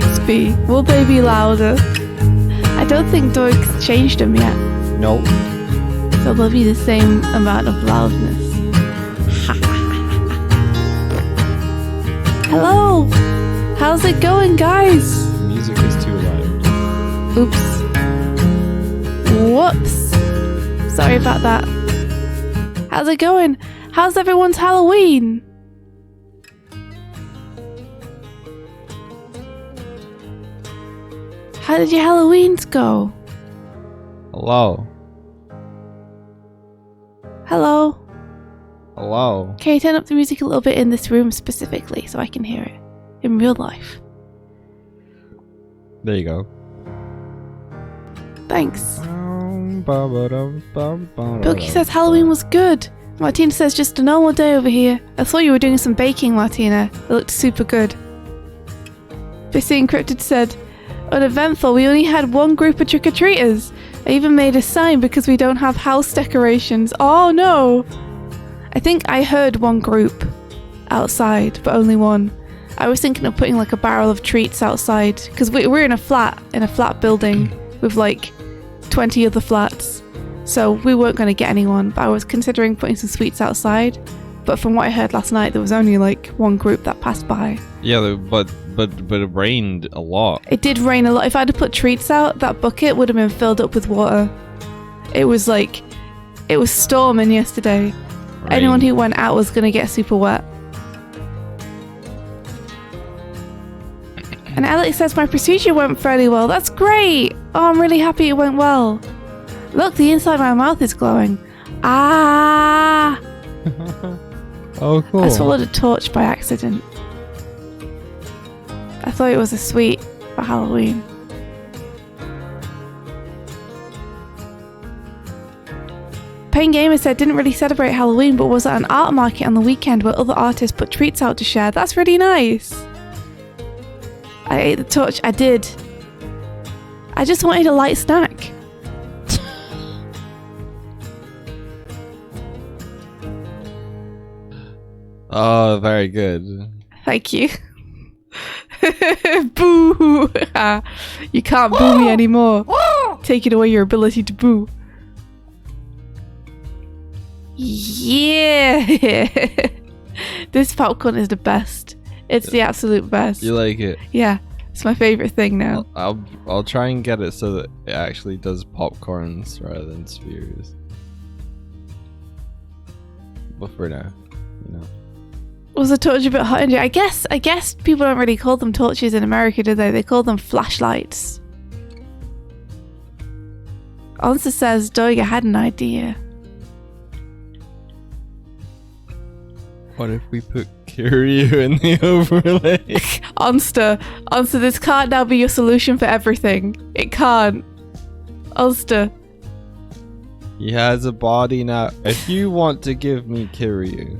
toots be? Will they be louder? I don't think Doig's changed them yet. Nope. So they'll be the same amount of loudness. Hello! How's it going, guys? The music is too loud. Oops. Whoops. Sorry about that. How's it going? How's everyone's Halloween? How did your Halloweens go? Hello. Hello? Hello. Can you turn up the music a little bit in this room specifically so I can hear it in real life? There you go. Thanks. Bilky says Halloween was good. Martina says just a normal day over here. I thought you were doing some baking, Martina. It looked super good. Bissy Encrypted said, uneventful, we only had one group of trick-or-treaters. I even made a sign because we don't have house decorations. Oh no! I think I heard one group outside, but only one. I was thinking of putting like a barrel of treats outside because we're in a flat building with like 20 other flats. So we weren't going to get anyone, but I was considering putting some sweets outside. But from what I heard last night, there was only like one group that passed by. Yeah, but it rained a lot. It did rain a lot. If I had put treats out, that bucket would have been filled up with water. It was storming yesterday. Rain. Anyone who went out was going to get super wet. And Alex says my procedure went fairly well. That's great. Oh, I'm really happy it went well. Look, the inside of my mouth is glowing. Ah! Oh, cool. I swallowed a torch by accident. I thought it was a sweet for Halloween. Pain Gamer said didn't really celebrate Halloween, but was at an art market on the weekend where other artists put treats out to share. That's really nice. I ate the torch. I did. I just wanted a light snack. Oh, very good. Thank you. Boo! You can't boo me anymore. Taking away your ability to boo. Yeah! This popcorn is the best. It's the absolute best. You like it? Yeah, it's my favorite thing now. I'll try and get it so that it actually does popcorns rather than spheres. But for now, you know. Was the torch a bit hot in here? I guess people don't really call them torches in America, do they? They call them flashlights. Onsa says, Doig, I had an idea. What if we put Kiryu in the overlay? Onsta, this can't now be your solution for everything. It can't. Onsta. He has a body now. If you want to give me Kiryu.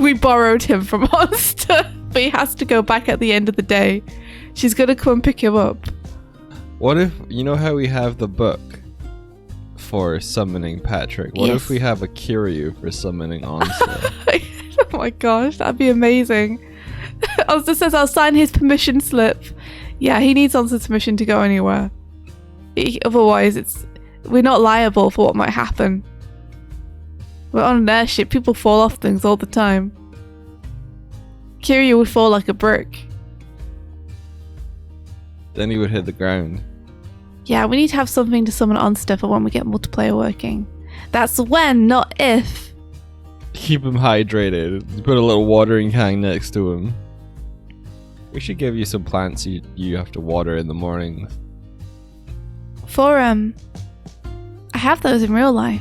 We borrowed him from Onsta, but he has to go back at the end of the day. She's gonna come and pick him up. What if, you know how we have the book for summoning Patrick? What if we have a Kiryu for summoning Onsta? Oh my gosh, that'd be amazing. Onsta says I'll sign his permission slip. Yeah, he needs Onsta's permission to go anywhere. Otherwise, we're not liable for what might happen. We're on an airship, people fall off things all the time. Kiryu would fall like a brick. Then he would hit the ground. Yeah, we need to have something to summon Onsta for when we get multiplayer working. That's when, not if. Keep him hydrated. Put a little watering can next to him. We should give you some plants you have to water in the morning. For I have those in real life.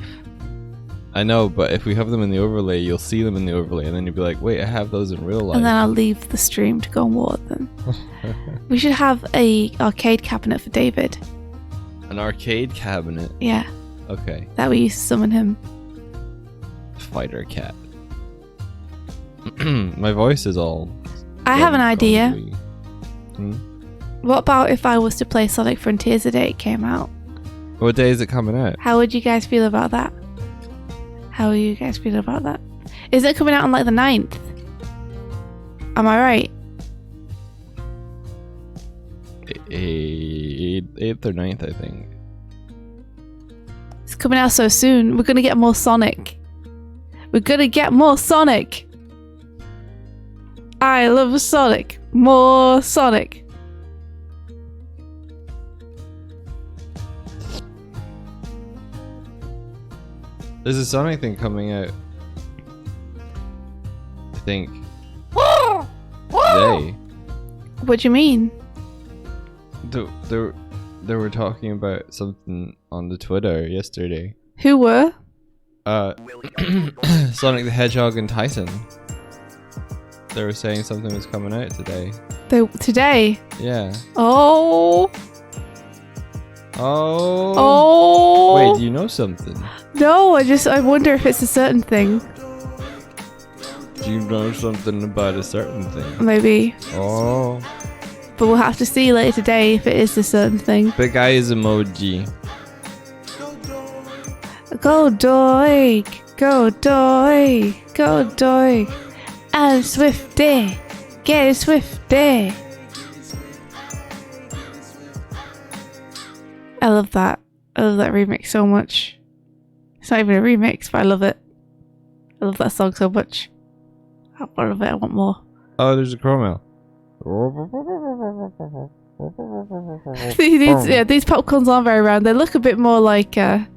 I know, but if we have them in the overlay, you'll see them in the overlay, and then you'll be like, wait, I have those in real life. And then I'll leave the stream to go and water them. We should have a arcade cabinet for David. An arcade cabinet? Yeah. Okay. That we used to summon him. Fighter cat. My voice is all... I have an idea. Hmm? What about if I was to play Sonic Frontiers the day it came out? What day is it coming out? How would you guys feel about that? How are you guys feeling about that? Is it coming out on like the 9th? Am I right? 8th or 9th, I think. It's coming out so soon. We're gonna get more Sonic. We're gonna get more Sonic. I love Sonic. More Sonic. There's a Sonic thing coming out. I think. Today. What do you mean? They were talking about something on the Twitter yesterday. Who were? Sonic the Hedgehog and Tyson. They were saying something was coming out today. Today? Yeah. Oh. Wait, you know something? No, I wonder if it's a certain thing. Do you know something about a certain thing? Maybe. Oh. But we'll have to see later today if it is a certain thing. Big eyes emoji. Go Doig! Go Doig! Go Doig! And Swifty! Get it Swifty! I love that. I love that remix so much. It's not even a remix, but I love it. I love that song so much. I love it. I want more. Oh, there's a Chromel. These popcorns aren't very round. They look a bit more like I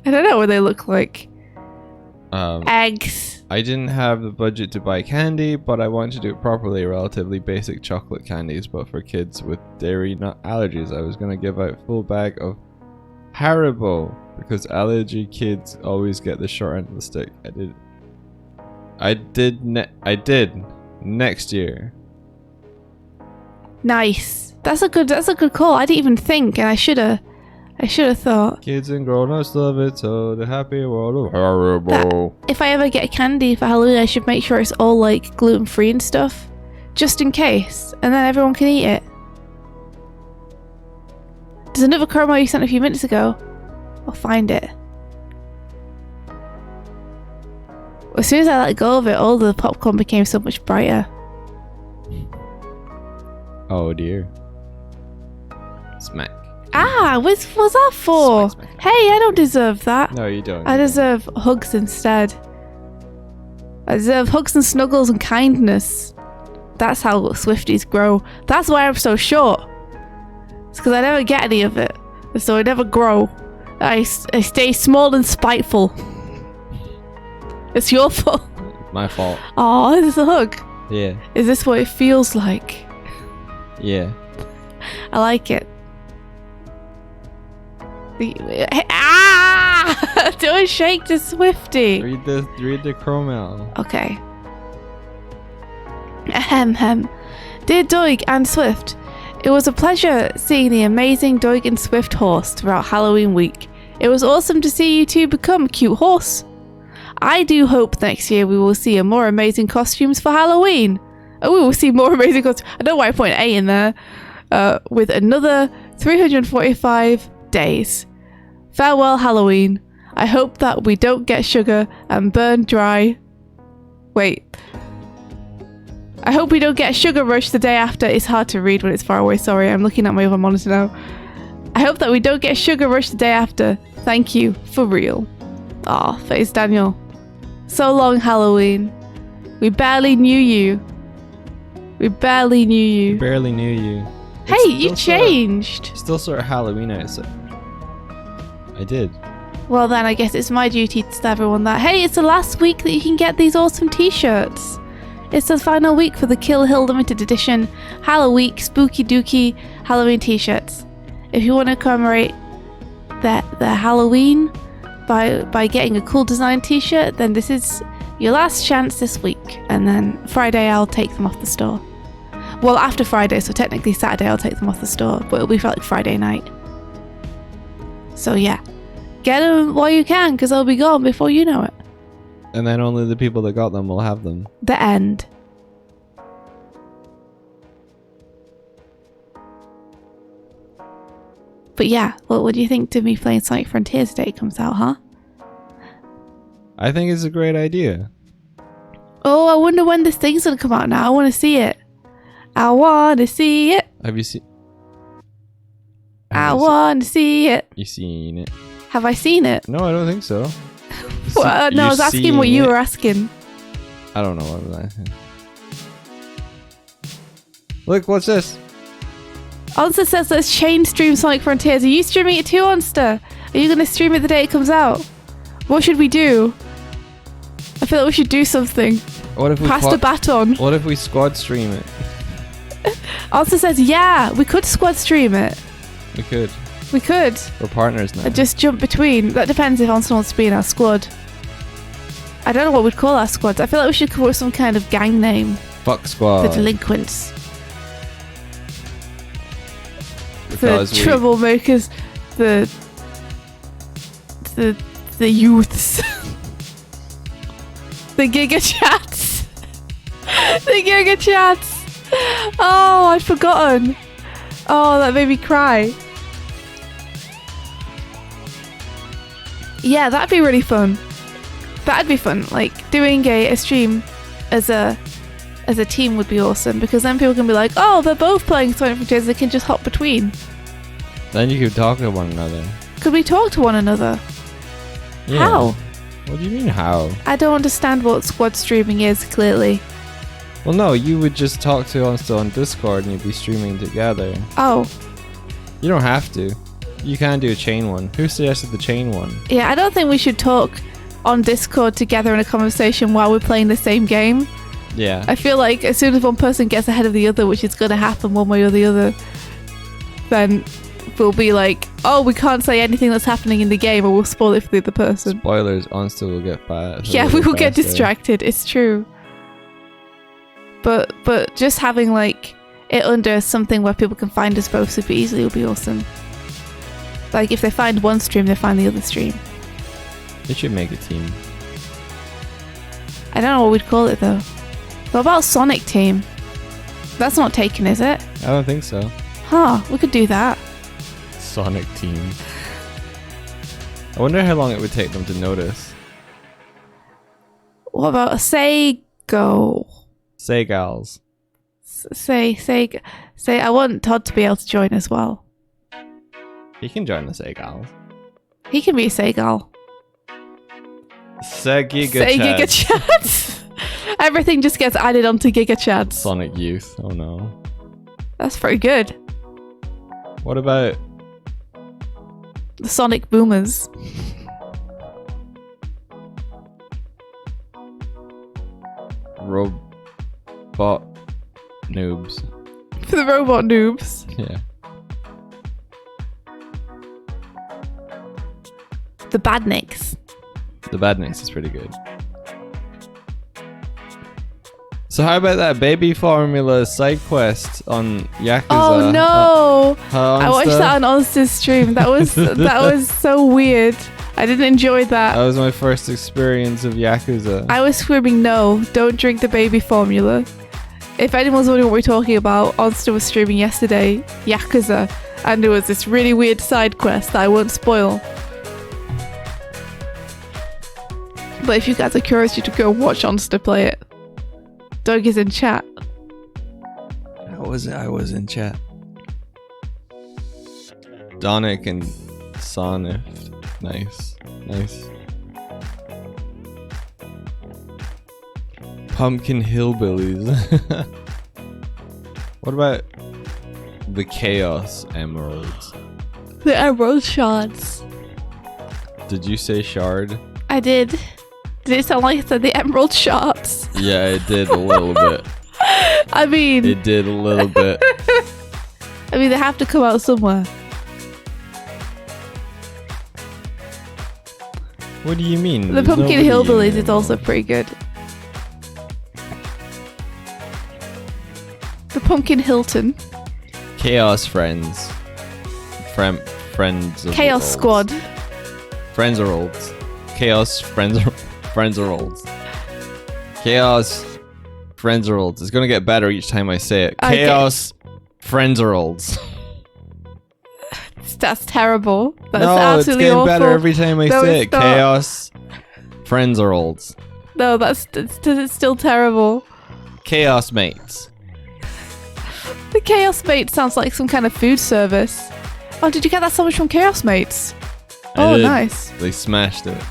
don't know what they look like. Eggs. I didn't have the budget to buy candy, but I want to do it properly. Relatively basic chocolate candies, but for kids with dairy nut allergies. I was gonna give out full bag of Haribo because allergy kids always get the short end of the stick. I did next year. Nice. That's a good call. I didn't even think, and I should have thought. Kids and grown-ups love it, so the happy world of Haribo. If I ever get a candy for Halloween, I should make sure it's all like gluten-free and stuff, just in case, and then everyone can eat it. There's another promo you sent a few minutes ago. I'll find it. As soon as I let go of it, all the popcorn became so much brighter. Oh dear. Smack. Ah, what's that for? Smack, smack. Hey, I don't deserve that. No, you don't. I deserve hugs instead. I deserve hugs and snuggles and kindness. That's how Swifties grow. That's why I'm so short. It's because I never get any of it. So I never grow. I stay small and spiteful. It's your fault. My fault. Oh, this is a hug. Yeah. Is this what it feels like? Yeah. I like it. Ah! Don't shake the Swifty. Read the Chromel. Okay. Ahem. Dear Doig and Swift, it was a pleasure seeing the amazing Doig and Swift horse throughout Halloween week. It was awesome to see you two become a cute horse. I do hope next year we will see more amazing costumes for Halloween. Oh, we will see more amazing costumes. I don't know why I put an A in there. With another 345 days. Farewell, Halloween. I hope that we don't get sugar and burn dry. Wait. I hope we don't get a sugar rush the day after. It's hard to read when it's far away. Sorry, I'm looking at my other monitor now. I hope that we don't get a sugar rush the day after. Thank you. For real. Aw, Face Daniel. So long, Halloween. We barely knew you. We barely knew you. Barely knew you. Hey, you changed. Still sort of Halloween outside. I did. Well then, I guess it's my duty to tell everyone that, hey, it's the last week that you can get these awesome t-shirts. It's the final week for the Kill Hill Limited Edition Halloween Spooky Dookie Halloween t-shirts. If you want to commemorate the Halloween by getting a cool design t-shirt, then this is your last chance this week. And then Friday I'll take them off the store. Well, after Friday, so technically Saturday I'll take them off the store, but it'll be for like Friday night. So yeah, get them while you can, because they'll be gone before you know it. And then only the people that got them will have them. The end. But yeah, what do you think to me playing Sonic Frontiers Day comes out, huh? I think it's a great idea. Oh, I wonder when this thing's gonna come out now. I want to see it. I wanna see it. Have you seen? I wanna see it. You seen it? Have I seen it? No, I don't think so. Well, no, I was asking what you were asking. I don't know what I was asking. Look, what's this? Onster says let's chain stream Sonic Frontiers. Are you streaming it too, Onster? Are you going to stream it the day it comes out? What should we do? I feel like we should do something. What if we pass the baton? What if we squad stream it? Onster says, yeah, we could squad stream it. We could. We could. We're partners now. And just jump between. That depends if Onster wants to be in our squad. I don't know what we'd call our squads. I feel like we should come up with some kind of gang name. Fuck squad. The delinquents. Because the troublemakers. The youths. The Giga Chats. The Giga Chats. Oh, I'd forgotten. Oh, that made me cry. Yeah, that'd be really fun. That'd be fun. Like doing a stream as a team would be awesome, because then people can be like, oh, they're both playing Sonic Frontiers, they can just hop between. Then you could talk to one another. Could we talk to one another? Yeah. How? What do you mean how? I don't understand what squad streaming is, clearly. Well, no, you would just talk to us on Discord and you'd be streaming together. Oh. You don't have to. You can do a chain one. Who suggested the chain one? Yeah, I don't think we should talk on Discord together in a conversation while we're playing the same game. Yeah. I feel like as soon as one person gets ahead of the other, which is going to happen one way or the other, then we'll be like, oh, we can't say anything that's happening in the game or we'll spoil it for the other person. Spoilers, Onsta will get bad. Yeah, we will get distracted. It's true. But just having like it under something where people can find us both super easily would be awesome. Like if they find one stream, they find the other stream. They should make a team. I don't know what we'd call it though. What about Sonic Team? That's not taken, is it? I don't think so. Huh, we could do that. Sonic Team. I wonder how long it would take them to notice. What about a Sego? Segals. Say, I want Todd to be able to join as well. He can join the Segals. He can be a Segal. Giga Chats. Everything just gets added onto Giga Chats. Sonic Youth. Oh no. That's pretty good. What about the Sonic Boomers? Robot noobs. For the robot noobs. Yeah. The Badniks. The Badniks is pretty good. So how about that baby formula side quest on Yakuza? Oh no! I watched that on Onsta's stream. That was so weird. I didn't enjoy that. That was my first experience of Yakuza. I was screaming, no, don't drink the baby formula. If anyone's wondering what we're talking about, Onsta was streaming yesterday, Yakuza, and there was this really weird side quest that I won't spoil. But if you guys are curious, you should go watch Onsta play it. Doig is in chat. I was in chat. Doig and Swift. Nice. Pumpkin Hillbillies. What about the Chaos Emeralds? The Emerald Shards. Did you say shard? I did. Did it sound like I said the Emerald Shards? Yeah, it did a little bit. I mean... It did a little bit. I mean, they have to come out somewhere. What do you mean? The Pumpkin Hillbillies is also pretty good. The Pumpkin Hilton. Chaos Friends. Friends of Chaos olds. Squad. Friends are olds. Chaos Friends are olds. Chaos Friends are olds. It's gonna get better each time I say it. Okay. Chaos Friends are olds. That's terrible. That's no, absolutely it's getting awful. better every time I say it. Not. Chaos Friends are olds. No, it's still terrible. Chaos Mates. The Chaos Mate sounds like some kind of food service. Oh, did you get that sandwich from Chaos Mates? Oh, nice. They smashed it.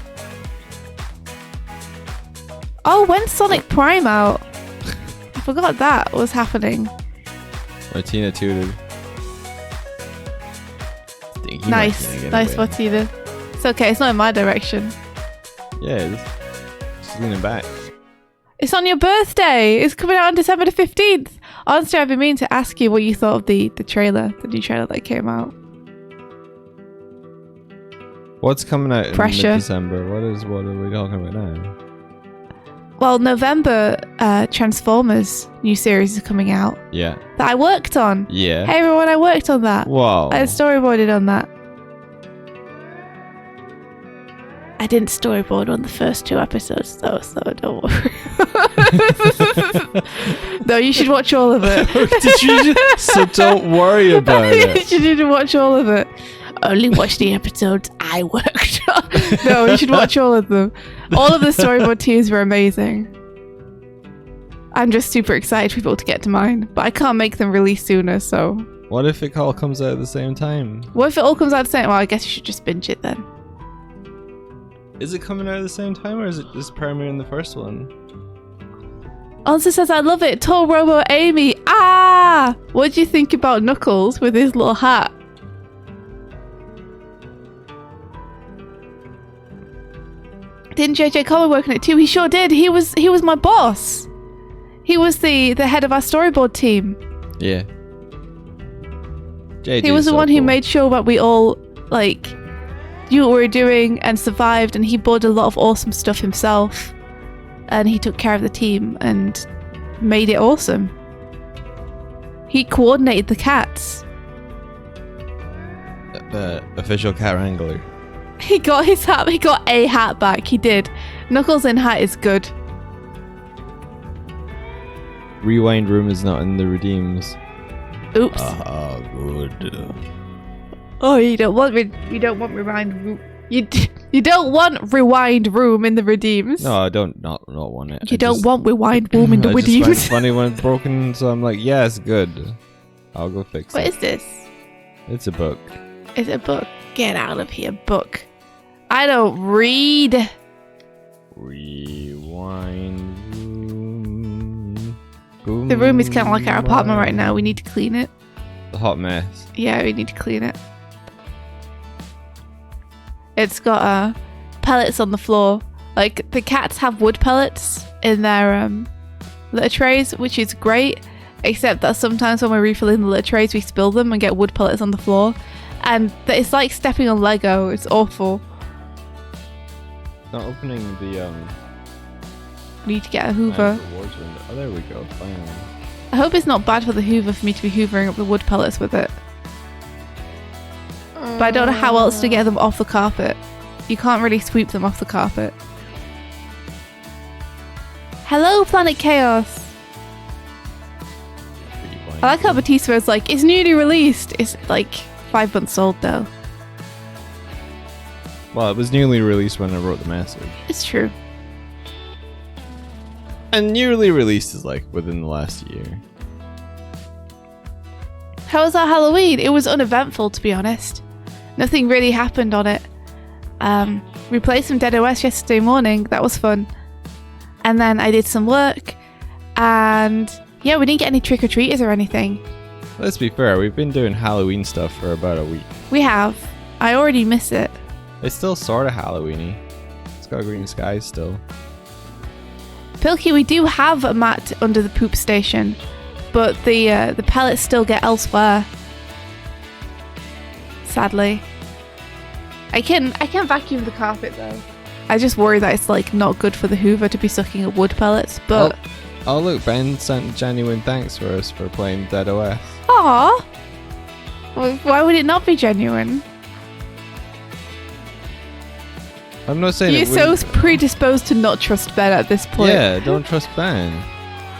Oh, when's Sonic Prime out? I forgot that was happening. Martina tooted. Nice, Martina. It's okay, it's not in my direction. Yeah, just leaning back. It's on your birthday! It's coming out on December the 15th! Honestly, I've been meaning to ask you what you thought of the trailer, the new trailer that came out. What's coming out in Pressure. mid-December? What are we talking about now? Well, November, Transformers new series is coming out. Yeah. That I worked on. Yeah. Hey everyone, I worked on that. Wow. I storyboarded on that. I didn't storyboard on the first 2 episodes though, so don't worry. No, you should watch all of it. Did you so don't worry about it. You should watch all of it. Only watch the episodes I worked on. No, you should watch all of them. All of the storyboard teams were amazing. I'm just super excited for people to get to mine, but I can't make them release sooner, so... What if it all comes out at the same time? What if it all comes out at the same time? Well, I guess you should just binge it then. Is it coming out at the same time, or is it just premiering the first one? Answer says, I love it. Tall Robo Amy. Ah! What do you think about Knuckles with his little hat? Didn't JJ Collar work on it too? He sure did. He was my boss. He was the head of our storyboard team. Yeah. JJ He was the one who made sure that we all like knew what we were doing and survived, and he bought a lot of awesome stuff himself. And he took care of the team and made it awesome. He coordinated the cats. Official cat wrangler. He got his hat. He got a hat back. He did. Knuckles in hat is good. Rewind room is not in the redeems. Oops. Good. Oh, you don't want rewind room. You don't want rewind room in the redeems. No, I don't not want it. You don't want rewind room in the I redeems. just find it funny when it's broken, so I'm like, yes, good. I'll go fix it. What is this? It's a book. Is it a book? Get out of here, book. I don't read. Rewind room. The room is kind of like our apartment right now. We need to clean it. A hot mess. Yeah, we need to clean it. It's got pellets on the floor. Like, the cats have wood pellets in their litter trays, which is great. Except that sometimes when we're refilling the litter trays, we spill them and get wood pellets on the floor. And it's like stepping on Lego. It's awful. Not opening the We need to get a Hoover. Oh, there we go. Finally. I hope it's not bad for the Hoover for me to be hoovering up the wood pellets with it. But I don't know how else to get them off the carpet. You can't really sweep them off the carpet. Hello, Planet Chaos. I like how Batista is like, it's newly released. It's like 5 months old though. Well, it was newly released when I wrote the message. It's true. And newly released is like within the last year. How was our Halloween? It was uneventful, to be honest. Nothing really happened on it. We played some Dead OS yesterday morning. That was fun. And then I did some work. And yeah, we didn't get any trick-or-treaters or anything. Let's be fair, we've been doing Halloween stuff for about a week. We have. I already miss it. It's still sort of Halloween-y. It's got green skies still. Pilky, we do have a mat under the poop station, but the pellets still get elsewhere. Sadly. I can vacuum the carpet though. I just worry that it's like not good for the Hoover to be sucking up wood pellets, but... Oh look, Ben sent genuine thanks for us for playing Dead OS. Aww! Well, why would it not be genuine? I'm not saying You're so predisposed to not trust Ben at this point. Yeah, don't trust Ben.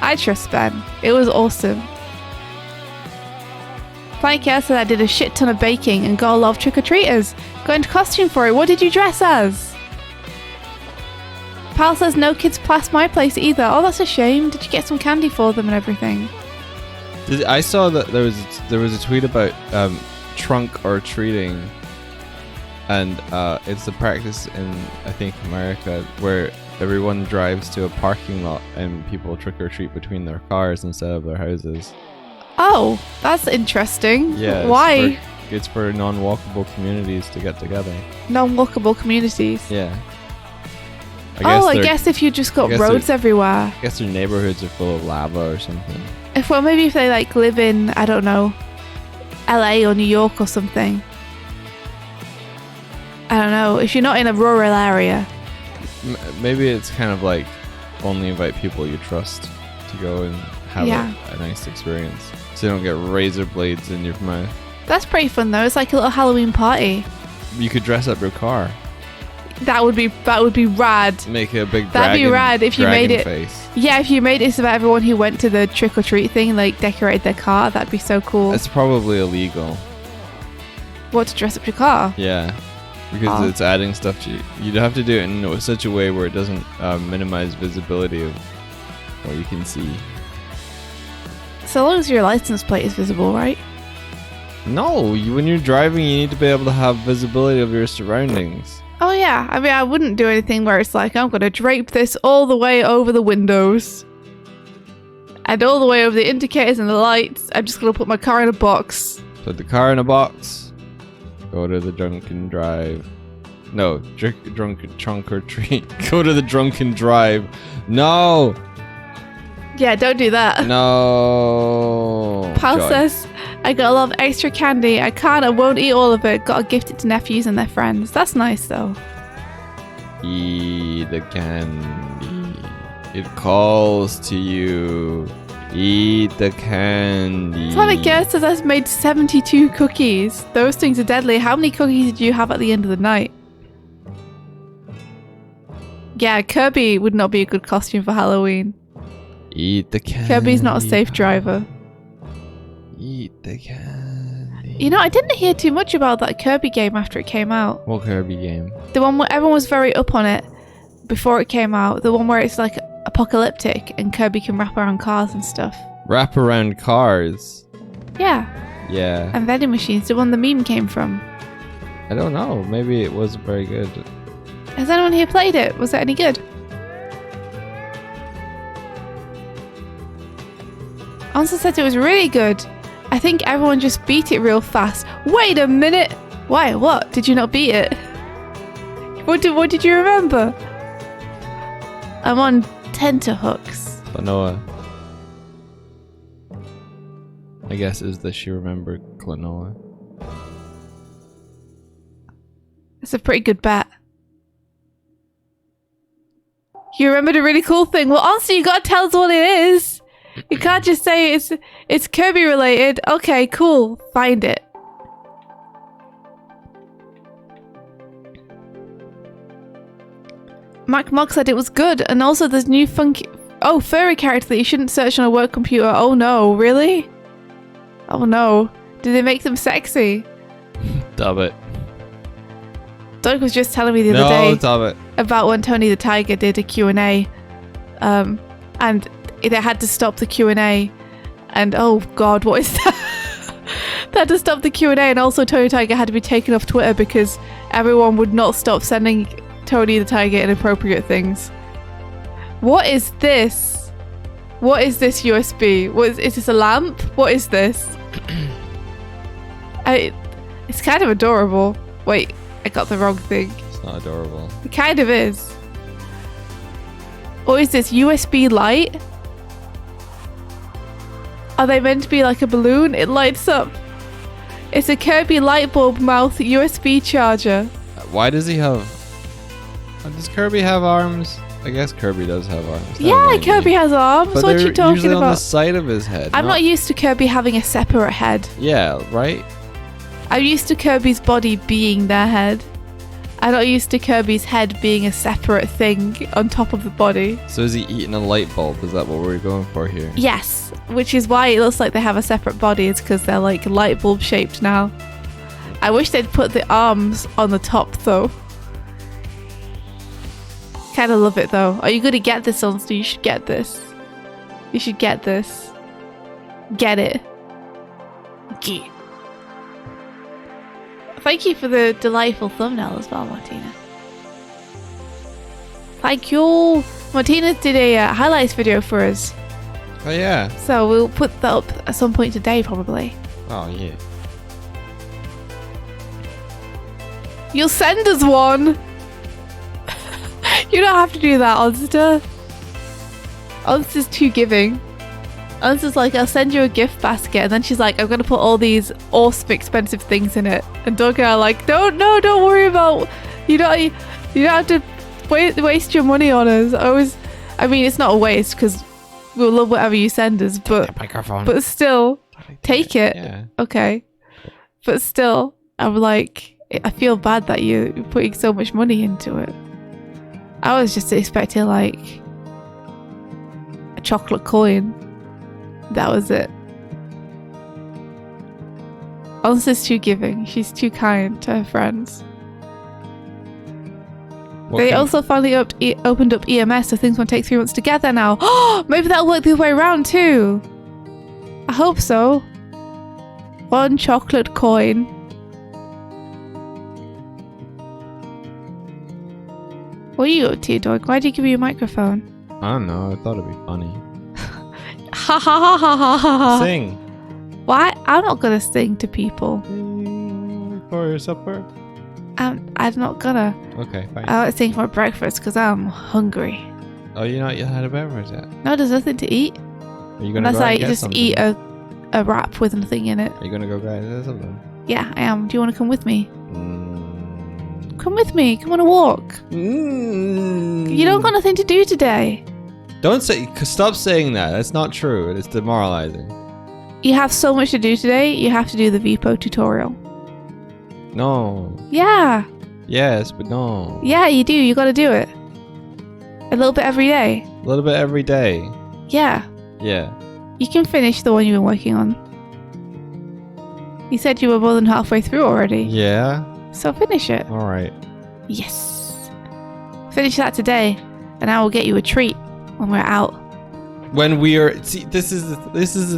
I trust Ben. It was awesome. Planet Chaos said I did a shit ton of baking and got a lot of trick-or-treaters. Got into costume for it. What did you dress as? Pal says no kids past my place either. Oh, that's a shame. Did you get some candy for them and everything? I saw that there was a tweet about trunk or treating, and it's a practice in, I think, America, where everyone drives to a parking lot and people trick or treat between their cars instead of their houses. Oh, that's interesting. Yeah. Why? It's for non-walkable communities to get together. Non-walkable communities. Yeah. I guess if you just got roads everywhere. I guess their neighborhoods are full of lava or something. Maybe if they like live in, I don't know, LA or New York or something. I don't know. If you're not in a rural area. Maybe it's kind of like only invite people you trust to go and have a nice experience, so you don't get razor blades in your mouth. That's pretty fun though. It's like a little Halloween party. You could dress up your car. That would be rad. Make a big That'd be rad if you made it. Face. Yeah, if you made it so that everyone who went to the trick or treat thing like decorated their car, that'd be so cool. It's probably illegal. What, to dress up your car? Yeah, because it's adding stuff to you. You'd have to do it in such a way where it doesn't minimize visibility of what you can see. So long as your license plate is visible, right? No, when you're driving, you need to be able to have visibility of your surroundings. Oh yeah, I mean, I wouldn't do anything where it's like, I'm going to drape this all the way over the windows. And all the way over the indicators and the lights. I'm just going to put my car in a box. Put the car in a box. Go to the drunken drive. No, drunken trunk or treat. Go to the drunken drive. No! Yeah, don't do that. No. Pal says, I got a lot of extra candy. I can't, I won't eat all of it. Gotta gift it to nephews and their friends. That's nice though. Eat the candy. It calls to you. Eat the candy. Sonic Girl says I've made 72 cookies. Those things are deadly. How many cookies did you have at the end of the night? Yeah, Kirby would not be a good costume for Halloween. Eat the candy. Kirby's not a safe driver. Eat the candy. You know, I didn't hear too much about that Kirby game after it came out. What Kirby game? The one where everyone was very up on it before it came out. The one where it's like apocalyptic and Kirby can wrap around cars and stuff. Wrap around cars? Yeah. Yeah. And vending machines. The one the meme came from. I don't know. Maybe it wasn't very good. Has anyone here played it? Was it any good? Ansel said it was really good. I think everyone just beat it real fast. Wait a minute! Why? What? Did you not beat it? What did you remember? I'm on tenterhooks. Klonoa. I guess is that she remembered Klonoa. It's a pretty good bet. You remembered a really cool thing. Well, honestly, you gotta tell us what it is. You can't just say it's Kirby related. Okay, cool. Find it. Mac Mock said it was good, and also there's new funky furry character that you shouldn't search on a work computer. Oh no, really? Oh no. Did they make them sexy? Dub it. Doig was just telling me the other day dub it. about when Tony the Tiger did a Q&A, and they had to stop the Q&A, and oh god, what is that? They had to stop the Q&A, and also Tony Tiger had to be taken off Twitter because everyone would not stop sending Tony the Tiger inappropriate things. What is this? What is this USB? Is this a lamp? What is this? It's kind of adorable. Wait, I got the wrong thing. It's not adorable. It kind of is. Or is this USB light? Are they meant to be like a balloon? It lights up. It's a Kirby light bulb mouth USB charger. Why does he have... Does Kirby have arms? I guess Kirby does have arms. Yeah, Kirby has arms. But what are you talking usually about? on the side of his head. I'm not used to Kirby having a separate head. Yeah, right? I'm used to Kirby's body being their head. I'm not used to Kirby's head being a separate thing on top of the body. So is he eating a light bulb? Is that what we're going for here? Yes, which is why it looks like they have a separate body. It's because they're like light bulb shaped now. I wish they'd put the arms on the top though. Kind of love it though. Are you going to get this, Onster? You should get this. You should get this. Get it. Get. Thank you for the delightful thumbnail as well, Martina. Thank you. Martina did a highlights video for us. Oh yeah. So we'll put that up at some point today, probably. Oh yeah. You'll send us one. You don't have to do that, Onster. Onster's too giving. Onster's like, I'll send you a gift basket, and then she's like, I'm gonna put all these awesome expensive things in it. And Doug and I are like, don't worry about. You don't have to waste your money on us. I mean, it's not a waste because we'll love whatever you send us, but still, take it. Yeah. Okay, but still, I'm like, I feel bad that you're putting so much money into it. I was just expecting like a chocolate coin. That was it. Elsa's too giving. She's too kind to her friends. They also finally opened up EMS, so things won't take 3 months to get there now. Oh, maybe that'll work the other way around too. I hope so. 1 chocolate coin. What are you up to, Doig? Why did you give me a microphone? I don't know. I thought it'd be funny. Ha ha ha ha ha ha. Sing. Why? I'm not gonna sing to people. For your supper? I'm not gonna. Okay, fine. I like to sing for breakfast because I'm hungry. Oh, you not yet had a beverage yet? No, there's nothing to eat. Are you gonna Unless go I and get just something? eat a wrap with nothing in it. Are you gonna go get something? Yeah, I am. Do you want to come with me? Come with me. Come on a walk. You don't got nothing to do today. Don't say. Stop saying that. That's not true. It's demoralizing. You have so much to do today. You have to do the VPO tutorial. No. Yeah. Yes, but no. Yeah, you do. You got to do it. A little bit every day. A little bit every day. Yeah. Yeah. You can finish the one you've been working on. You said you were more than halfway through already. Yeah. So finish it. All right. Yes. Finish that today, and I will get you a treat when we're out. When we are, see, this is the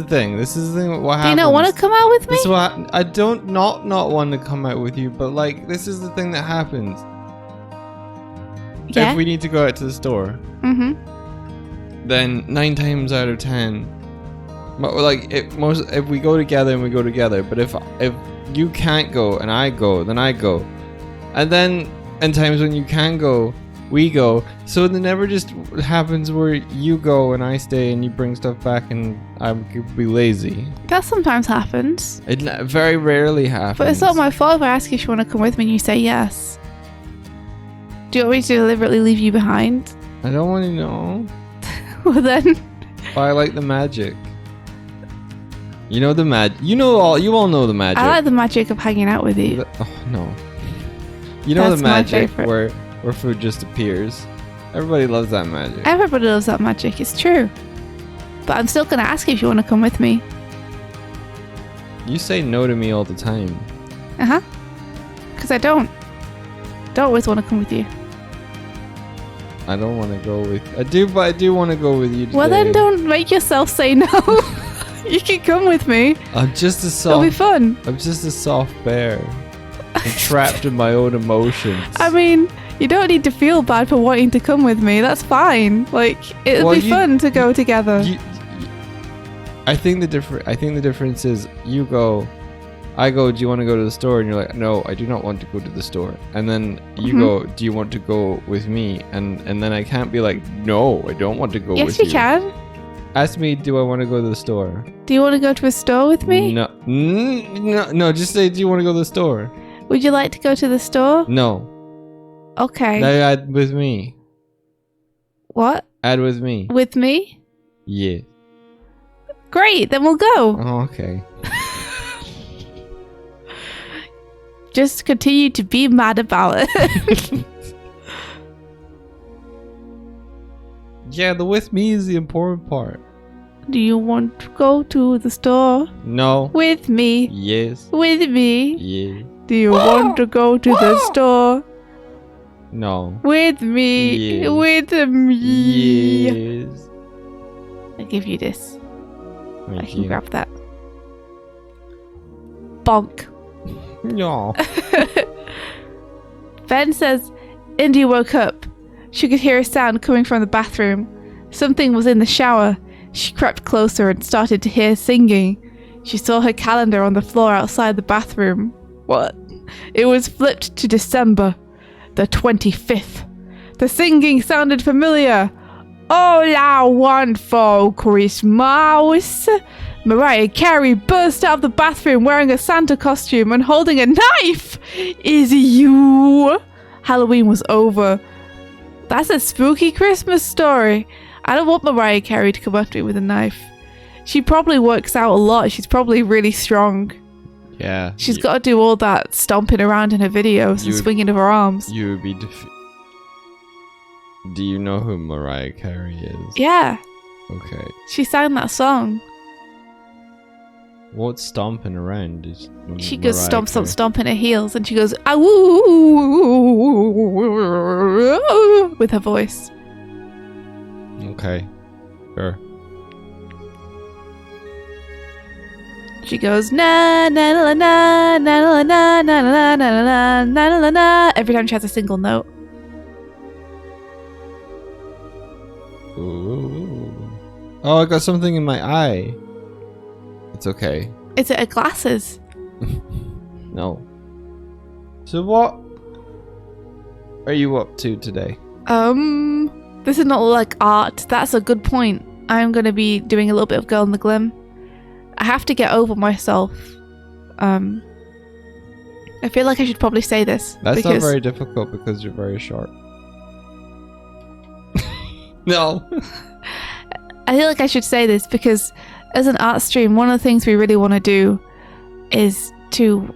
thing. This is the thing. What happens? Do you not want to come out with me? This is what I don't not want to come out with you, but like this is the thing that happens. Yeah. If we need to go out to the store, then 9 times out of 10, like if we go together and we go together, but if you can't go and I go, then I go, and then in times when you can go, we go. So it never just happens where you go and I stay and you bring stuff back and I could be lazy. That sometimes happens. It very rarely happens. But it's not my fault if I ask you if you want to come with me and you say yes. Do you want me to deliberately leave you behind? I don't want to know. Well then. But I like the magic. You know the you all know the magic. I like the magic of hanging out with you. Oh no. You know That's the magic my favorite. where food just appears. Everybody loves that magic. Everybody loves that magic, it's true. But I'm still gonna ask you if you want to come with me. You say no to me all the time. Because I don't always want to come with you. I don't want to go with. I do, but I do want to go with you today. Well then don't make yourself say no. You can come with me. I'm just a It'll be soft. fun. I'm just a soft bear. I'm trapped in my own emotions. I mean, you don't need to feel bad for wanting to come with me. That's fine. Like, it'll be fun to go together. I think the difference is you go, I go, do you want to go to the store? And you're like, no, I do not want to go to the store. And then you go, do you want to go with me? And then I can't be like, no, I don't want to go with you. Yes, you can. Ask me, do I want to go to the store? Do you want to go to a store with me? No, no, just say, do you want to go to the store? Would you like to go to the store? No. Okay. Now add with me. What? Add with me. With me? Yeah. Great, then we'll go. Oh, okay. Just continue to be mad about it. Yeah, the with me is the important part. Do you want to go to the store? No. With me? Yes. With me? Yeah. Do you want to go to the store? No. With me? Yes. With me? Yes. I'll give you this. Thank I can you. grab that. Bonk. No. Ben says Indy woke up. She could hear a sound coming from the bathroom. Something was in the shower. She crept closer and started to hear singing. She saw her calendar on the floor outside the bathroom. What? It was flipped to December the 25th. The singing sounded familiar. All I want for Christmas. Mariah Carey burst out of the bathroom wearing a Santa costume and holding a knife. Is you? Halloween was over. That's a spooky Christmas story. I don't want Mariah Carey to come after me with a knife. She probably works out a lot. She's probably really strong. Yeah. She's got to do all that stomping around in her videos and swinging of her arms. You would be Do you know who Mariah Carey is? Yeah. Okay. She sang that song. What's stomping around? She goes Mariah stomp, stomp, Carey? stomp in her heels, and she goes "Awoo" with her voice. Okay. Sure. She goes na na na na na na na na na na na na na every time she has a single note. Ooh. Oh, I got something in my eye. It's okay. Is it her glasses? No. So what are you up to today? This is not like art. That's a good point. I'm gonna be doing a little bit of Girl in the Glim. I have to get over myself. I feel like I should probably say this. That's not very difficult because you're very short. No. I feel like I should say this because as an art stream, one of the things we really want to do is to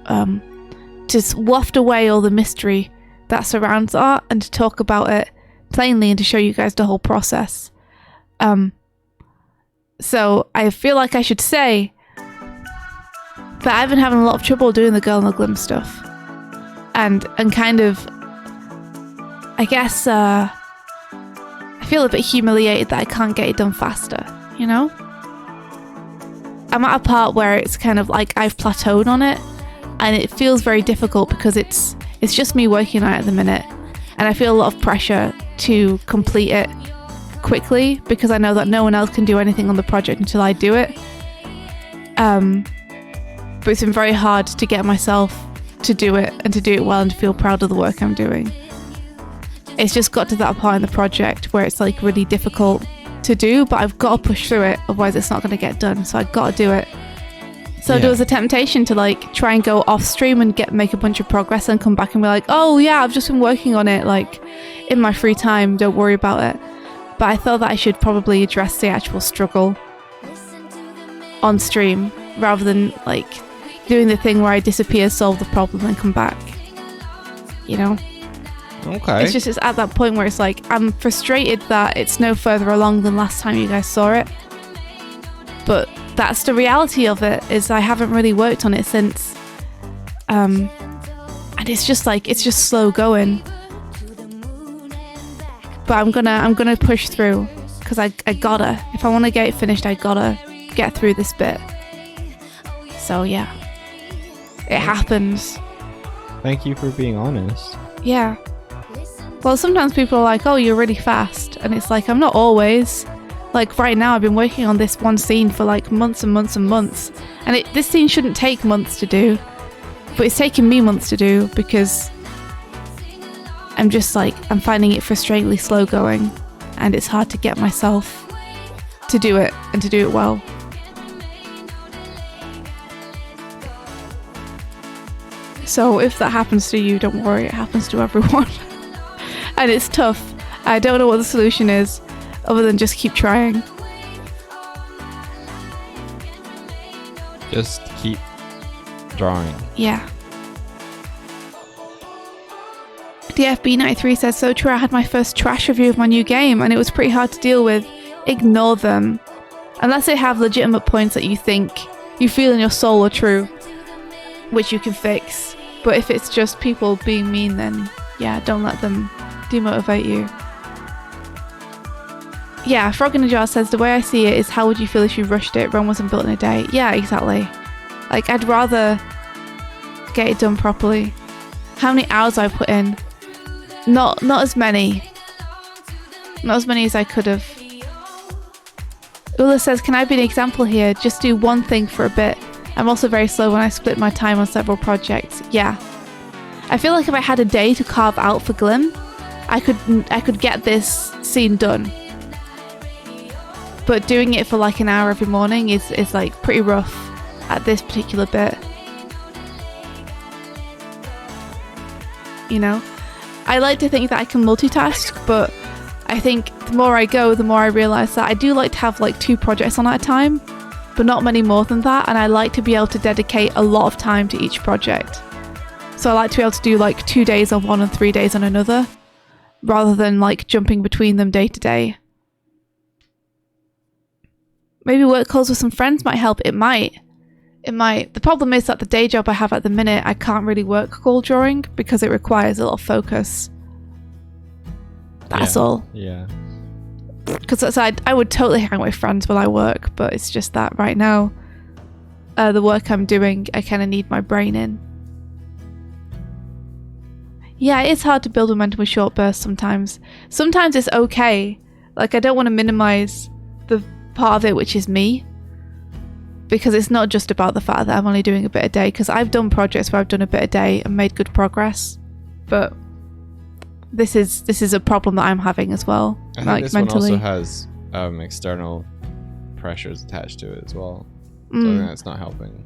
waft away all the mystery that surrounds art and to talk about it plainly and to show you guys the whole process. So I feel like I should say that I've been having a lot of trouble doing the Girl in the Glim stuff, and kind of, I guess, I feel a bit humiliated that I can't get it done faster, you know? I'm at a part where it's kind of like I've plateaued on it, and it feels very difficult because it's just me working on it at the minute, and I feel a lot of pressure to complete it quickly because I know that no one else can do anything on the project until I do it. But it's been very hard to get myself to do it and to do it well and to feel proud of the work I'm doing. It's just got to that part in the project where it's like really difficult to do, but I've got to push through it, otherwise it's not going to get done, so I've got to do it. So there was a temptation to like try and go off stream and make a bunch of progress and come back and be like, oh yeah, I've just been working on it like in my free time, don't worry about it. But I thought that I should probably address the actual struggle on stream rather than like doing the thing where I disappear, solve the problem and come back, you know? Okay. It's just at that point where it's like I'm frustrated that it's no further along than last time you guys saw it, but that's the reality of it, is I haven't really worked on it since, and it's just slow going, but I'm gonna push through because I gotta, if I want to get it finished, I gotta get through this bit. So yeah, it happens. Thank you for being honest. Yeah. Well, sometimes people are like, oh, you're really fast. And it's like, I'm not always. Like right now, I've been working on this one scene for like months and months and months. And this scene shouldn't take months to do. But it's taken me months to do because I'm just like, I'm finding it frustratingly slow going. And it's hard to get myself to do it and to do it well. So if that happens to you, don't worry, it happens to everyone. And it's tough. I don't know what the solution is other than just keep trying. Just keep drawing. Yeah. DFB93 says, so true, I had my first trash review of my new game and it was pretty hard to deal with. Ignore them. Unless they have legitimate points that you think, you feel in your soul are true, which you can fix. But if it's just people being mean, then yeah, don't let them demotivate you. Yeah, Frog in a Jar says, the way I see it is, how would you feel if you rushed it? Rome wasn't built in a day. Yeah, exactly. Like, I'd rather get it done properly. How many hours I put in? Not as many. Not as many as I could have. Ula says, can I be an example here? Just do one thing for a bit. I'm also very slow when I split my time on several projects. Yeah. I feel like if I had a day to carve out for Glim, I could get this scene done. But doing it for like an hour every morning is like pretty rough at this particular bit. You know? I like to think that I can multitask, but I think the more I go, the more I realise that I do like to have like 2 projects on at a time, but not many more than that, and I like to be able to dedicate a lot of time to each project. So I like to be able to do like 2 days on one and 3 days on another, rather than like jumping between them day to day. Maybe work calls with some friends might help. It might. The problem is that the day job I have at the minute, I can't really work call during because it requires a lot of focus. That's all. Yeah. Because I would totally hang out with friends while I work, but it's just that right now, the work I'm doing, I kind of need my brain in. Yeah, it's hard to build momentum with short bursts sometimes. Sometimes it's okay. Like, I don't want to minimize the part of it which is me, because it's not just about the fact that I'm only doing a bit a day, because I've done projects where I've done a bit a day and made good progress, but this is a problem that I'm having as well. I think this mentally. One also has external pressures attached to it as well, so I think that's not helping.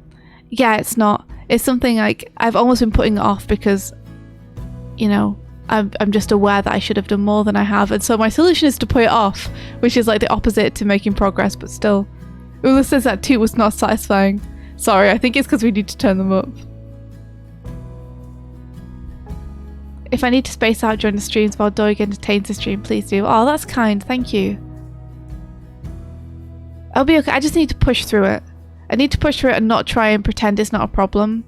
Yeah, it's not. It's something like I've almost been putting it off because, you know, I'm just aware that I should have done more than I have, and so my solution is to put it off, which is like the opposite to making progress, but still. Ula says that toot was not satisfying. Sorry, I think it's because we need to turn them up. If I need to space out during the streams while Doig entertains the stream, please do. Oh, that's kind, thank you. I'll be okay, I just need to push through it. I need to push through it and not try and pretend it's not a problem.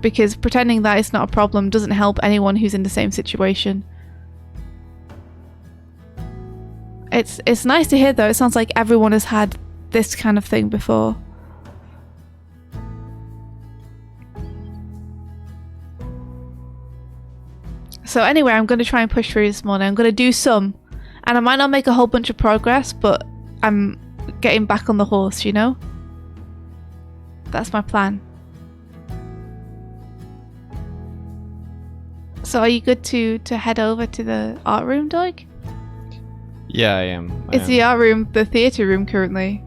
Because pretending that it's not a problem doesn't help anyone who's in the same situation. It's nice to hear though, it sounds like everyone has had this kind of thing before. So anyway, I'm going to try and push through this morning. I'm going to do some. And I might not make a whole bunch of progress, but I'm getting back on the horse, you know? That's my plan. So are you good to head over to the art room, Doig? Yeah, I am. Is the art room the theatre room currently?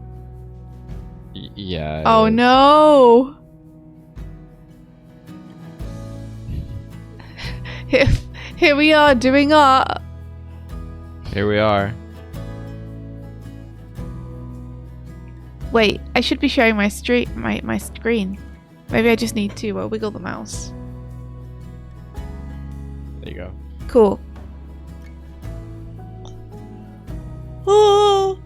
Yeah. Oh no! Here we are doing art. Here we are. Wait, I should be sharing my my screen. Maybe I just need to wiggle the mouse. There you go. Cool. Oh.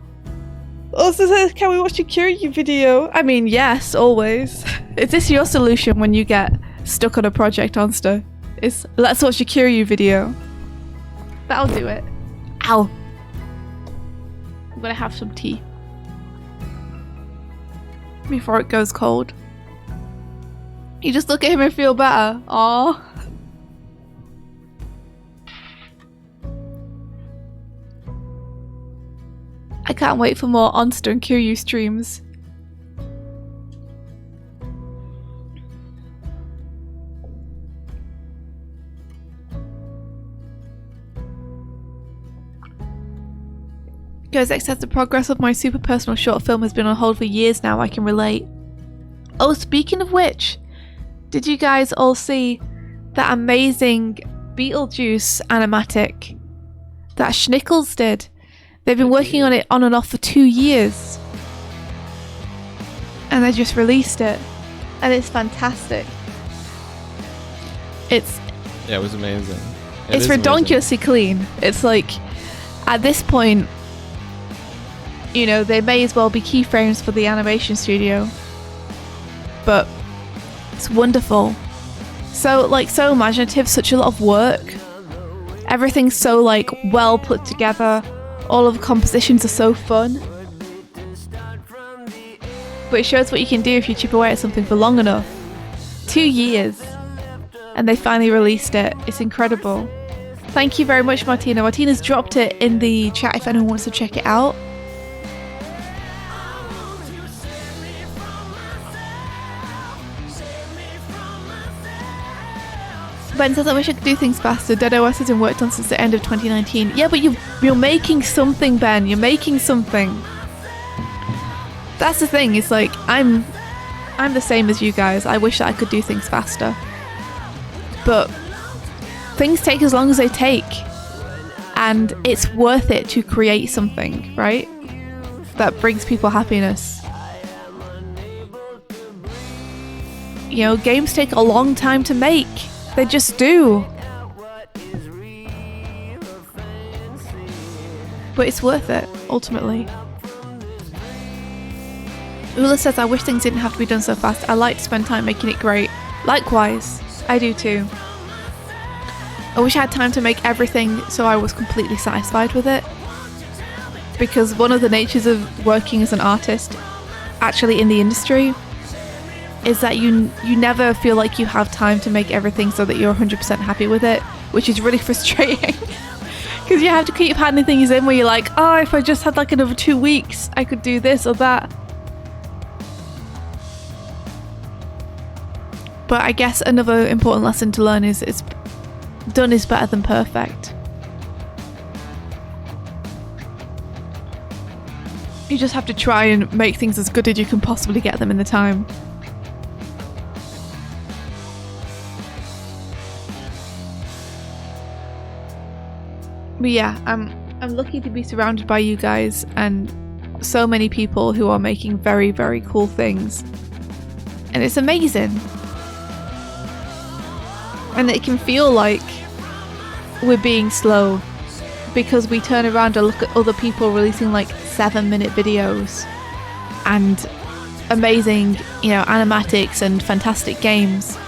Also says, can we watch a Kiryu video? I mean, yes, always. Is this your solution when you get stuck on a project, Onster? Is let's watch a Kiryu video. That'll do it. Ow. I'm gonna have some tea before it goes cold. You just look at him and feel better. Aww. I can't wait for more Onster and Kiryu streams. Gozek says the progress of my super personal short film has been on hold for years now. I can relate. Oh, speaking of which, did you guys all see that amazing Beetlejuice animatic that Schnickles did? They've been working on it on and off for 2 years. And they just released it. And it's fantastic. Yeah, it was amazing. It's redonkulously clean. It's like, at this point, you know, they may as well be keyframes for the animation studio. But it's wonderful. So, like, so imaginative, such a lot of work. Everything's so, like, well put together. All of the compositions are so fun. But it shows what you can do if you chip away at something for long enough. 2 years. And they finally released it. It's incredible. Thank you very much, Martina. Martina's dropped it in the chat if anyone wants to check it out. Ben says, I wish I could do things faster. Dead OS hasn't worked on since the end of 2019. Yeah, but you're making something, Ben. You're making something. That's the thing. It's like, I'm the same as you guys. I wish that I could do things faster. But things take as long as they take. And it's worth it to create something, right? That brings people happiness. You know, games take a long time to make. They just do. But it's worth it, ultimately. Ula says, I wish things didn't have to be done so fast. I like to spend time making it great. Likewise, I do too. I wish I had time to make everything so I was completely satisfied with it. Because one of the natures of working as an artist, actually in the industry, is that you never feel like you have time to make everything so that you're 100% happy with it, which is really frustrating. Because you have to keep handing things in where you're like, oh, if I just had like another 2 weeks, I could do this or that. But I guess another important lesson to learn is it's done is better than perfect. You just have to try and make things as good as you can possibly get them in the time. But yeah, I'm lucky to be surrounded by you guys and so many people who are making very, very cool things. And it's amazing. And it can feel like we're being slow because we turn around and look at other people releasing like 7-minute videos and amazing, you know, animatics and fantastic games.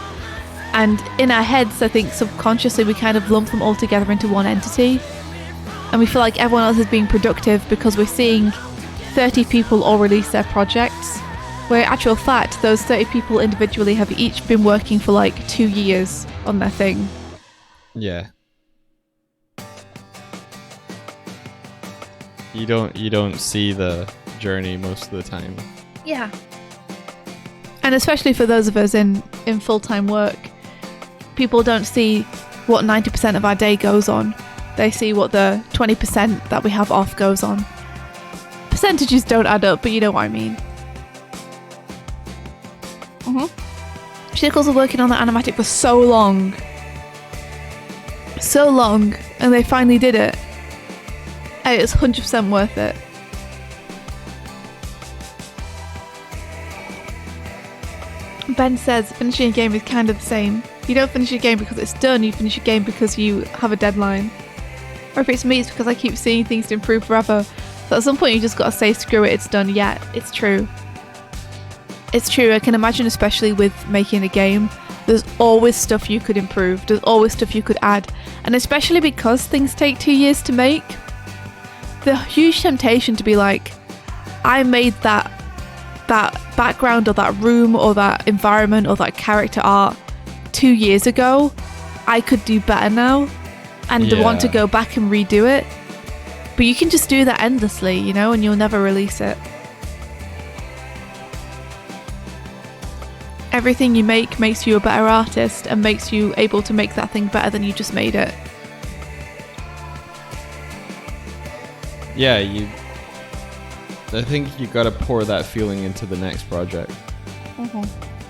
And in our heads, I think subconsciously we kind of lump them all together into one entity. And we feel like everyone else is being productive because we're seeing 30 people all release their projects. Where in actual fact, those 30 people individually have each been working for like 2 years on their thing. Yeah. You don't see the journey most of the time. Yeah. And especially for those of us in full-time work, people don't see what 90% of our day goes on. They see what the 20% that we have off goes on. Percentages don't add up, but you know what I mean. Shickles were working on that animatic for so long. So long, and they finally did it. And it's 100% worth it. Ben says finishing a game is kind of the same. You don't finish a game because it's done, you finish a game because you have a deadline. Or if it's me, it's because I keep seeing things to improve forever. So at some point you just gotta say, screw it, it's done. Yeah, it's true. It's true, I can imagine, especially with making a game, there's always stuff you could improve, there's always stuff you could add. And especially because things take 2 years to make, the huge temptation to be like, I made that background or that room or that environment or that character art 2 years ago, I could do better now, and want to go back and redo it. But you can just do that endlessly, you know, and you'll never release it. Everything you make makes you a better artist and makes you able to make that thing better than you just made it. Yeah, I think you gotta pour that feeling into the next project.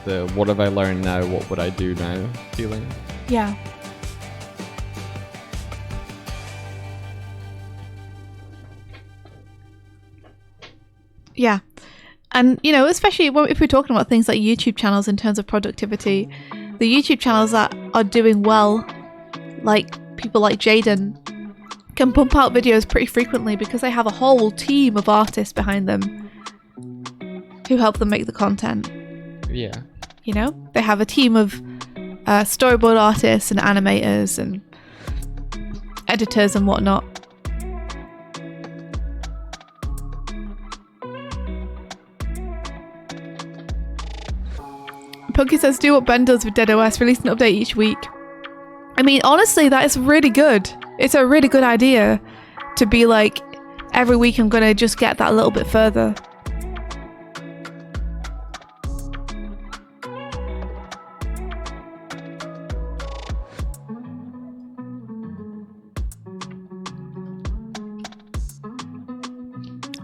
The what have I learned now, what would I do now feeling. Yeah. Yeah. And, you know, especially if we're talking about things like YouTube channels in terms of productivity, the YouTube channels that are doing well, like people like Jaden, can pump out videos pretty frequently because they have a whole team of artists behind them who help them make the content. Yeah. You know, they have a team of storyboard artists and animators and editors and whatnot. Punky says, do what Ben does with Dead OS, release an update each week. I mean, honestly, that is really good. It's a really good idea to be like, every week I'm going to just get that a little bit further.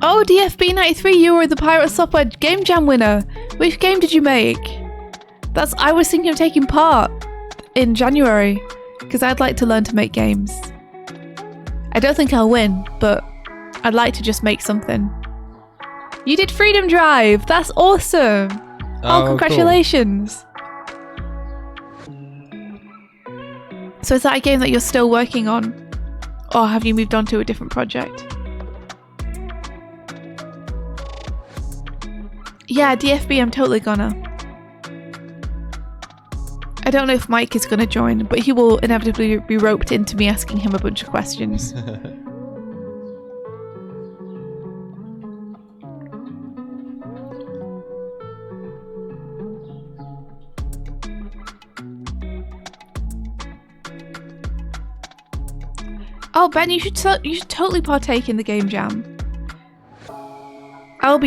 Oh, DFB93, you were the Pirate Software Game Jam winner. Which game did you make? I was thinking of taking part in January, because I'd like to learn to make games. I don't think I'll win, but I'd like to just make something. You did Freedom Drive! That's awesome! Oh, congratulations! Cool. So is that a game that you're still working on? Or have you moved on to a different project? Yeah, DFB, I'm totally gonna. I don't know if Mike is gonna join, but he will inevitably be roped into me asking him a bunch of questions. Oh, Ben, you should totally partake in the game jam. I'd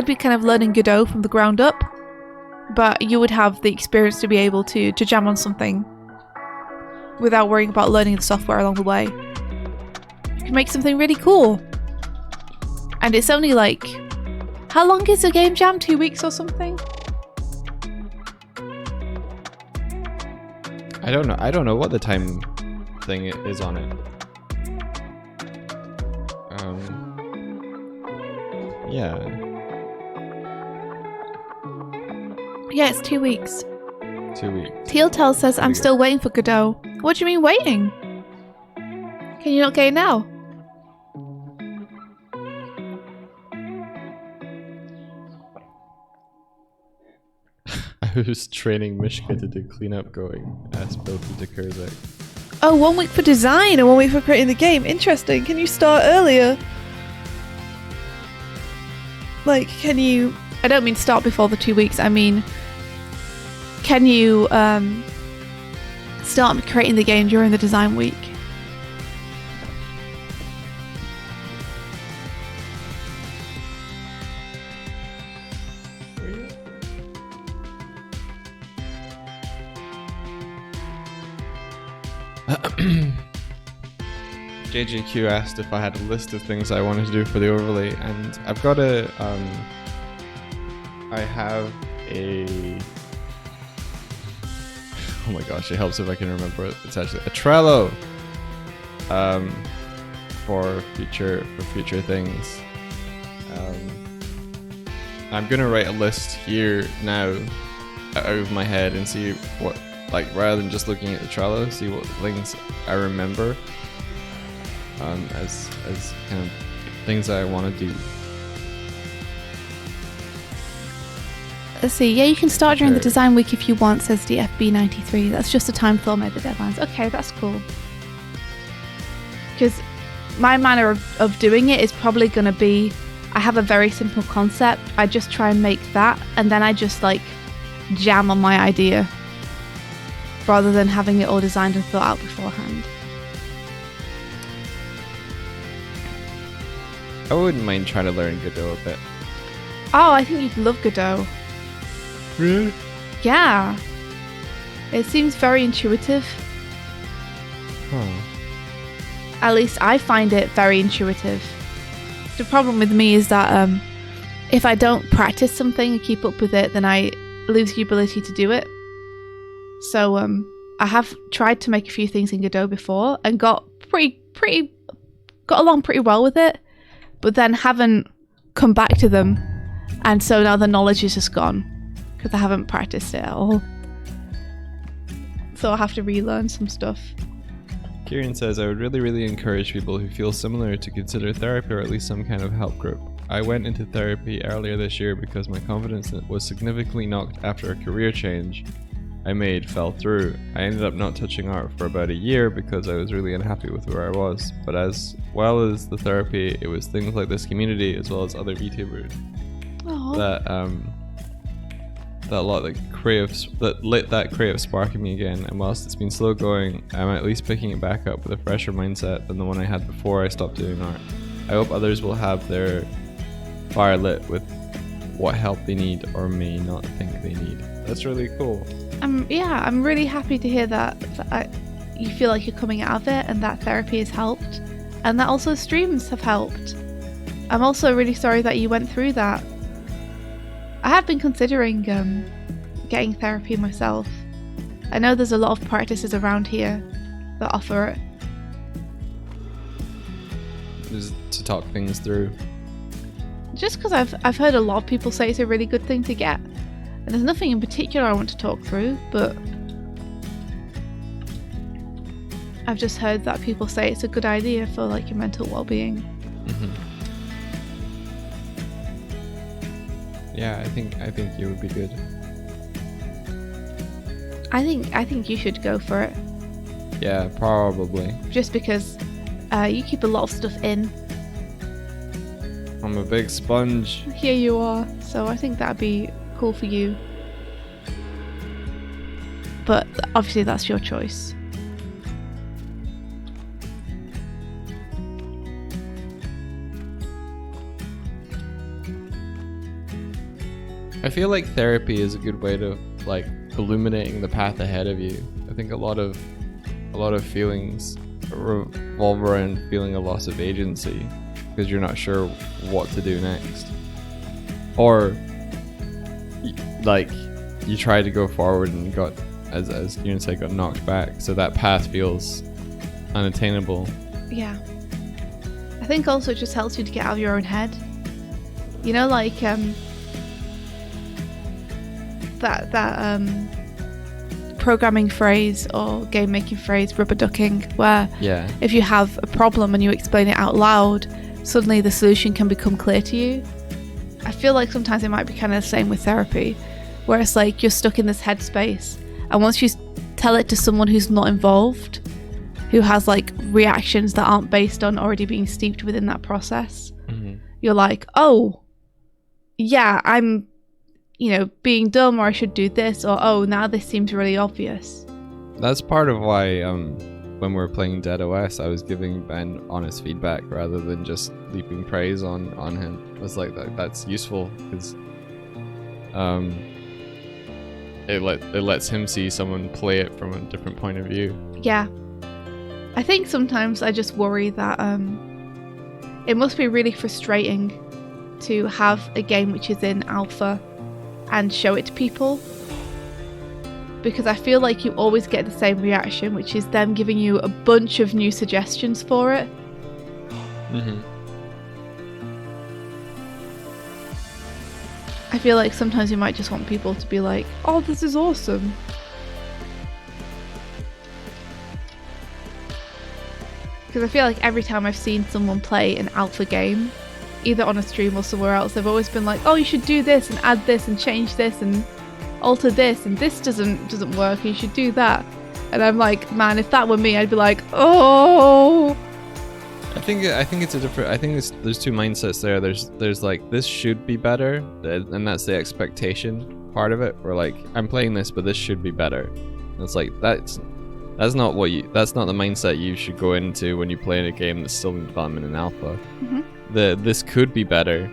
be kind of learning Godot from the ground up, but you would have the experience to be able to jam on something without worrying about learning the software along the way. You can make something really cool. And it's only like, how long is a game jam? 2 weeks or something? I don't know. I don't know what the time thing is on it. Yeah. Yeah, it's 2 weeks. 2 weeks. Tealtel says, I'm still waiting for Godot. What do you mean waiting? Can you not get it now? I was training Mishka to do cleanup going. Asked Bilky to Kurzak. Oh, 1 week for design and 1 week for creating the game. Interesting. Can you start earlier? Like, can you... I don't mean start before the 2 weeks. I mean, can you start creating the game during the design week? JJQ asked if I had a list of things I wanted to do for the overlay, and I've got a I have a oh my gosh, it helps if I can remember it. It's actually a Trello for future things. I'm gonna write a list here now out of my head and see what, like, rather than just looking at the Trello, see what things I remember as kind of things I want to do. Let's see. Yeah, you can start during the design week if you want, says DFB93. That's just a time to made the deadlines. Okay, that's cool. Because my manner of doing it is probably going to be, I have a very simple concept. I just try and make that, and then I just like jam on my idea rather than having it all designed and thought out beforehand. I wouldn't mind trying to learn Godot a bit. Oh, I think you'd love Godot. Really? Yeah. It seems very intuitive. Huh. At least I find it very intuitive. The problem with me is that if I don't practice something and keep up with it, then I lose the ability to do it. So I have tried to make a few things in Godot before and got along pretty well with it, but then haven't come back to them, and so now the knowledge is just gone because I haven't practiced it at all. So I'll have to relearn some stuff. Kieran says, I would really encourage people who feel similar to consider therapy or at least some kind of help group. I went into therapy earlier this year because my confidence was significantly knocked after a career change I fell through. I ended up not touching art for about a year because I was really unhappy with where I was. But as well as the therapy, it was things like this community as well as other VTubers that lit that creative spark in me again. And whilst it's been slow going, I'm at least picking it back up with a fresher mindset than the one I had before I stopped doing art. I hope others will have their fire lit with what help they need or may not think they need. That's really cool. I'm really happy to hear that you feel like you're coming out of it and that therapy has helped, and that also streams have helped. I'm also really sorry that you went through that. I have been considering getting therapy myself. I know there's a lot of practices around here that offer it. Just to talk things through. Just because I've heard a lot of people say it's a really good thing to get. And there's nothing in particular I want to talk through, but I've just heard that people say it's a good idea for like your mental well-being. Mm-hmm. Yeah, I think it would be good. I think you should go for it. Yeah, probably. Just because you keep a lot of stuff in. I'm a big sponge. Here you are, so I think that'd be cool for you. But obviously that's your choice. I feel like therapy is a good way to like illuminating the path ahead of you. I think a lot of feelings revolve around feeling a loss of agency because you're not sure what to do next, or like you try to go forward and got, as you said, got knocked back, so that path feels unattainable. Yeah, I think also it just helps you to get out of your own head, you know, like that programming phrase or game making phrase, rubber ducking, where if you have a problem and you explain it out loud, suddenly the solution can become clear to you. I feel like sometimes it might be kind of the same with therapy, where it's like you're stuck in this headspace, and once you tell it to someone who's not involved, who has like reactions that aren't based on already being steeped within that process, you're like, oh yeah, I'm being dumb, or I should do this, or oh, now this seems really obvious. That's part of why when we were playing Dead OS, I was giving Ben honest feedback rather than just leaping praise on him. I was like, that's useful because it lets him see someone play it from a different point of view. Yeah, I think sometimes I just worry that it must be really frustrating to have a game which is in alpha and show it to people, because I feel like you always get the same reaction, which is them giving you a bunch of new suggestions for it. I feel like sometimes you might just want people to be like, oh, this is awesome. Because I feel like every time I've seen someone play an alpha game, either on a stream or somewhere else, they've always been like, oh, you should do this and add this and change this and alter this, and this doesn't work, and you should do that. And I'm like, man, if that were me, I'd be like, oh. I think it's a different. I think there's two mindsets there. There's like, this should be better, and that's the expectation part of it. Where like, I'm playing this, but this should be better. And it's like that's not the mindset you should go into when you play in a game that's still in development in alpha. This could be better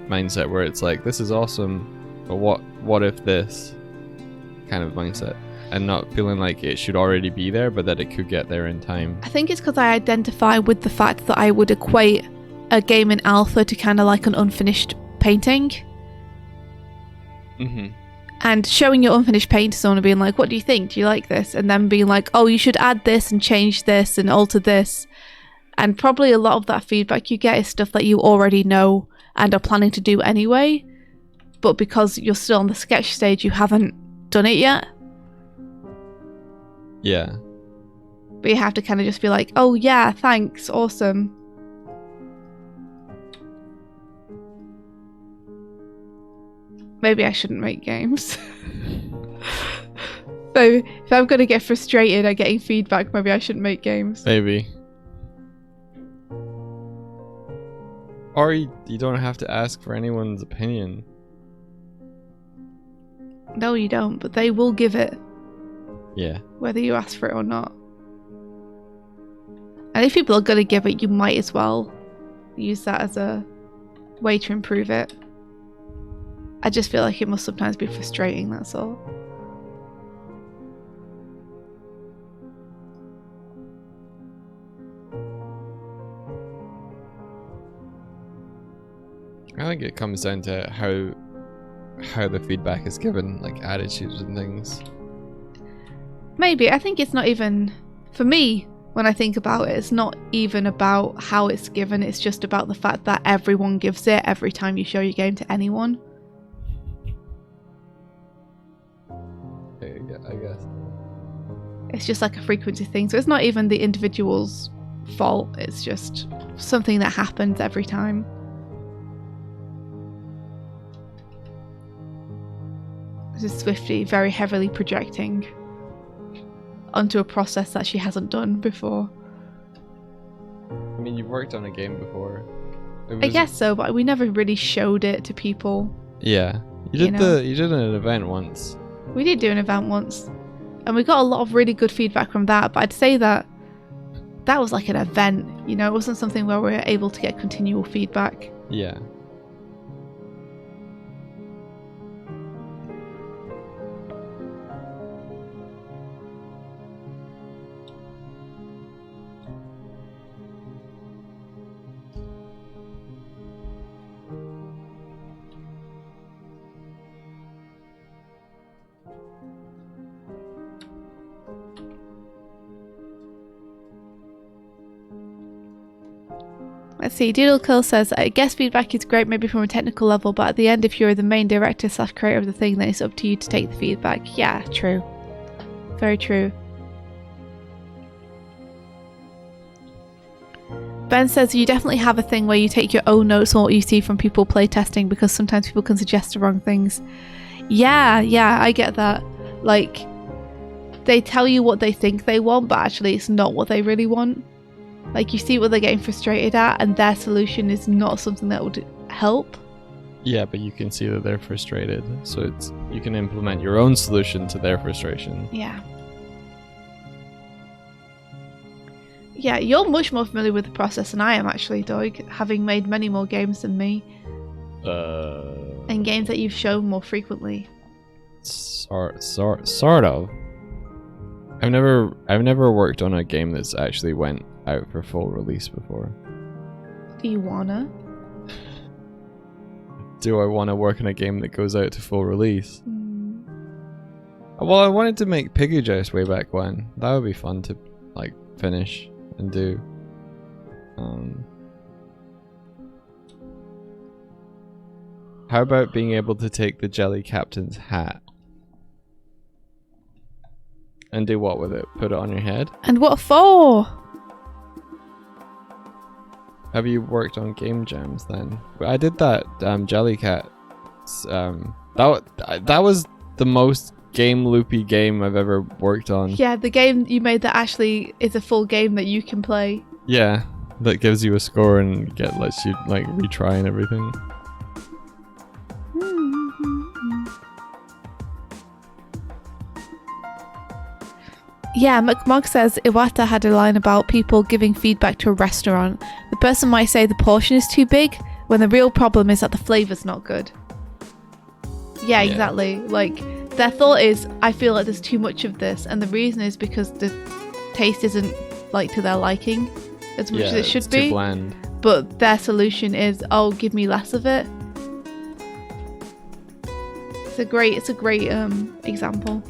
mindset, where it's like, this is awesome, but what if this kind of mindset, and not feeling like it should already be there, but that it could get there in time. I think it's because I identify with the fact that I would equate a game in alpha to kind of like an unfinished painting. And showing your unfinished paint to someone and being like, what do you think? Do you like this? And then being like, oh, you should add this and change this and alter this. And probably a lot of that feedback you get is stuff that you already know and are planning to do anyway. But because you're still on the sketch stage, you haven't done it yet. Yeah. But you have to kind of just be like, oh yeah, thanks, awesome. Maybe I shouldn't make games. So if I'm going to get frustrated at getting feedback, maybe I shouldn't make games. Maybe. Or you don't have to ask for anyone's opinion. No, you don't, but they will give it. Yeah. Whether you ask for it or not. And if people are going to give it, you might as well use that as a way to improve it. I just feel like it must sometimes be frustrating, that's all. I think it comes down to how the feedback is given, like attitudes and things. Maybe. I think it's not even, for me, when I think about it, it's not even about how it's given, it's just about the fact that everyone gives it every time you show your game to anyone. Yeah, I guess. It's just like a frequency thing, so it's not even the individual's fault, it's just something that happens every time. This is Swifty very heavily projecting onto a process that she hasn't done before. I mean, you've worked on a game before. I guess so, but we never really showed it to people. Yeah, you did an event once. We did do an event once, and we got a lot of really good feedback from that. But I'd say that was like an event, you know, it wasn't something where we were able to get continual feedback. Yeah. Let's see, Doodle Kill says, I guess feedback is great maybe from a technical level, but at the end if you're the main director / creator of the thing, then it's up to you to take the feedback. Yeah, true. Very true. Ben says, you definitely have a thing where you take your own notes on what you see from people playtesting because sometimes people can suggest the wrong things. Yeah, I get that. Like, they tell you what they think they want, but actually it's not what they really want. Like, you see what they're getting frustrated at, and their solution is not something that would help. Yeah, but you can see that they're frustrated, so you can implement your own solution to their frustration. Yeah. Yeah, you're much more familiar with the process than I am, actually, Doig, having made many more games than me. And games that you've shown more frequently. Sort of. I've never worked on a game that's actually went out for full release before. Do you wanna? Do I want to work on a game that goes out to full release? Well, I wanted to make Piggy Joust way back when. That would be fun to like finish and do. How about being able to take the Jelly Captain's hat? And do what with it? Put it on your head? And what for? Have you worked on game jams then? I did that Jellycat. That was the most game loopy game I've ever worked on. Yeah, the game you made that actually is a full game that you can play. Yeah, that gives you a score and lets you like retry and everything. Yeah, McMog says Iwata had a line about people giving feedback to a restaurant. The person might say the portion is too big, when the real problem is that the flavor's not good. Yeah, exactly. Like, their thought is, I feel like there's too much of this, and the reason is because the taste isn't like to their liking as much as it should be. Too bland. But their solution is, oh, give me less of it. It's a great example.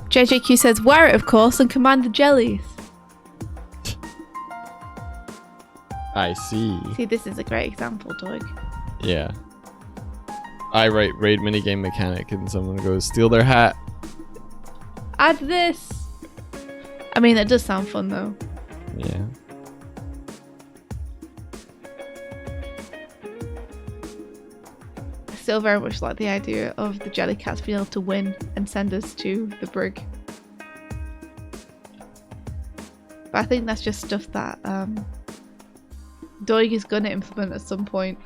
JJQ says, wear it of course and command the jellies. I see. See, this is a great example, Doig. Yeah. I write raid minigame mechanic and someone goes, steal their hat. Add this. I mean, that does sound fun though. Yeah. I still very much like the idea of the Jellycats being able to win and send us to the brig. But I think that's just stuff that Doig is gonna implement at some point.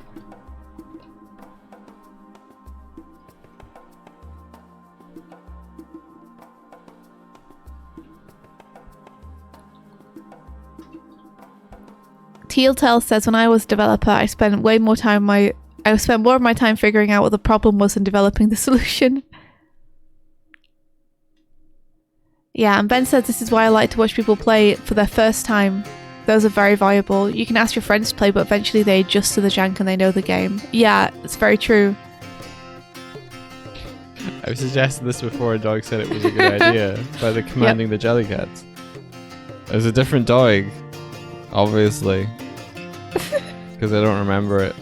Tealtail says, when I was a developer, I spent more of my time figuring out what the problem was than developing the solution. Yeah, and Ben says, this is why I like to watch people play for their first time. Those are very valuable. You can ask your friends to play, but eventually they adjust to the jank and they know the game. Yeah, it's very true. I've suggested this before. Doig said it was a good idea by the commanding the Jellycats. There's a different Doig, obviously, because I don't remember it.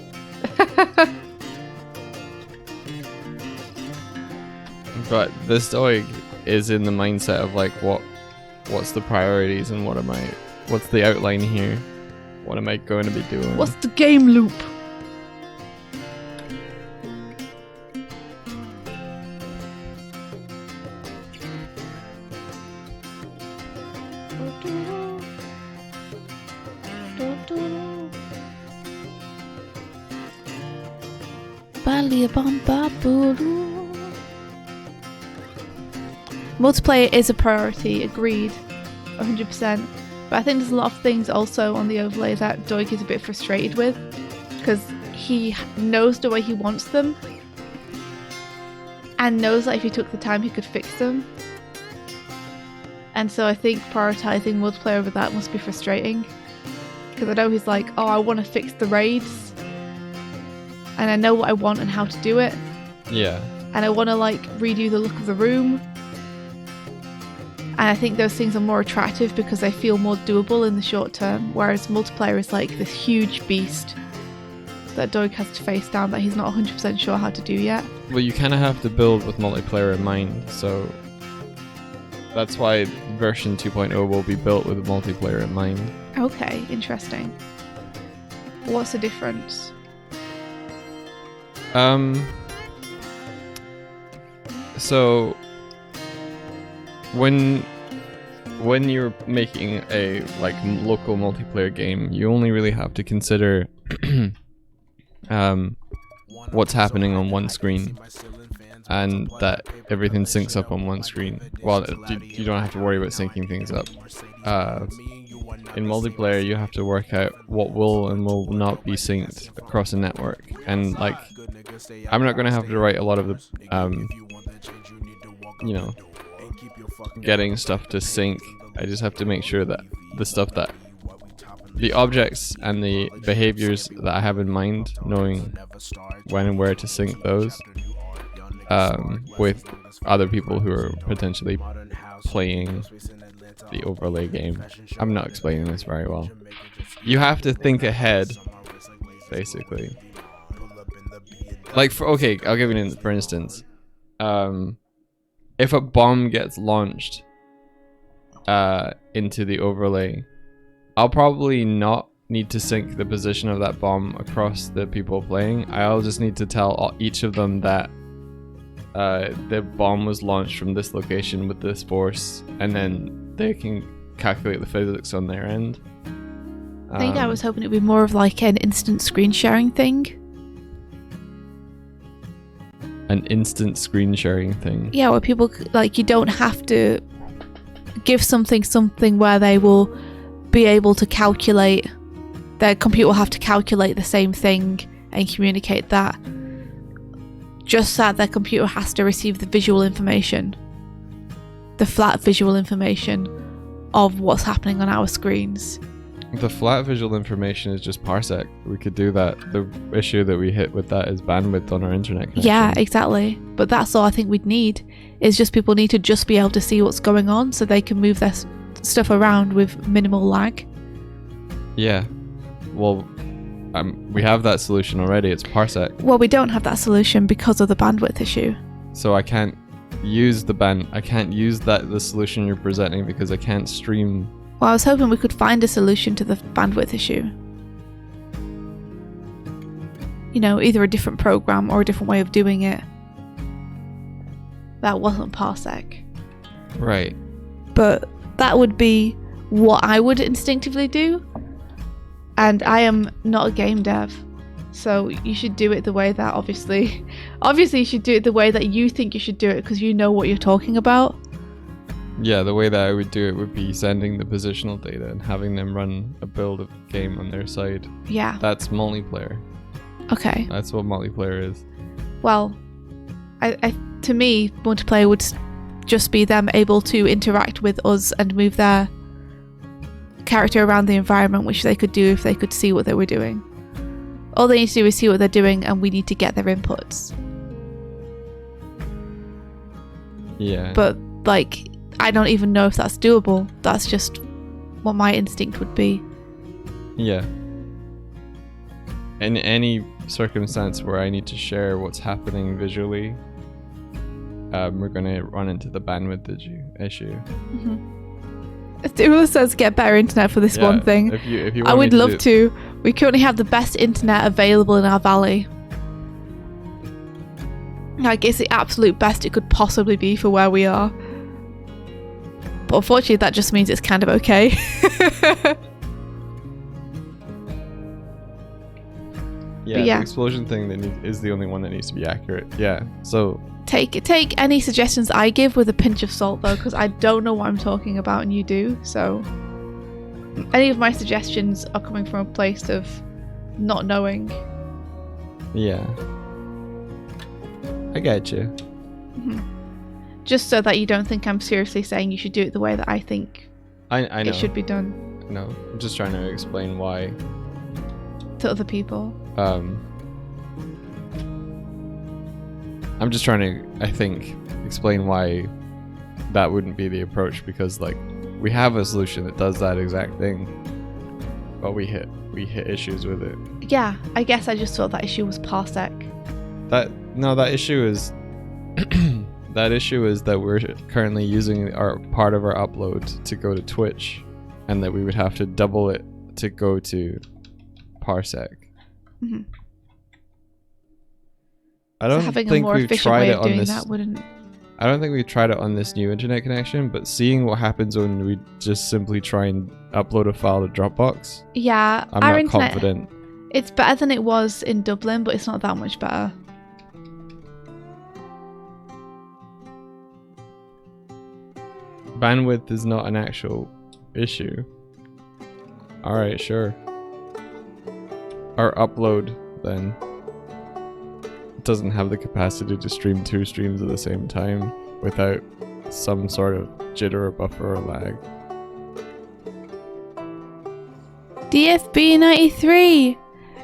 But this Doig is in the mindset of like, what's the priorities and what's the outline here? What am I going to be doing? What's the game loop? Multiplayer is a priority, agreed, 100%. But I think there's a lot of things also on the overlay that Doig is a bit frustrated with, because he knows the way he wants them and knows that if he took the time he could fix them. And so I think prioritizing multiplayer over that must be frustrating, because I know he's like, oh, I want to fix the raids and I know what I want and how to do it. Yeah. And I want to like redo the look of the room. And I think those things are more attractive because they feel more doable in the short term, whereas multiplayer is like this huge beast that Doig has to face down that he's not 100% sure how to do yet. Well, you kind of have to build with multiplayer in mind, so that's why version 2.0 will be built with multiplayer in mind. Okay, interesting. What's the difference? So when you're making a like local multiplayer game, you only really have to consider what's happening on one screen and that everything syncs up on one screen. Well, you don't have to worry about syncing things up. In multiplayer, you have to work out what will and will not be synced across a network, and like I'm not going to have to write a lot of the getting stuff to sync. I just have to make sure that the objects and the behaviors that I have in mind, knowing when and where to sync those with other people who are potentially playing the overlay game. I'm not explaining this very well. You have to think ahead, basically. Like, I'll give you for instance. If a bomb gets launched into the overlay, I'll probably not need to sync the position of that bomb across the people playing. I'll just need to tell each of them that the bomb was launched from this location with this force, and then they can calculate the physics on their end. I think I was hoping it'd be more of like an instant screen sharing thing. An instant screen sharing thing. Yeah, where people, like, you don't have to give something where they will be able to calculate, their computer will have to calculate the same thing and communicate that. Just that their computer has to receive the visual information, the flat visual information of what's happening on our screens. The flat visual information is just parsec. We could do that. The issue that we hit with that is bandwidth on our internet connection. Yeah, exactly. But that's all I think we'd need, is just people need to just be able to see what's going on so they can move their stuff around with minimal lag. Yeah. Well, we have that solution already. It's parsec. Well, we don't have that solution because of the bandwidth issue. So I can't use the solution you're presenting because I can't stream. Well, I was hoping we could find a solution to the bandwidth issue. Either a different program or a different way of doing it. That wasn't parsec. Right. But that would be what I would instinctively do. And I am not a game dev. So you should do it the way that obviously you should do it the way that you think you should do it because you know what you're talking about. Yeah, the way that I would do it would be sending the positional data and having them run a build of the game on their side. Yeah. That's multiplayer. Okay. That's what multiplayer is. Well, I to me, multiplayer would just be them able to interact with us and move their character around the environment, which they could do if they could see what they were doing. All they need to do is see what they're doing, and we need to get their inputs. Yeah. But, like, I don't even know if that's doable. That's just what my instinct would be. Yeah. In any circumstance where I need to share what's happening visually, we're going to run into the bandwidth issue. Mm-hmm. It really says get better internet for this one thing. If you I would love to. We currently have the best internet available in our valley. Like, it's the absolute best it could possibly be for where we are. But unfortunately, that just means it's kind of okay. Yeah, the explosion thing is the only one that needs to be accurate. Yeah, so... Take any suggestions I give with a pinch of salt, though, because I don't know what I'm talking about and you do, so... Any of my suggestions are coming from a place of not knowing. Yeah. I get you. Mm-hmm. Just so that you don't think I'm seriously saying you should do it the way that I think I know. It should be done. No, I'm just trying to explain why. To other people. I'm just trying to, I think, explain why that wouldn't be the approach, because like we have a solution that does that exact thing, but we hit issues with it. Yeah, I guess I just thought that issue was parsec. That issue is that issue is that we're currently using our part of our upload to go to Twitch, and that we would have to double it to go to parsec. Mm-hmm. I don't think we've tried it on this. I don't think we've tried it on this new internet connection, but seeing what happens when we just simply try and upload a file to Dropbox, yeah, I'm our not internet, confident. It's better than it was in Dublin, but it's not that much better. Bandwidth is not an actual issue. Alright, sure. Our upload, then, doesn't have the capacity to stream 2 streams at the same time without some sort of jitter or buffer or lag. DFB93!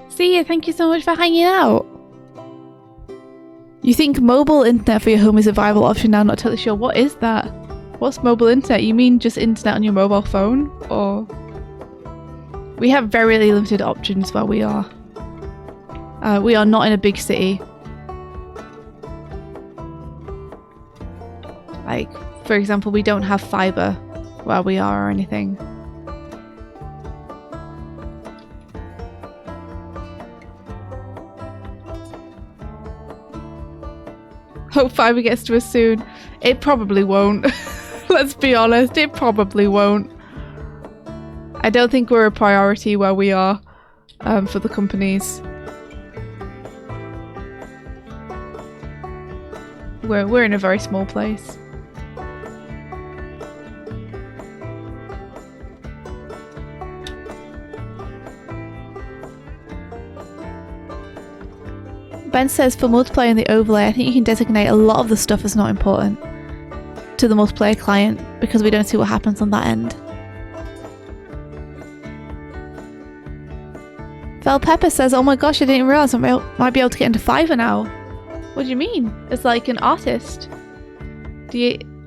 See ya, thank you so much for hanging out. You think mobile internet for your home is a viable option now? Not totally sure. What is that? What's mobile internet? You mean just internet on your mobile phone? Or... We have very limited options where we are. We are not in a big city. Like, for example, we don't have fibre where we are or anything. Hope fibre gets to us soon. It probably won't. Let's be honest, it probably won't. I don't think we're a priority where we are for the companies. We're in a very small place. Ben says for multiplayer in the overlay, I think you can designate a lot of the stuff as not important to the multiplayer client because we don't see what happens on that end. Val Pepper says, oh my gosh, I didn't realise I might be able to get into Fiverr now. What do you mean? As like an artist?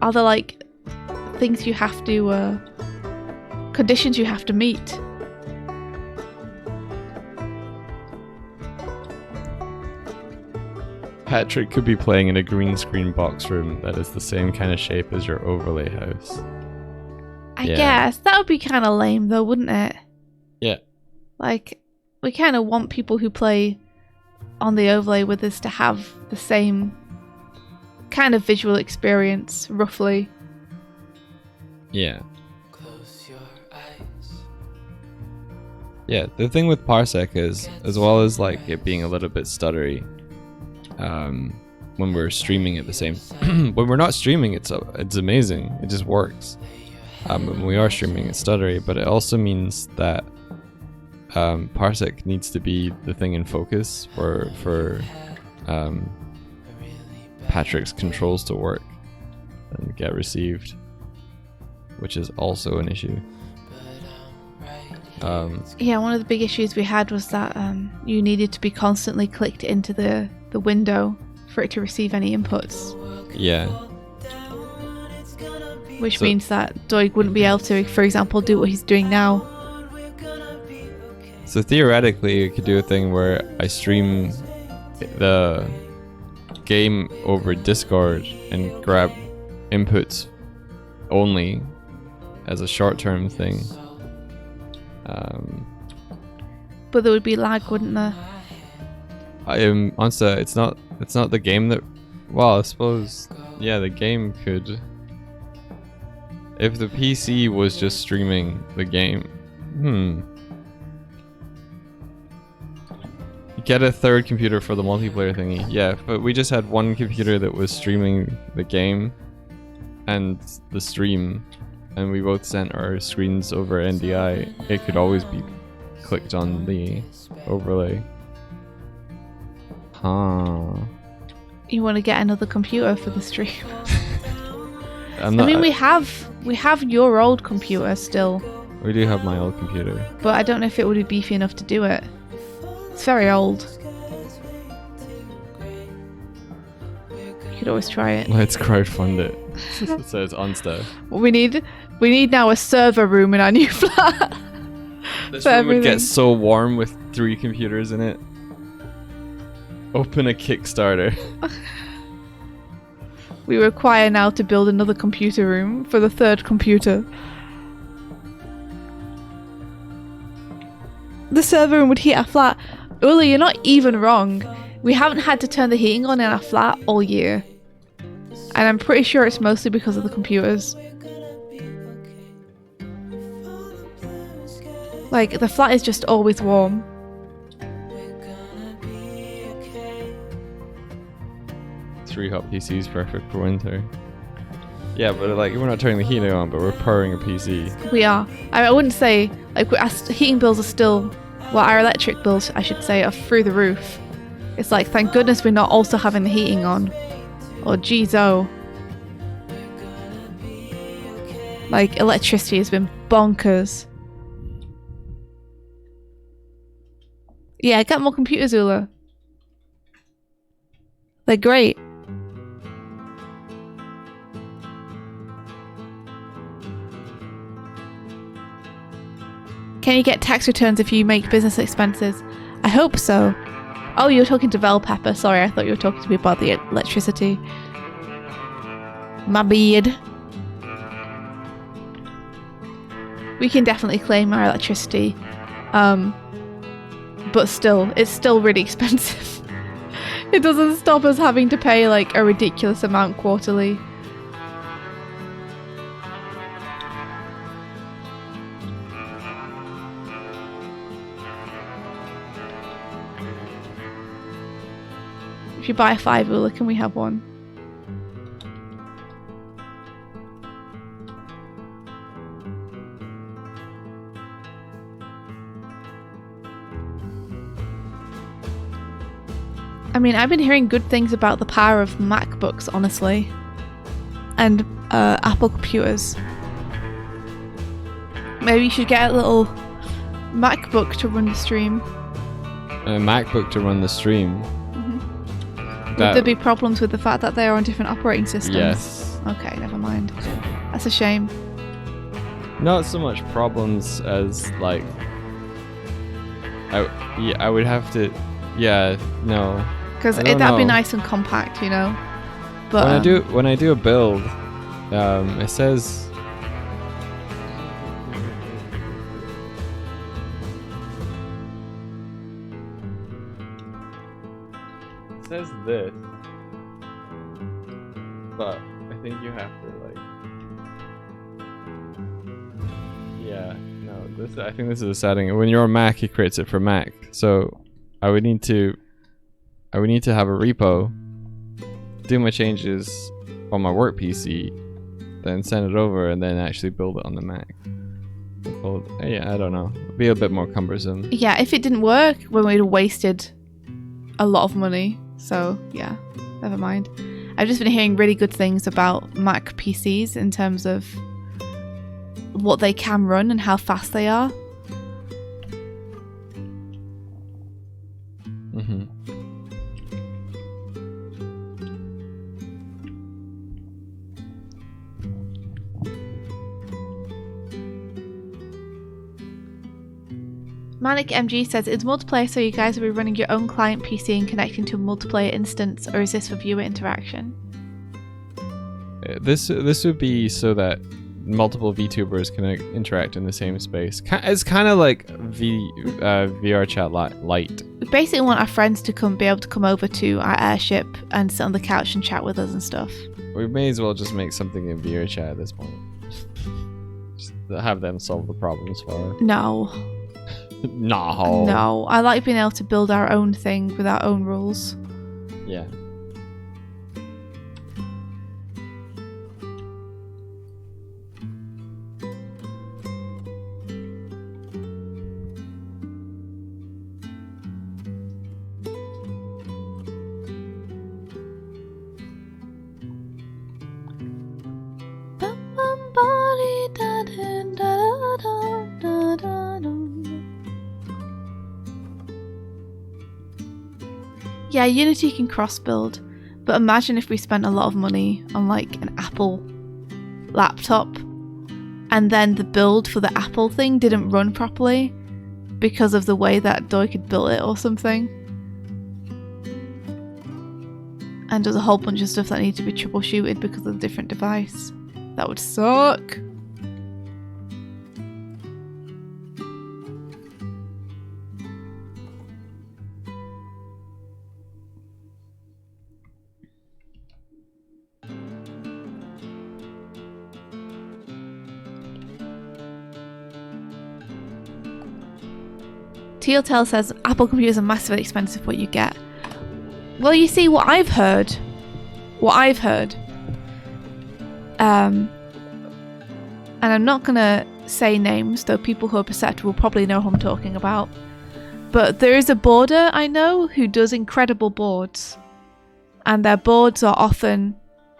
Are there like things you have to, conditions you have to meet? Patrick could be playing in a green screen box room that is the same kind of shape as your overlay house. I guess. That would be kind of lame though, wouldn't it? Yeah. Like, we kind of want people who play on the overlay with us to have the same kind of visual experience, roughly. Yeah. Close your eyes. Yeah, the thing with Parsec is, as well as like it being a little bit stuttery, when we're streaming at the same, when we're not streaming, it's amazing. It just works. When we are streaming, it's stuttery, but it also means that Parsec needs to be the thing in focus for Patrick's controls to work and get received, which is also an issue. Yeah, one of the big issues we had was that you needed to be constantly clicked into the window for it to receive any inputs. Yeah. Which means that Doig wouldn't be able to, for example, do what he's doing now. So theoretically, you could do a thing where I stream the game over Discord and grab inputs only as a short-term thing. But there would be lag, wouldn't there? Honestly, it's not the game that. Well, I suppose, yeah, the game could. If the PC was just streaming the game, get a third computer for the multiplayer thingy. Yeah, but we just had one computer that was streaming the game and the stream, and we both sent our screens over NDI. It could always be clicked on the overlay. Huh. You want to get another computer for the stream? I mean, we have your old computer still. We do have my old computer. But I don't know if it would be beefy enough to do it. It's very old. You could always try it. Let's crowdfund it. It says on stuff. We need now a server room in our new flat. This room would get so warm with 3 computers in it. Open a Kickstarter. We require now to build another computer room for the 3rd computer. The server room would heat our flat. Ula, you're not even wrong. We haven't had to turn the heating on in our flat all year. And I'm pretty sure it's mostly because of the computers. Like, the flat is just always warm. Three hot PCs, perfect for winter. Yeah, but like we're not turning the heater on, but we're powering a PC. We are. I wouldn't say like our heating bills are still, well, our electric bills, I should say, are through the roof. It's like, thank goodness we're not also having the heating on. Or geez, oh. Like, electricity has been bonkers. Yeah, get more computers, Ula. They're great. Can you get tax returns if you make business expenses? I hope so. Oh, you were talking to Vel Pepper. Sorry, I thought you were talking to me about the electricity. My beard. We can definitely claim our electricity. But still, it's still really expensive. It doesn't stop us having to pay like a ridiculous amount quarterly. If you buy a 5 Ula, can we have one? I mean, I've been hearing good things about the power of MacBooks, honestly. And Apple computers. Maybe you should get a little MacBook to run the stream. A MacBook to run the stream? Would there be problems with the fact that they're on different operating systems? Yes. Okay, never mind. That's a shame. Not so much problems as like I would have to, yeah, no. Because that'd be nice and compact, you know. But when I do a build, it says this, but I think you have to like, yeah, no, I think this is a setting. When you're on Mac, it creates it for Mac. So I would need to have a repo, do my changes on my work PC, then send it over, and then actually build it on the Mac. Yeah, I don't know. It'd be a bit more cumbersome. Yeah, if it didn't work, then we'd have wasted a lot of money. So yeah, never mind. I've just been hearing really good things about Mac PCs in terms of what they can run and how fast they are. Mm-hmm. Manic MG says, is multiplayer so you guys will be running your own client PC and connecting to a multiplayer instance, or is this for viewer interaction? This would be so that multiple VTubers can interact in the same space. It's kind of like VR chat Lite. We basically want our friends to be able to come over to our airship and sit on the couch and chat with us and stuff. We may as well just make something in VR chat at this point. Just have them solve the problems for us. No. No, I like being able to build our own thing with our own rules. Yeah. Yeah, Unity can cross-build, but imagine if we spent a lot of money on like an Apple laptop and then the build for the Apple thing didn't run properly because of the way that Doig had built it or something. And there's a whole bunch of stuff that needed to be troubleshooted because of a different device. That would suck. Tealtel says Apple computers are massively expensive what you get. Well, you see, what I've heard, and I'm not gonna say names, though people who are perceptive will probably know who I'm talking about, but there is a boarder I know who does incredible boards, and their boards are often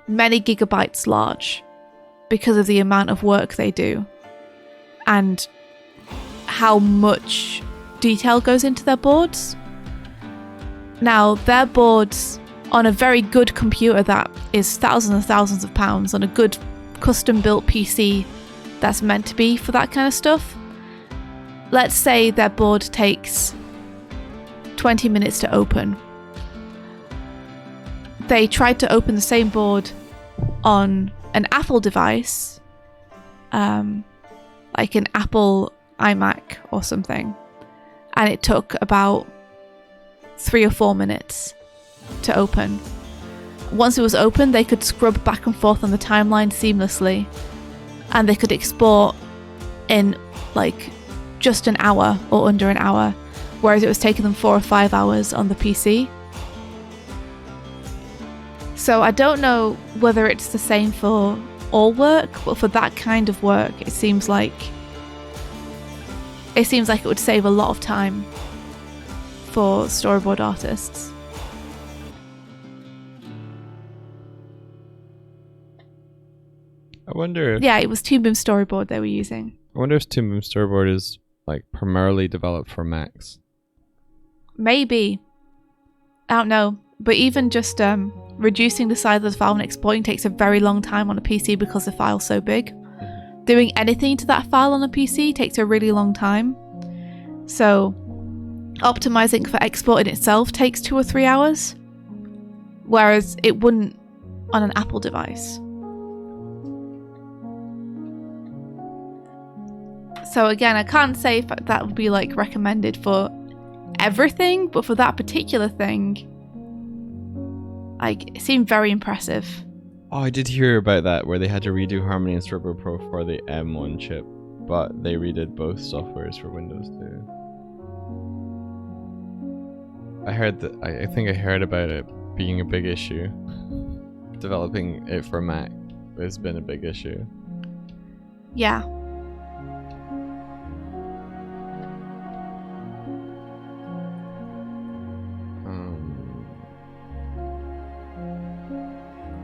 many gigabytes large because of the amount of work they do and how much detail goes into their boards. Now, their boards on a very good computer that is thousands and thousands of pounds, on a good custom built PC that's meant to be for that kind of stuff, let's say their board takes 20 minutes to open. They tried to open the same board on an Apple device, like an Apple iMac or something, and it took about 3 or 4 minutes to open. Once it was open, they could scrub back and forth on the timeline seamlessly, and they could export in like just an hour or under an hour, whereas it was taking them 4 or 5 hours on the PC. So I don't know whether it's the same for all work, but for that kind of work, it seems like it would save a lot of time for storyboard artists. I wonder if... Yeah, it was Toon Boom Storyboard they were using. I wonder if Toon Boom Storyboard is like primarily developed for Macs. Maybe. I don't know. But even just reducing the size of the file and exporting takes a very long time on a PC because the file's so big. Doing anything to that file on a PC takes a really long time. So optimizing for export in itself takes 2 or 3 hours, whereas it wouldn't on an Apple device. So again, I can't say if that would be like recommended for everything, but for that particular thing, like, it seemed very impressive. Oh, I did hear about that, where they had to redo Harmony and Turbo Pro for the M1 chip. but they redid both softwares for Windows too. I heard that. I think I heard about it being a big issue. Developing it for Mac has been a big issue. Yeah.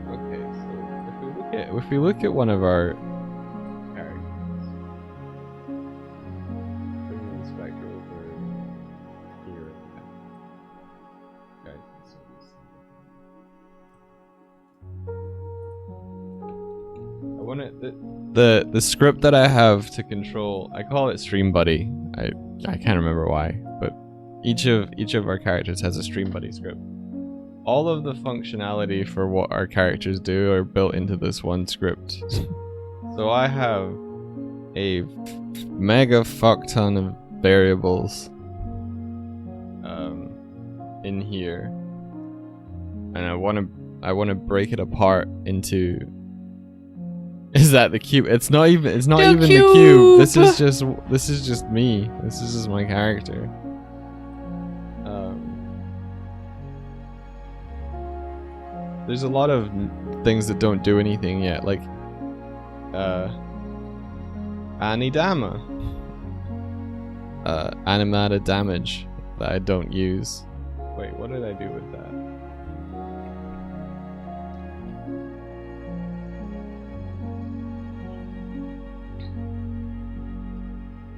Okay, so if we look at one of our characters, bring the inspector over here. Guys, I want it. The script that I have to control, I call it Stream Buddy. I can't remember why, but each of our characters has a Stream Buddy script. All of the functionality for what our characters do are built into this one script. So I have a mega fuck ton of variables in here, and I want to break it apart into. Is that the cube? It's not even the cube. This is just me. This is just my character. There's a lot of things that don't do anything yet, like Anidama, animated damage that I don't use. Wait, what did I do with that?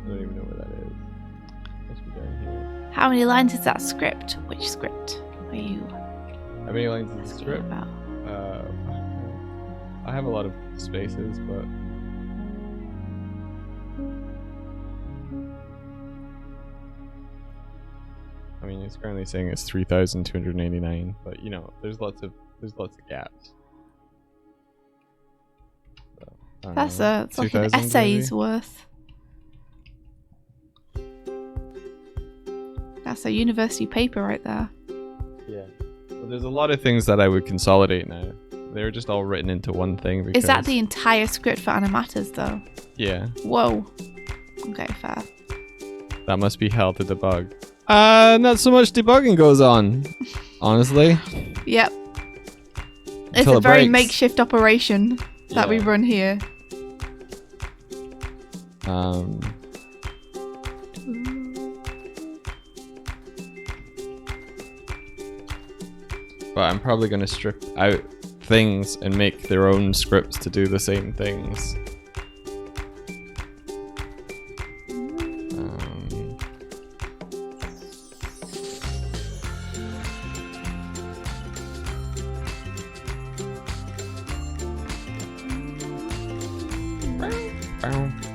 I don't even know where that is. Must be down here. How many lines is that script? Which script are you? How many lines is the script? About? I have a lot of spaces, but I mean, it's currently saying it's 3,289, but you know, there's lots of gaps. So, That's like an essay's worth. That's a university paper right there. Yeah. But there's a lot of things that I would consolidate now. They're just all written into one thing. Because... Is that the entire script for animators, though? Yeah. Whoa. Okay, fair. That must be hell to debug. Not so much debugging goes on, honestly. Yep. It's a very makeshift operation that we run here. But I'm probably going to strip out things and make their own scripts to do the same things.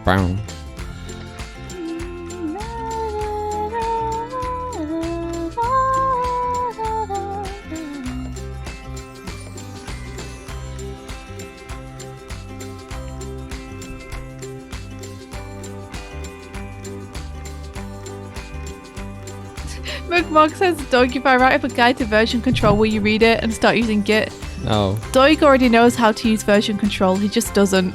Bow. Mark says, Doig, if I write up a guide to version control, will you read it and start using Git? No. Doig already knows how to use version control, he just doesn't.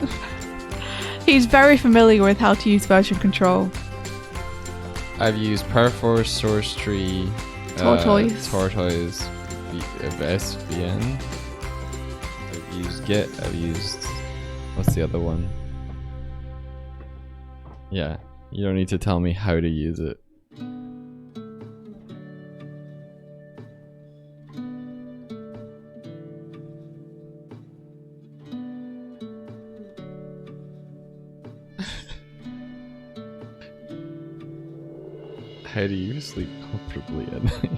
He's very familiar with how to use version control. I've used Perforce, Source Tree, Tortoise, SVN. I've used Git. I've used... What's the other one? Yeah, you don't need to tell me how to use it. How do you sleep comfortably at night?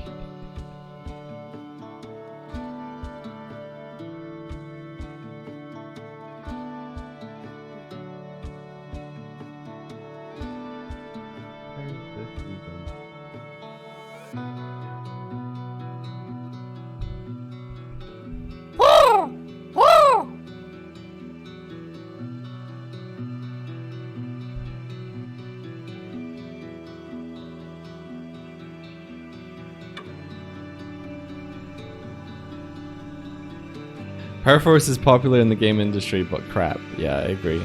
How is this even? Perforce is popular in the game industry, but crap. Yeah, I agree.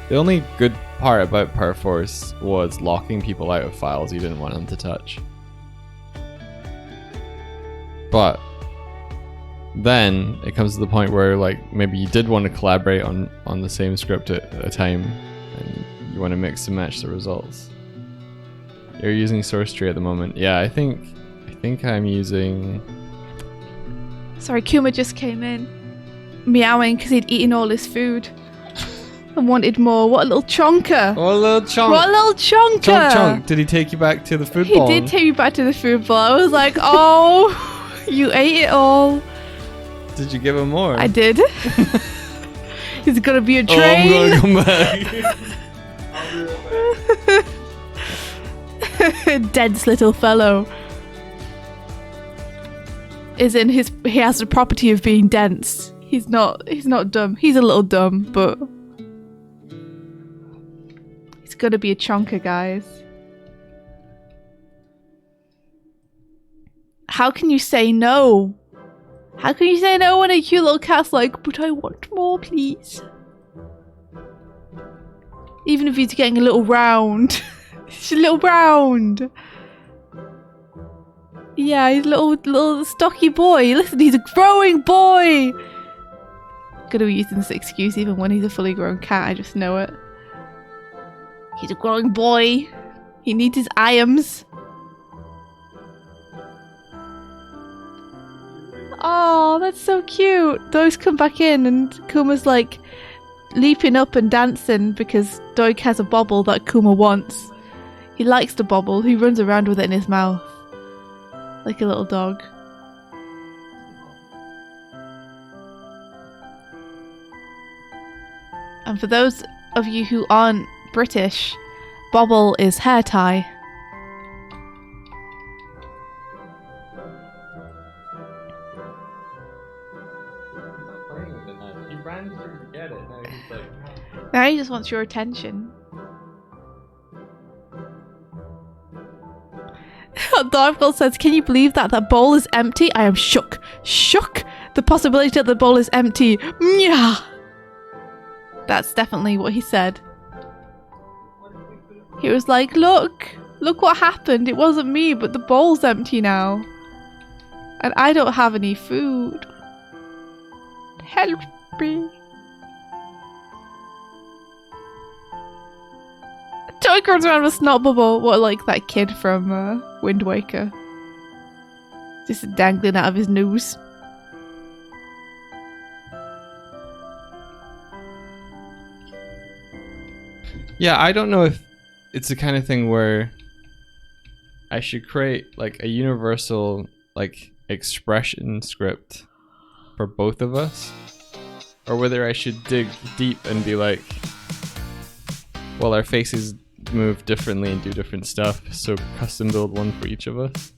The only good part about Perforce was locking people out of files you didn't want them to touch. But then it comes to the point where like maybe you did want to collaborate on the same script at a time, and you want to mix and match the results. You're using source tree at the moment. Yeah, I think I'm using... Sorry, Kuma just came in, meowing because he'd eaten all his food and wanted more. What a little chonker! What a little chonk! What a little chonker! Chonk! Did he take you back to the food bowl? He did take me back to the food bowl. I was like, oh, you ate it all. Did you give him more? I did. He's gonna be a train. Oh, I'm gonna come back. I'll be right back. Dense little fellow. He has the property of being dense. He's not dumb. He's a little dumb, but he's gonna be a chonker, guys. How can you say no? How can you say no when a cute little cat's like, but I want more, please? Even if he's getting a little round. He's a little round. Yeah, he's a little stocky boy. Listen, he's a growing boy. Gonna be using this excuse even when he's a fully grown cat. I just know it. He's a growing boy. He needs his items. Oh, that's so cute. Those come back in and Kuma's like leaping up and dancing because Doig has a bobble that Kuma wants. He likes the bobble. He runs around with it in his mouth. Like a little dog. And for those of you who aren't British, bobble is hair tie. He ran through to get it. Now he's like... Now he just wants your attention. Darkgold says, can you believe that that bowl is empty? I am shook. Shook! The possibility that the bowl is empty. Yeah. That's definitely what he said. He was like, look what happened. It wasn't me, but the bowl's empty now. And I don't have any food. Help me. Doig runs around with snot bubble. What, like that kid from Wind Waker? Just dangling out of his nose. Yeah, I don't know if it's the kind of thing where I should create like a universal like expression script for both of us, or whether I should dig deep and be like, well, our faces move differently and do different stuff, so custom build one for each of us.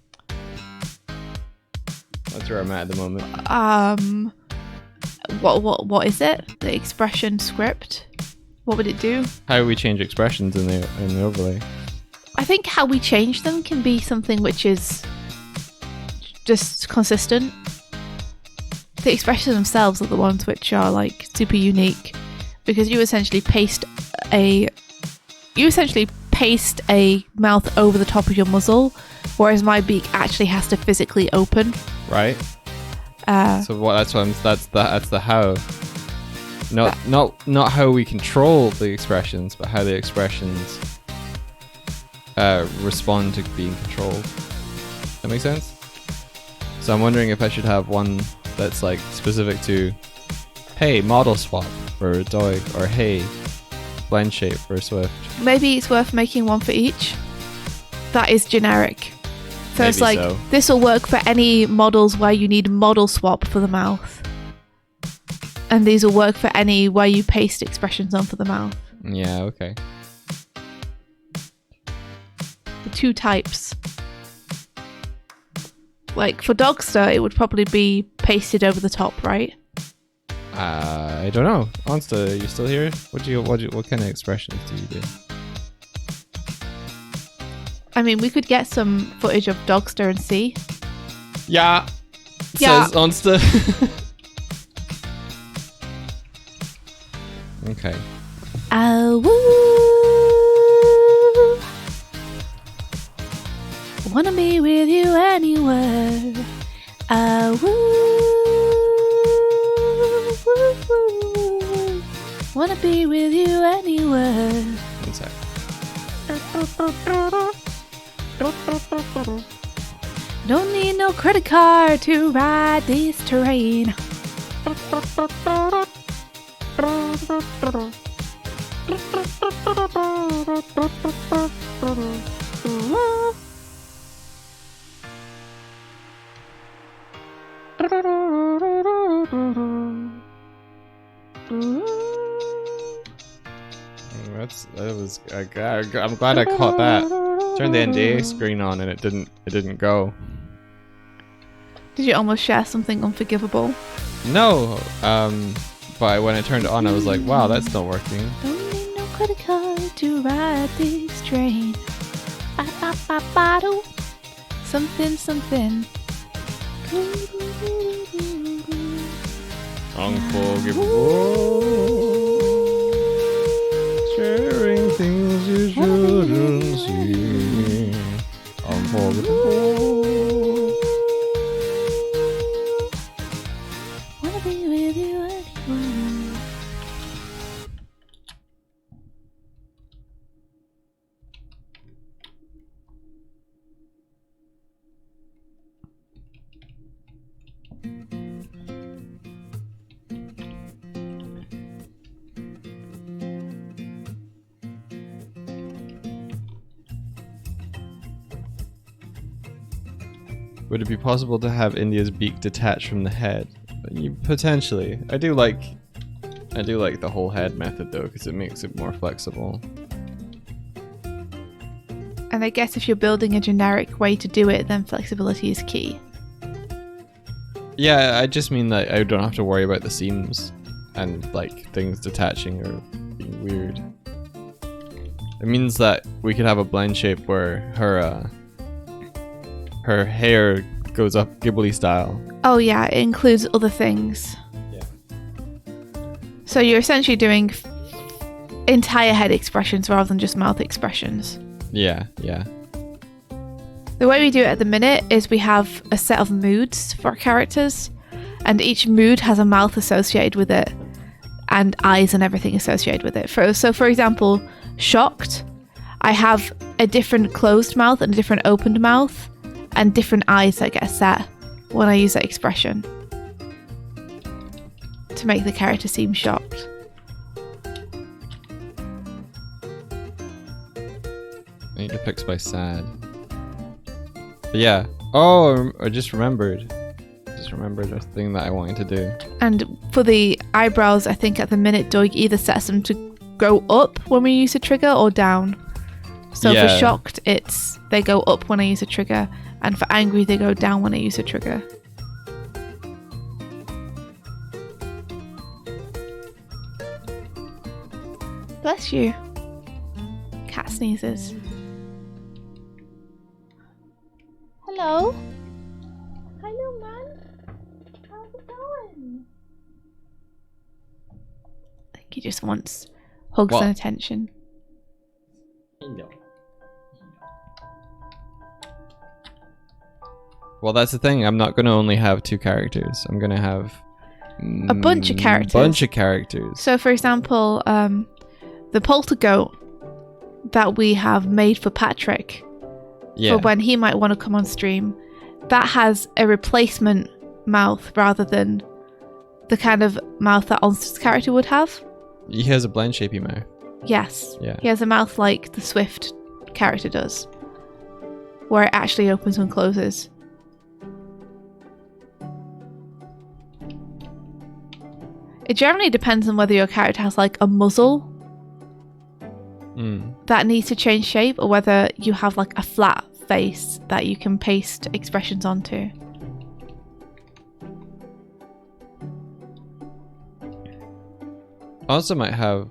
That's where I'm at the moment. What is it? The expression script? What would it do? How we change expressions in the overlay. I think how we change them can be something which is just consistent. The expressions themselves are the ones which are like super unique, because you essentially paste a mouth over the top of your muzzle, whereas my beak actually has to physically open. Right. So what? That's the how. Not how we control the expressions, but how the expressions respond to being controlled. That makes sense? So I'm wondering if I should have one that's like specific to, hey, model swap for Doig, or hey, blend shape for Swift. Maybe it's worth making one for each. That is generic. So Maybe it's like, so. This will work for any models where you need model swap for the mouth. And these will work for any where you paste expressions on for the mouth. Yeah, okay. The two types. Like for Dogster, it would probably be pasted over the top, right? I don't know. Monster, are you still here? What kind of expressions do you do? I mean, we could get some footage of Dogster and see. Yeah. Yeah. Says Monster. Okay. Woo! Wanna be with you anywhere. Wanna be with you anywhere. One sec. Don't need no credit card to ride this train. I'm glad I caught that. Turned the NDA screen on and it didn't go. Did you almost share something unforgivable? No, but when I turned it on, I was like, wow, that's not working. Don't need no credit card to ride this train. Something, something. Unforgivable. Sharing things you shouldn't see. Unforgivable. Wanna be with you anywhere. Would it be possible to have India's beak detached from the head? Potentially. I do like the whole head method though, because it makes it more flexible. And I guess if you're building a generic way to do it, then flexibility is key. Yeah, I just mean that I don't have to worry about the seams and like things detaching or being weird. It means that we could have a blend shape where her hair goes up Ghibli style. Oh yeah, it includes other things. Yeah. So you're essentially doing entire head expressions rather than just mouth expressions. Yeah, yeah. The way we do it at the minute is we have a set of moods for our characters, and each mood has a mouth associated with it, and eyes and everything associated with it. So for example, shocked, I have a different closed mouth and a different opened mouth, and different eyes that get set when I use that expression to make the character seem shocked. I need to fix by sad. But yeah. Oh, I just remembered. A thing that I wanted to do. And for the eyebrows, I think at the minute Doig either sets them to go up when we use a trigger or down. So Yeah. for shocked, they go up when I use a trigger, and for angry, they go down when I use a trigger. Bless you. Cat sneezes. Hello? Hello, man. How's it going? I think he just wants hugs What? and attention. Well, that's the thing. I'm not going to only have two characters. I'm going to have A bunch of characters. So, for example, the poltergoat that we have made for Patrick, Yeah. for when he might want to come on stream, that has a replacement mouth rather than the kind of mouth that Onster's character would have. He has a blend shapey mouth. Yes. Yeah. He has a mouth like the Swift character does, where it actually opens and closes. It generally depends on whether your character has like a muzzle that needs to change shape, or whether you have like a flat face that you can paste expressions onto. Also might have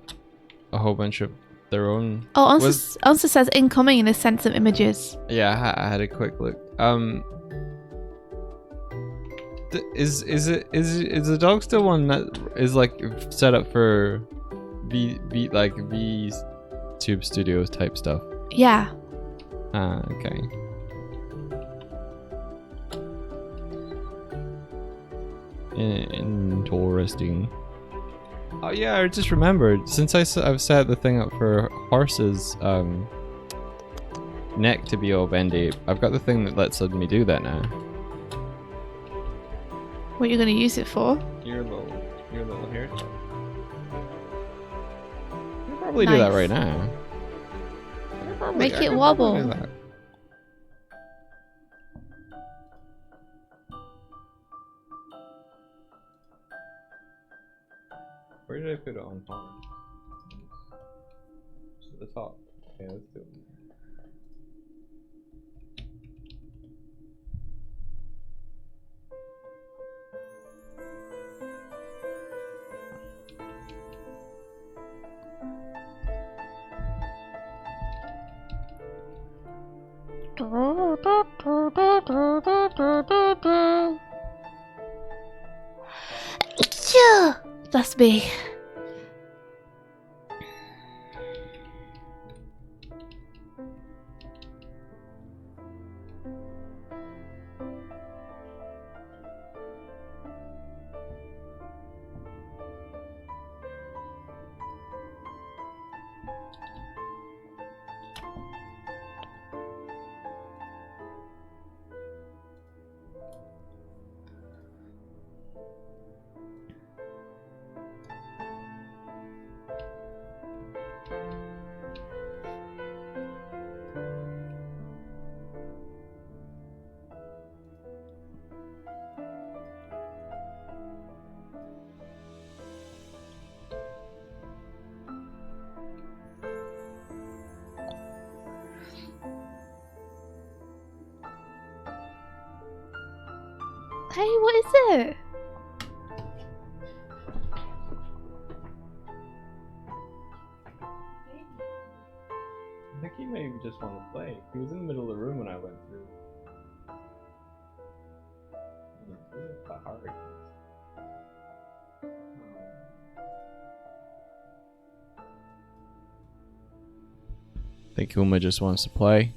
a whole bunch of their own. Oh, Onster says incoming in a sense of images. Yeah, I had a quick look. Is the dog still one that is like set up for V Tube Studios type stuff? Yeah. Ah, okay. Interesting. Oh yeah, I just remembered. Since I've set the thing up for horses' neck to be all bendy, I've got the thing that lets me do that now. What are you going to use it for? Your little hair. You can probably do that right now. Make it wobble. Where did I put it on horn? Just at the top. Okay, let's do it. That's me. Hey, what is it? I think he maybe just wanted to play. He was in the middle of the room when I went through. It's that hard. I think Uma just wants to play.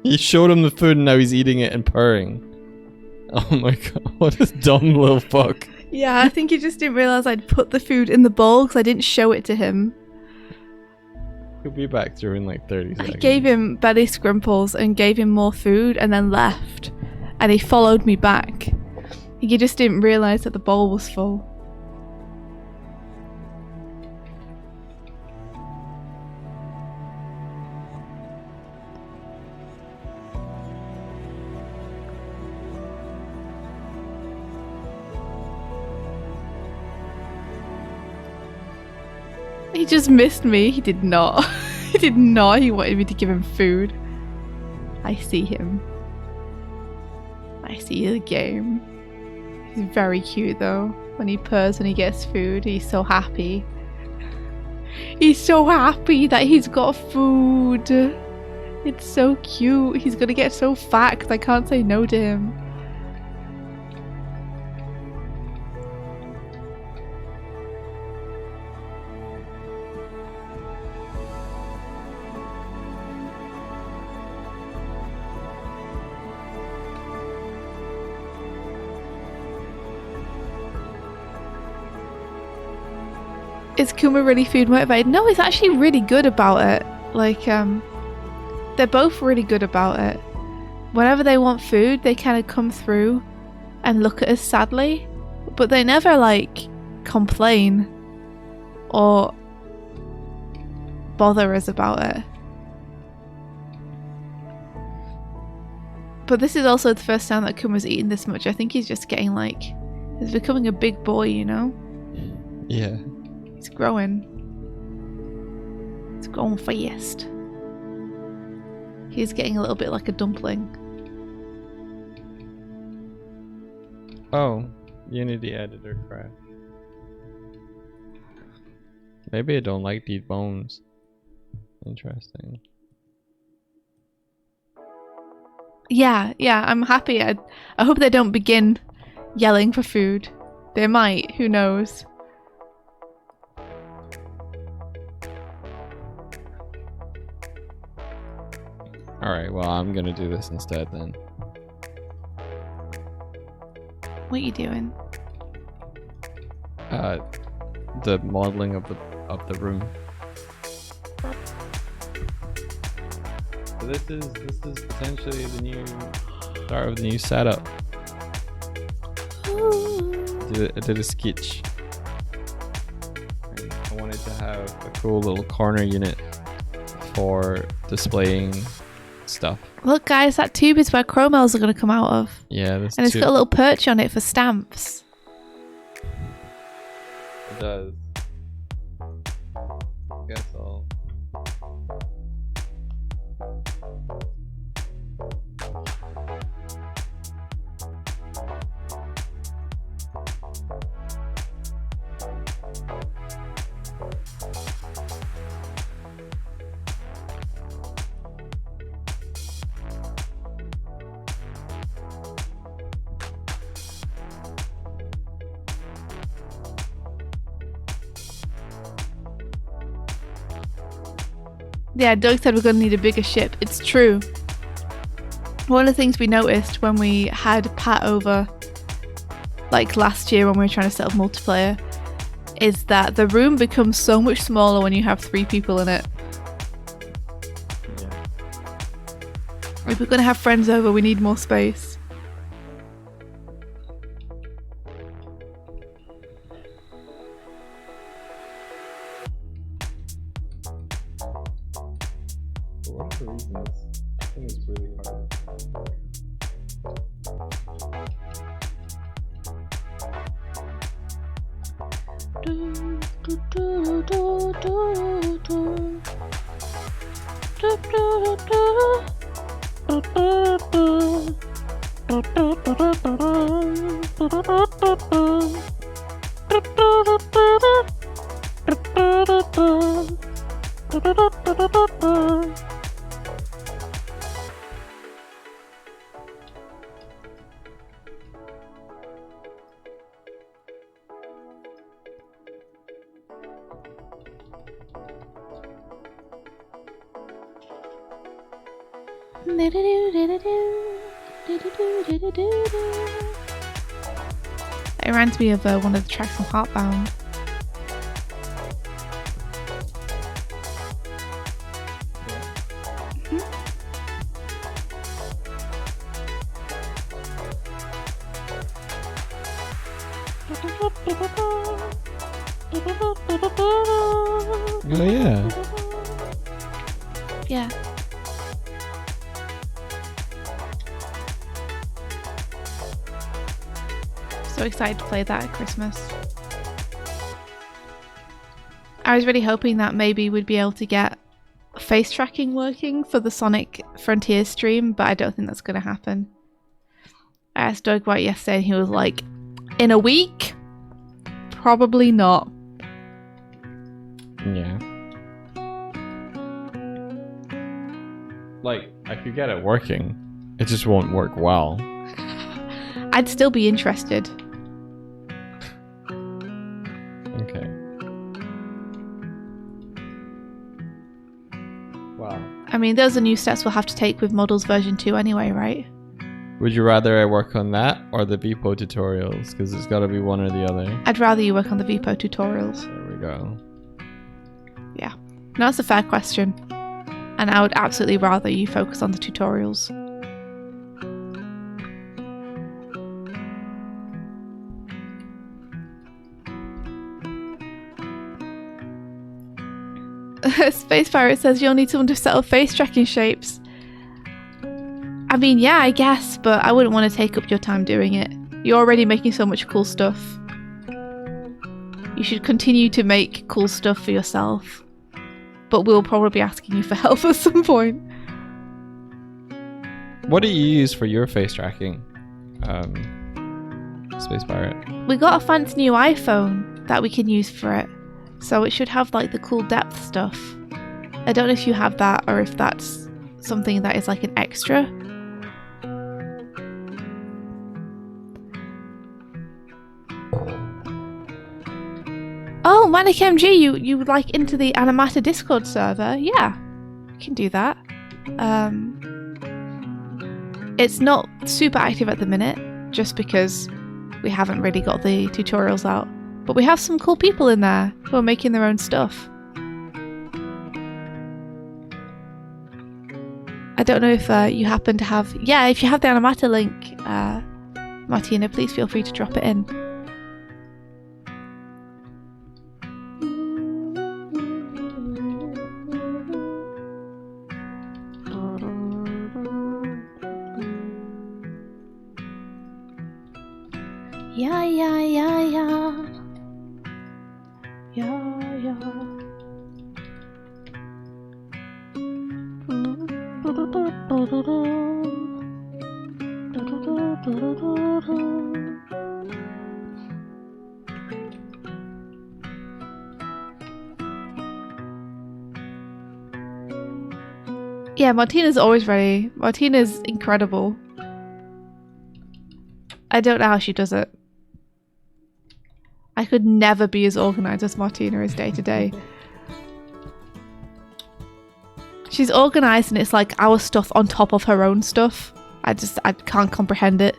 You showed him the food and now he's eating it and purring. Oh my god, what a dumb little fuck. Yeah, I think he just didn't realise I'd put the food in the bowl because I didn't show it to him. He'll be back through in like 30 seconds. I gave him belly scrumples and gave him more food and then left. And he followed me back. He just didn't realise that the bowl was full. He just missed me. He did not. He did not. He wanted me to give him food. I see him. I see the game. He's very cute though. When he purrs when he gets food, he's so happy. He's so happy that he's got food. It's so cute. He's gonna get so fat because I can't say no to him. Is Kuma really food motivated? No, he's actually really good about it. Like, they're both really good about it. Whenever they want food, they kind of come through and look at us sadly, but they never, like, complain or bother us about it. But this is also the first time that Kuma's eaten this much. I think he's just getting, like, he's becoming a big boy, you know? Yeah. It's growing. It's growing fast. He's getting a little bit like a dumpling. Oh, Unity editor crashed. Maybe I don't like these bones. Interesting. Yeah, I'm happy. I hope they don't begin yelling for food. They might, who knows. Alright, well, I'm gonna do this instead then. What are you doing? The modeling of the room. So this is potentially the new start of the new setup. I did a sketch. I wanted to have a cool little corner unit for displaying stuff. Look, guys, that tube is where chromels are going to come out of. Yeah, this and it's got a little perch on it for stamps. It does. Guess I'll. Yeah, Doug said we're going to need a bigger ship. It's true. One of the things we noticed when we had Pat over, like last year when we were trying to set up multiplayer, is that the room becomes so much smaller when you have 3 people in it. Yeah. If we're going to have friends over, we need more space. For what are the reasons? I think it's really hard. It reminds me of one of the tracks from Heartbound. Oh yeah. Yeah. So excited to play that at Christmas. I was really hoping that maybe we'd be able to get face tracking working for the Sonic Frontiers stream, but I don't think that's going to happen. I asked Doug about it yesterday and he was like, in a week? Probably not. Yeah. Like, I could get it working. It just won't work well. I'd still be interested. Okay. Wow. I mean, those are new steps we'll have to take with Models version 2 anyway, right? Would you rather I work on that or the VPO tutorials? Because it's got to be one or the other. I'd rather you work on the VPO tutorials. There we go. Yeah. No, that's a fair question. And I would absolutely rather you focus on the tutorials. Space Pirate says you'll need someone to set up face tracking shapes. I mean, yeah, I guess, but I wouldn't want to take up your time doing it. You're already making so much cool stuff. You should continue to make cool stuff for yourself. But we'll probably be asking you for help at some point. What do you use for your face tracking, Space Pirate? We got a fancy new iPhone that we can use for it. So it should have like the cool depth stuff. I don't know if you have that or if that's something that is like an extra. Oh, Manic MG, you like into the Animata Discord server? Yeah, you can do that. It's not super active at the minute, just because we haven't really got the tutorials out. But we have some cool people in there who are making their own stuff. I don't know if you happen to have... Yeah, if you have the Animata link, Martina, please feel free to drop it in. Yeah, yeah, yeah, yeah. Yeah, yeah. Yeah, Martina's always ready. Martina's incredible. I don't know how she does it. I could never be as organised as Martina is day to day. She's organised and it's like our stuff on top of her own stuff. I can't comprehend it.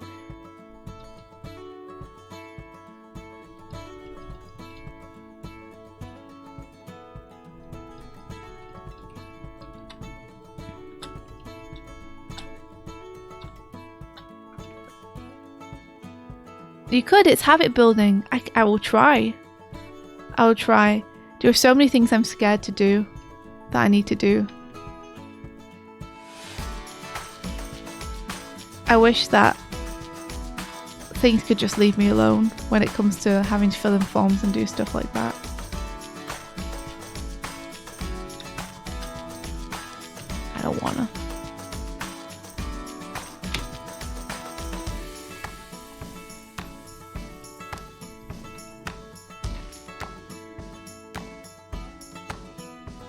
You could, it's habit building. I will try. I will try. There are so many things I'm scared to do that I need to do. I wish that things could just leave me alone when it comes to having to fill in forms and do stuff like that. I don't wanna.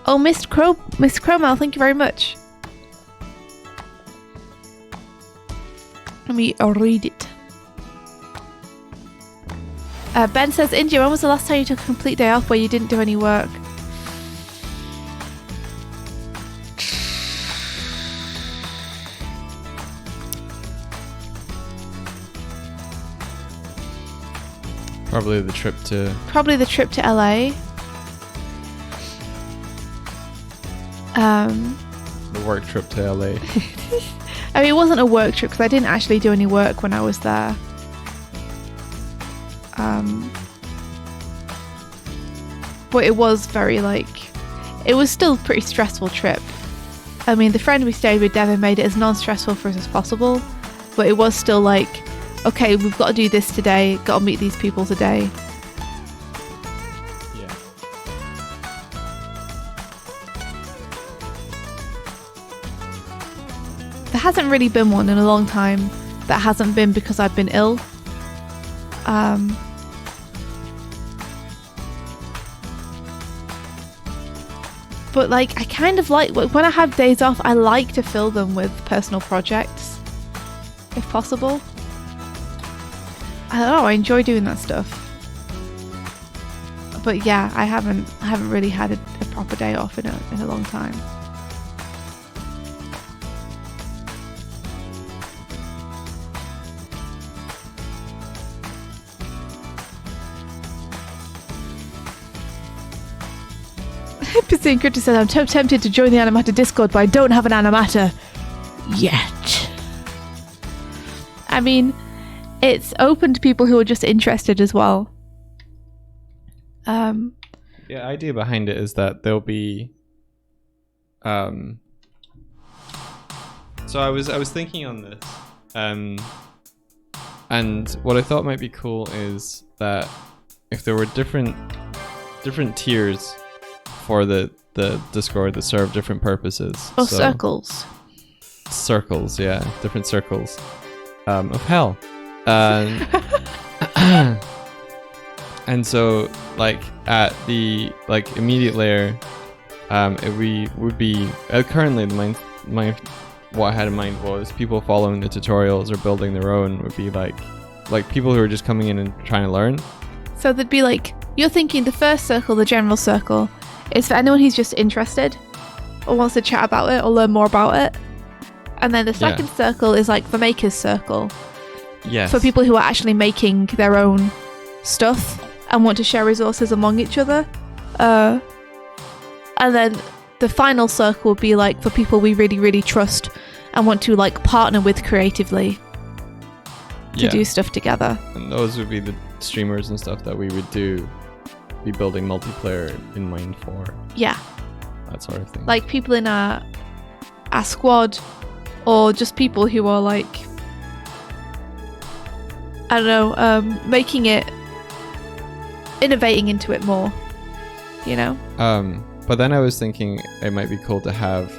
Oh, Miss Cromwell, thank you very much. Let me read it. Ben says, India, when was the last time you took a complete day off where you didn't do any work? Probably the trip to LA. The work trip to LA. I mean, it wasn't a work trip because I didn't actually do any work when I was there. But it was very it was still a pretty stressful trip. I mean, the friend we stayed with, Devin, made it as non-stressful for us as possible. But it was still okay, we've got to do this today, got to meet these people today. There hasn't really been one in a long time that hasn't been because I've been ill. But I kind of when I have days off, I like to fill them with personal projects, if possible. I don't know, I enjoy doing that stuff. But yeah, I haven't really had a proper day off in a long time. Pissing Crypto says, I'm tempted to join the Animata Discord, but I don't have an Animata yet. I mean, it's open to people who are just interested as well. The idea behind it is that there'll be so I was thinking on this, and what I thought might be cool is that if there were different tiers for the Discord that serve different purposes. Or circles. Circles, yeah. Different circles of hell. And so, like, at the immediate layer, it would be currently what I had in mind was people following the tutorials or building their own would be like people who are just coming in and trying to learn. So there'd be like, you're thinking the first circle, the general circle, is for anyone who's just interested or wants to chat about it or learn more about it. And then the second circle is like the maker's circle. Yes. For people who are actually making their own stuff and want to share resources among each other. And then the final circle would be like for people we really, really trust and want to like partner with creatively to do stuff together. And those would be the streamers and stuff that we would be building multiplayer in mind for. Yeah. That sort of thing. Like people in our squad, or just people who are like, I don't know, making it, innovating into it more, you know? But then I was thinking it might be cool to have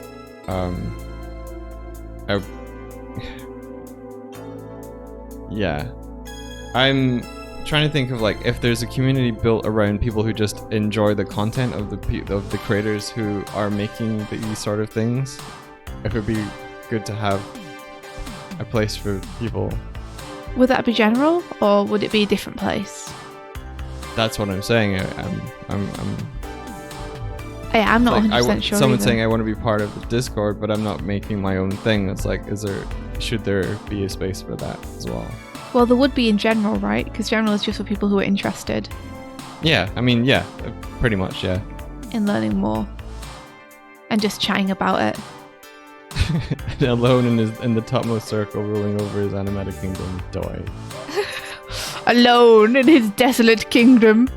I'm trying to think of like if there's a community built around people who just enjoy the content of the creators who are making these sort of things. It would be good to have a place for people. Would that be general, or would it be a different place? That's what I'm saying. I'm not 100% sure. Someone's either. saying I want to be part of the Discord, but I'm not making my own thing. It's like, should there be a space for that as well? Well, there would be in general, right? Because general is just for people who are interested. Yeah, I mean, yeah, pretty much, yeah. In learning more and just chatting about it. Alone in the topmost circle, ruling over his animated kingdom, Doig. Alone in his desolate kingdom.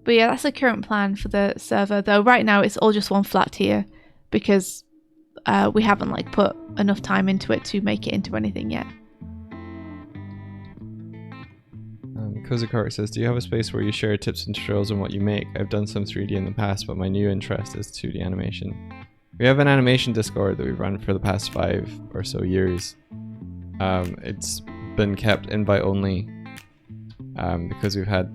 But yeah, that's the current plan for the server. Though right now it's all just one flat tier because we haven't like put enough time into it to make it into anything yet. Kozakart says, do you have a space where you share tips and tutorials on what you make? I've done some 3D in the past, but my new interest is 2D animation. We have an animation Discord that we've run for the past 5 or so years. It's been kept invite only because we've had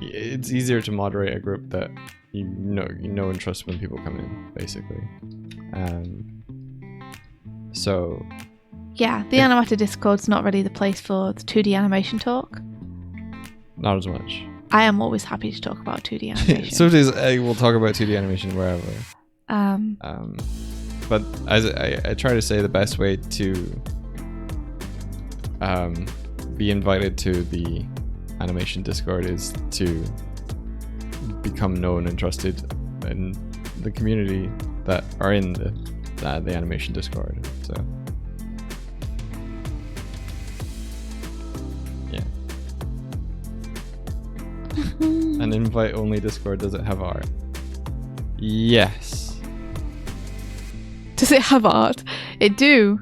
it's easier to moderate a group that you know and trust when people come in, basically. So yeah, the Animator Discord's not really the place for the 2D animation talk. Not as much. I am always happy to talk about 2D animation. So we'll talk about 2D animation wherever. But as I try to say, the best way to be invited to the animation Discord is to become known and trusted in the community that are in the animation Discord. So yeah. An invite only Discord, does it have art? Yes. Does it have art? It do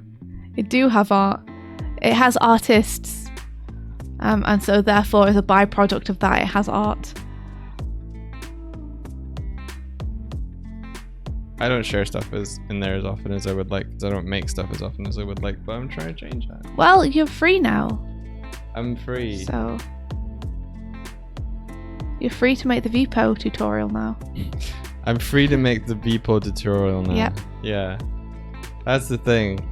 have art. It has artists. And so therefore as a byproduct of that it has art. I don't share stuff in there as often as I would like, because I don't make stuff as often as I would like, but I'm trying to change that. Well, you're free now. I'm free. So you're free to make the VPO tutorial now. I'm free to make the VPO tutorial now. Yep. Yeah. That's the thing.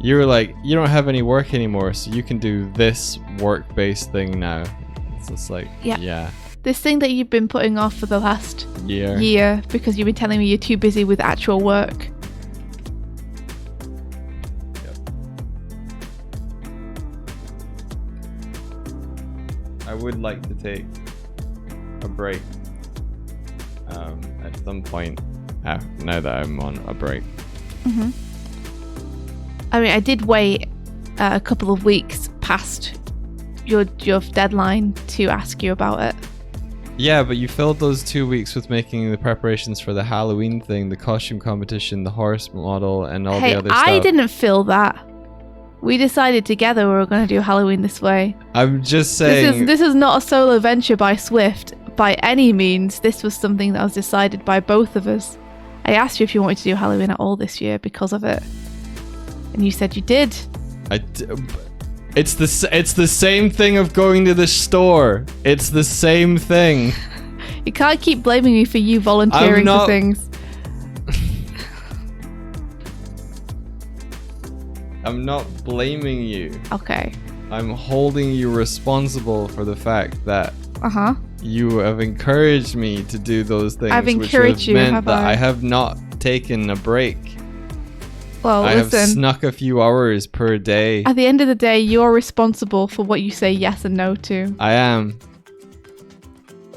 You were like, you don't have any work anymore, so you can do this work-based thing now. It's just like, yeah. This thing that you've been putting off for the last year because you've been telling me you're too busy with actual work. Yep. I would like to take a break at some point now that I'm on a break. Mm-hmm. I mean, I did wait a couple of weeks past your deadline to ask you about it. Yeah, but you filled those 2 weeks with making the preparations for the Halloween thing, the costume competition, the horse model, and all the other stuff. I didn't fill that. We decided together we were going to do Halloween this way. I'm just saying... This is not a solo venture by Swift by any means. This was something that was decided by both of us. I asked you if you wanted to do Halloween at all this year because of it. And you said you did. It's the same thing of going to the store. It's the same thing. You can't keep blaming me for you volunteering for things. I'm not blaming you. Okay. I'm holding you responsible for the fact that you have encouraged me to do those things. I've encouraged you, meant have that I? I have not taken a break. Well, I listen. have snuck a few hours per day. At the end of the day, you're responsible for what you say yes and no to. I am.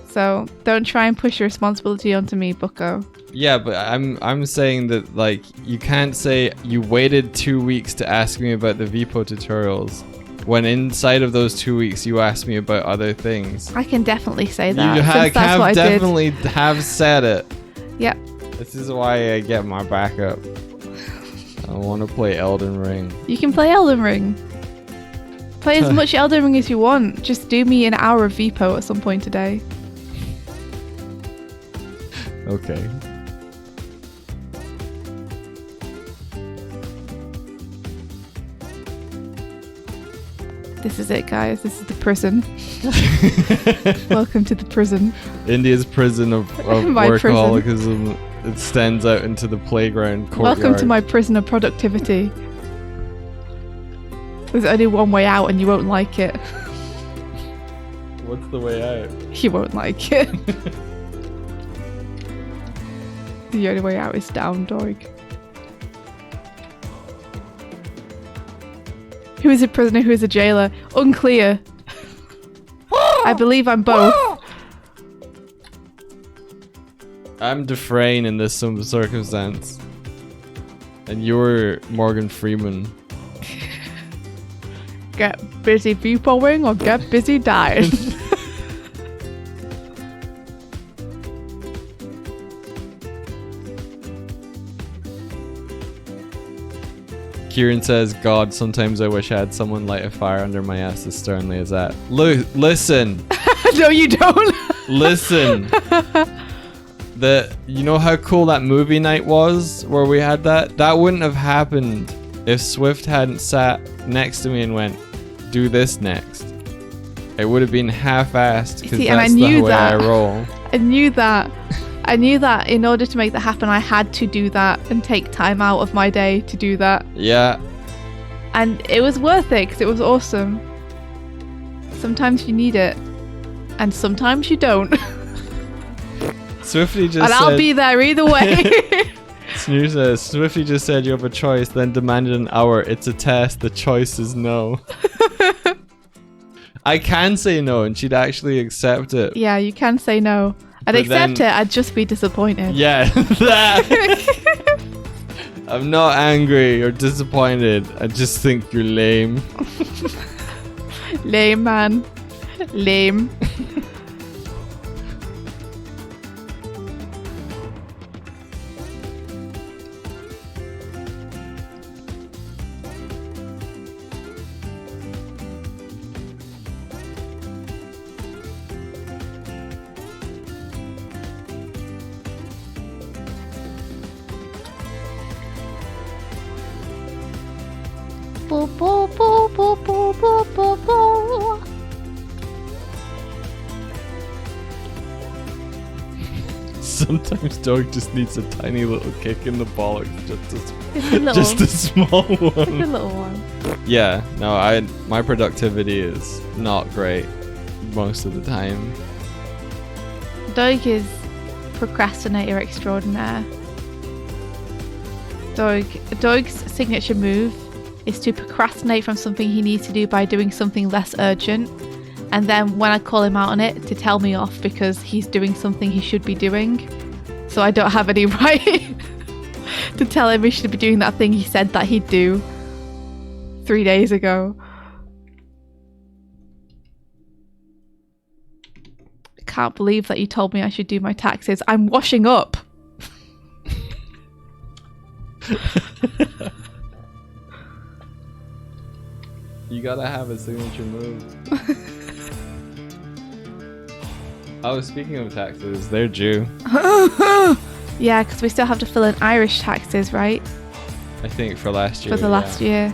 So don't try and push your responsibility onto me, bucko. Yeah, but I'm saying that, like, you can't say you waited 2 weeks to ask me about the VPO tutorials when inside of those 2 weeks you asked me about other things. I can definitely say that. You since that's what I definitely have said it. Yep. This is why I get my backup. I want to play Elden Ring. You can play Elden Ring. Play as much Elden Ring as you want. Just do me an hour of VPO at some point today. Okay. This is it, guys. This is the prison. Welcome to the prison. India's prison of My workaholism. It stands out into the playground courtyard. Welcome to my prison of productivity. There's only one way out and you won't like it. What's the way out? You won't like it. The only way out is down, Doig. Who is a prisoner, who is a jailer? Unclear. I believe I'm both. I'm Dufresne in this some circumstance. And you're Morgan Freeman. Get busy VPOing or get busy dying. Kieran says, God, sometimes I wish I had someone light a fire under my ass as sternly as that. Listen. No, you don't. Listen. You know how cool that movie night was where we had that? That wouldn't have happened if Swift hadn't sat next to me and went, do this next. It would have been half-assed because that's the way I roll. I knew that. I knew that in order to make that happen, I had to do that and take time out of my day to do that. Yeah. And it was worth it because it was awesome. Sometimes you need it. And sometimes you don't. Swifty just and I'll be there either way. Snoo says, Swifty just said you have a choice, then demanded an hour. It's a test. The choice is no. I can say no and she'd actually accept it. Yeah, you can say no. I'd accept it, I'd just be disappointed. Yeah, that. I'm not angry or disappointed. I just think you're lame. Lame, man. Lame. Bo, bo, bo, bo, bo, bo, bo, bo. Sometimes Doug just needs a tiny little kick in the bollocks, Just a small one. Just a little one. Yeah, no, my productivity is not great most of the time. Doig is procrastinator extraordinaire. Doig's signature move is to procrastinate from something he needs to do by doing something less urgent, and then when I call him out on it, to tell me off because he's doing something he should be doing. So I don't have any right to tell him he should be doing that thing he said that he'd do 3 days ago. I can't believe that you told me I should do my taxes. I'm washing up. You gotta have a signature move. Oh, speaking of taxes, they're due. Yeah, because we still have to fill in Irish taxes, right? I think for last year. For the last year.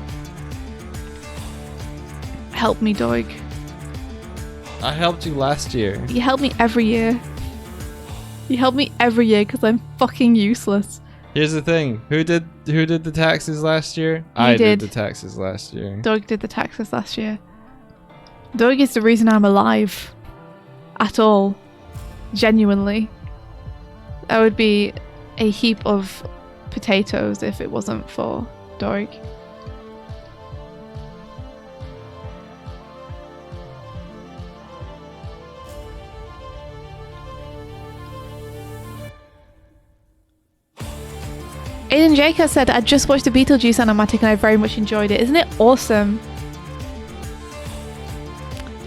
Help me, Doig. I helped you last year. You help me every year. You help me every year because I'm fucking useless. Here's the thing. Who did the taxes last year? I did the taxes last year. Doig did the taxes last year. Doig is the reason I'm alive. At all. Genuinely. I would be a heap of potatoes if it wasn't for Doig. Aiden Jacob said, I just watched the Beetlejuice animatic and I very much enjoyed it. Isn't it awesome?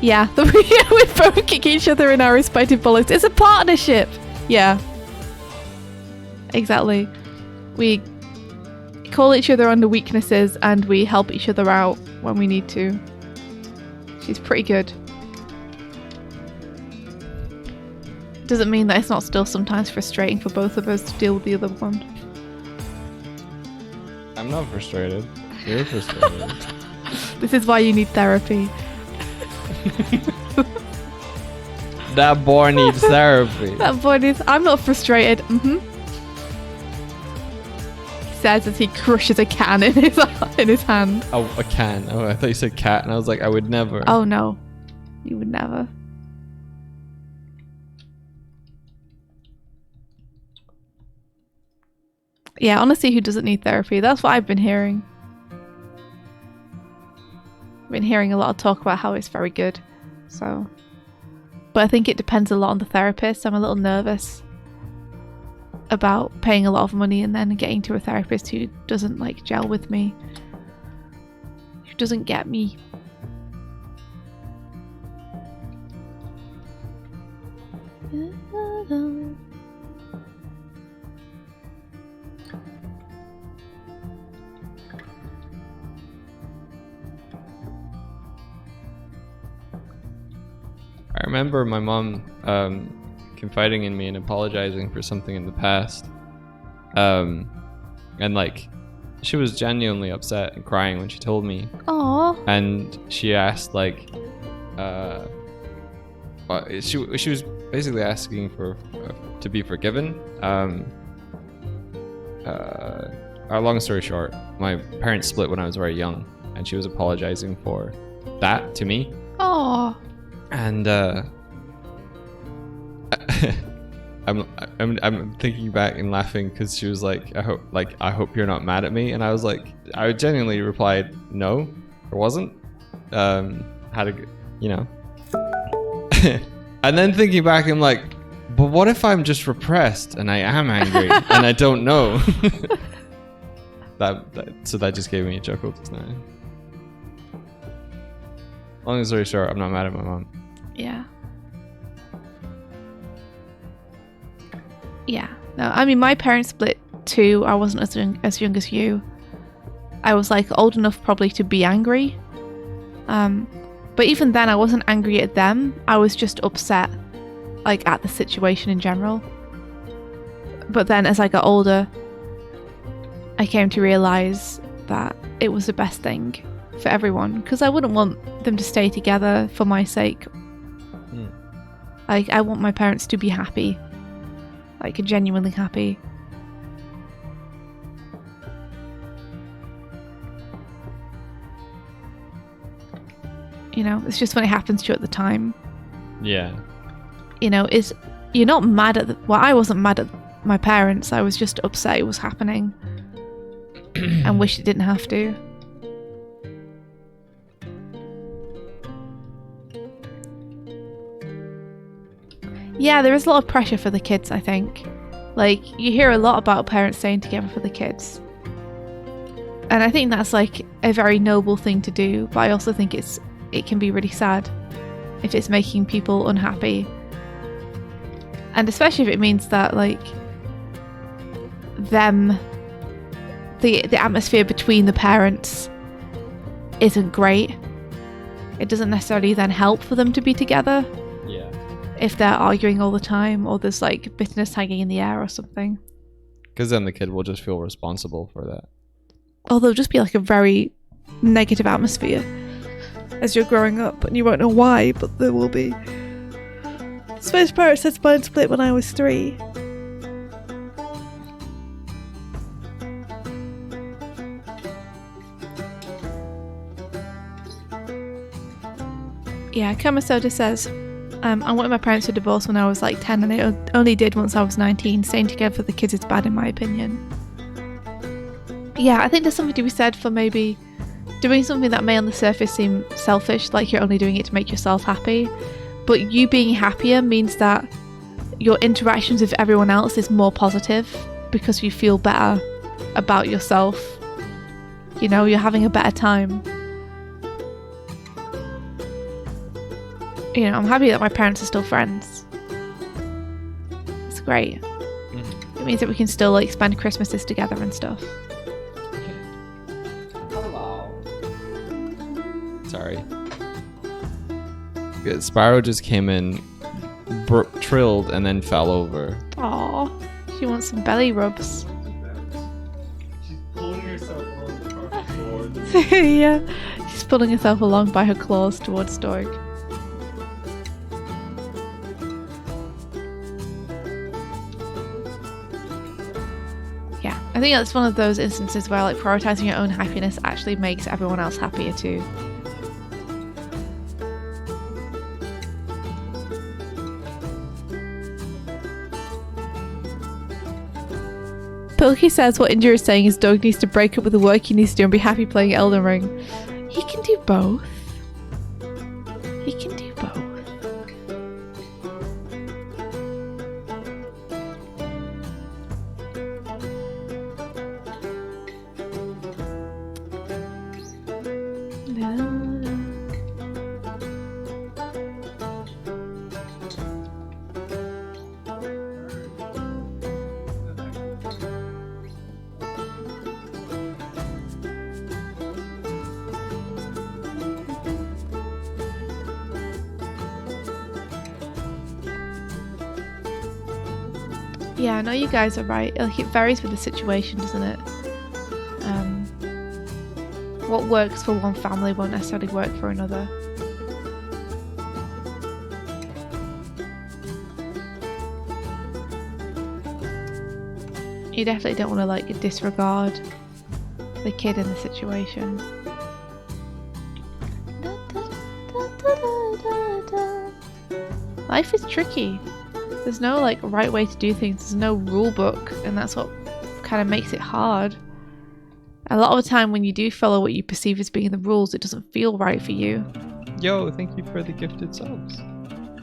Yeah, we both kick each other in our respective bullets. It's a partnership. Yeah. Exactly. We call each other on the weaknesses and we help each other out when we need to. She's pretty good. Doesn't mean that it's not still sometimes frustrating for both of us to deal with the other one. I'm not frustrated. You're frustrated. This is why you need therapy. That boy needs therapy. That boy needs... I'm not frustrated. He says as he crushes a can in his hand. Oh, a can. Oh, I thought you said cat, and I was like, I would never. Oh no, you would never. Yeah, honestly, who doesn't need therapy? That's what I've been hearing. I've been hearing a lot of talk about how it's very good. So, but I think it depends a lot on the therapist. I'm a little nervous about paying a lot of money and then getting to a therapist who doesn't like gel with me, who doesn't get me. I remember my mom confiding in me and apologizing for something in the past. And like, she was genuinely upset and crying when she told me. Aww. And she asked like, she was basically asking for to be forgiven. Long story short, my parents split when I was very young, and she was apologizing for that to me. Aww. And I'm thinking back and laughing because she was like, I hope you're not mad at me, and I was like, I genuinely replied, no, I wasn't. And then thinking back, I'm like, but what if I'm just repressed and I am angry and I don't know? So that just gave me a chuckle just now. Long story short, I'm not mad at my mom. Yeah. Yeah. No, I mean, my parents split too. I wasn't as young as you. I was like old enough probably to be angry. But even then I wasn't angry at them. I was just upset like at the situation in general. But then as I got older, I came to realize that it was the best thing for everyone, because I wouldn't want them to stay together for my sake. Like, I want my parents to be happy, like genuinely happy. You know, it's just when it happens to you at the time. Yeah. You know, you're not mad at well, I wasn't mad at my parents. I was just upset it was happening and wish it didn't have to. Yeah, there is a lot of pressure for the kids, I think. Like, you hear a lot about parents staying together for the kids. And I think that's like a very noble thing to do, but I also think it can be really sad if it's making people unhappy. And especially if it means that like the atmosphere between the parents isn't great. It doesn't necessarily then help for them to be together. Yeah. If they're arguing all the time or there's like bitterness hanging in the air or something. Because then the kid will just feel responsible for that. Or there'll just be like a very negative atmosphere as you're growing up, and you won't know why, but there will be. Space Pirate said spine split when I was 3. Yeah, Kamasoda says, I wanted my parents to divorce when I was like 10, and they only did once I was 19. Staying together for the kids is bad in my opinion. Yeah, I think there's something to be said for maybe doing something that may on the surface seem selfish, like you're only doing it to make yourself happy, but you being happier means that your interactions with everyone else is more positive because you feel better about yourself. You know, you're having a better time. You know, I'm happy that my parents are still friends. It's great. Mm-hmm. It means that we can still like spend Christmases together and stuff. Hello. Sorry. Good. Sparrow just came in, trilled, and then fell over. Aww. She wants some belly rubs. She's pulling herself along towards. Yeah. She's pulling herself along by her claws towards Doig. Yeah, I think that's one of those instances where like prioritizing your own happiness actually makes everyone else happier too. Pilkey says what India is saying is Doig needs to break up with the work he needs to do and be happy playing Elden Ring. He can do both. He can do both. Yeah, I know you guys are right. Like, it varies with the situation, doesn't it? What works for one family won't necessarily work for another. You definitely don't want to like disregard the kid in the situation. Life is tricky. There's no like right way to do things. There's no rule book, and that's what kind of makes it hard. A lot of the time when you do follow what you perceive as being the rules, it doesn't feel right for you. Yo, thank you for the gifted subs.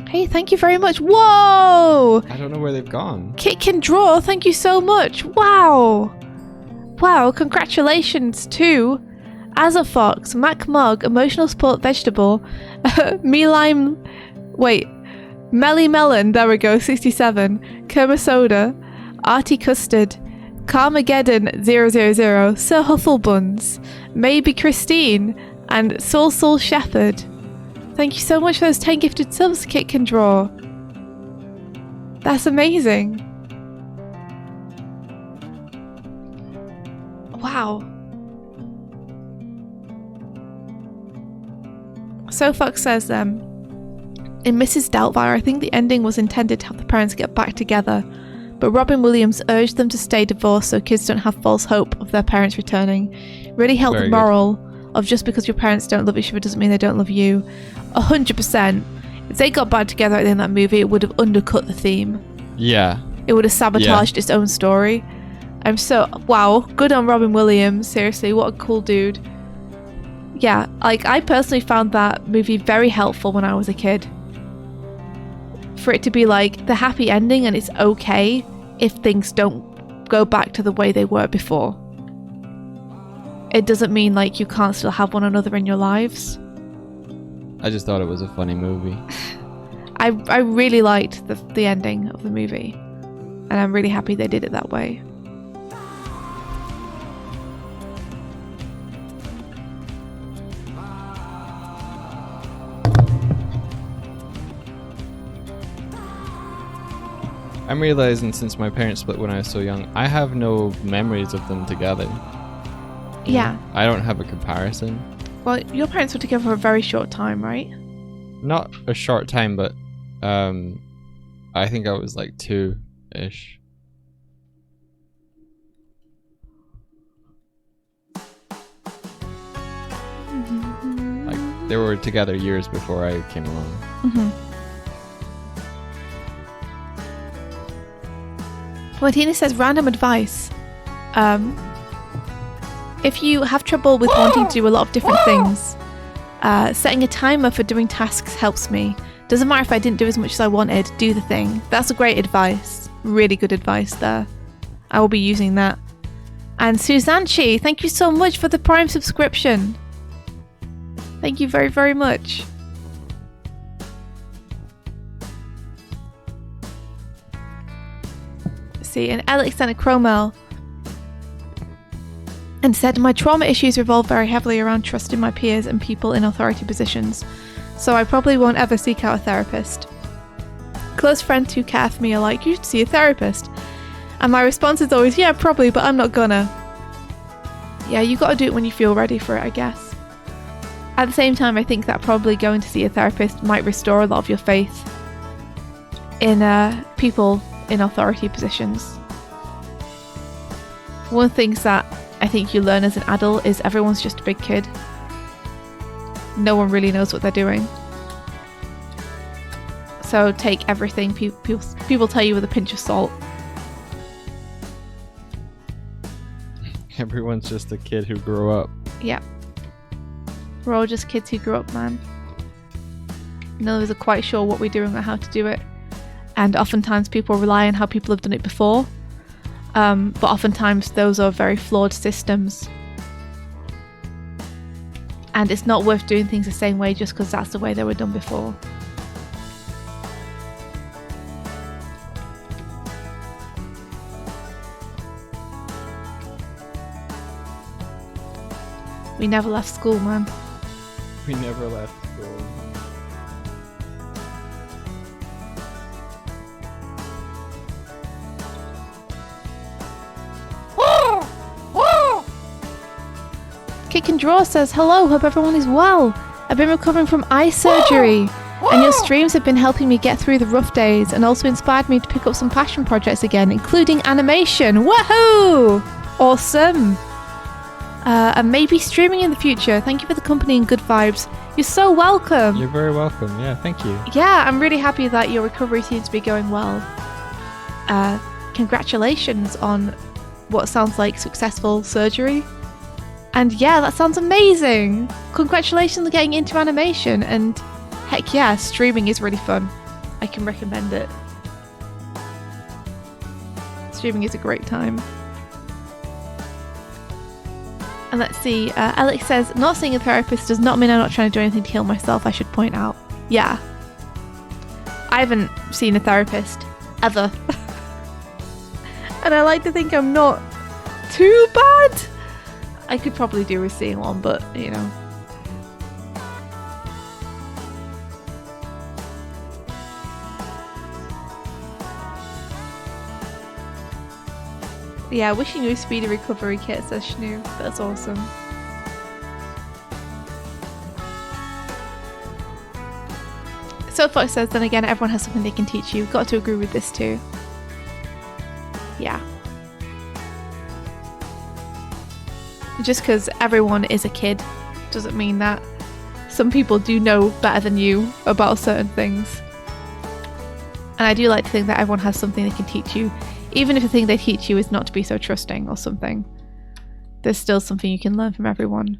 Hey, thank you very much. Whoa! I don't know where they've gone. Kick and Draw, thank you so much. Wow. Wow, congratulations to Azafox, Mac Mug, Emotional Support Vegetable, Melly Melon, there we go, 67, Kerma Soda, Artie Custard, Carmageddon 000, Sir Hufflebuns, Maybe Christine, and Soul Shepherd. Thank you so much for those 10 gifted subs, Kick and Draw. That's amazing. Wow. SoFox says, in Mrs. Doubtfire, I think the ending was intended to have the parents get back together, but Robin Williams urged them to stay divorced so kids don't have false hope of their parents returning. Really helped the moral of just because your parents don't love each other doesn't mean they don't love you. 100%. If they got back together at the end of that movie, it would have undercut the theme. Yeah. It would have sabotaged its own story. Wow, good on Robin Williams. Seriously, what a cool dude. Yeah, like I personally found that movie very helpful when I was a kid. For it to be like the happy ending and it's okay if things don't go back to the way they were before. It doesn't mean like you can't still have one another in your lives. I just thought it was a funny movie. I really liked the ending of the movie, and I'm really happy they did it that way. I'm realizing since my parents split when I was so young, I have no memories of them together. Yeah. I don't have a comparison. Well, your parents were together for a very short time, right? Not a short time, but I think I was like 2-ish. Like they were together years before I came along. Mm-hmm. Martina says, random advice. If you have trouble with wanting to do a lot of different things, setting a timer for doing tasks helps me. Doesn't matter if I didn't do as much as I wanted, do the thing. That's a great advice. Really good advice there. I will be using that. And Suzanchi, thank you so much for the Prime subscription. Thank you very, very much. Let's see, and Alexander Cromwell and said, my trauma issues revolve very heavily around trusting my peers and people in authority positions, so I probably won't ever seek out a therapist. Close friends who care for me are like, you should see a therapist. And my response is always, yeah, probably, but I'm not gonna. Yeah, you gotta do it when you feel ready for it, I guess. At the same time, I think that probably going to see a therapist might restore a lot of your faith in people in authority positions. One of the things that I think you learn as an adult is everyone's just a big kid. No one really knows what they're doing. So take everything people tell you with a pinch of salt. Everyone's just a kid who grew up. Yeah. We're all just kids who grew up, man. None of us are quite sure what we're doing or how to do it. And oftentimes people rely on how people have done it before. But oftentimes those are very flawed systems. And it's not worth doing things the same way just because that's the way they were done before. We never left school, man. We never left school. Kick and Draw says, hello, hope everyone is well. I've been recovering from eye surgery, and your streams have been helping me get through the rough days and also inspired me to pick up some passion projects again, including animation. Woohoo! Awesome. And maybe streaming in the future. Thank you for the company and good vibes. You're so welcome. You're very welcome. Yeah, thank you. Yeah, I'm really happy that your recovery seems to be going well. Congratulations on what sounds like successful surgery. And yeah, that sounds amazing. Congratulations on getting into animation. And heck yeah, streaming is really fun. I can recommend it. Streaming is a great time. And let's see, Alex says, not seeing a therapist does not mean I'm not trying to do anything to heal myself, I should point out. Yeah. I haven't seen a therapist, ever. And I like to think I'm not too bad. I could probably do with seeing one, but, you know. Yeah, wishing you a speedy recovery, Kit, says Shnu. That's awesome. Soapbox says, then again, everyone has something they can teach you. Got to agree with this too. Yeah. Just because everyone is a kid doesn't mean that some people do know better than you about certain things. And I do like to think that everyone has something they can teach you. Even if the thing they teach you is not to be so trusting or something, there's still something you can learn from everyone.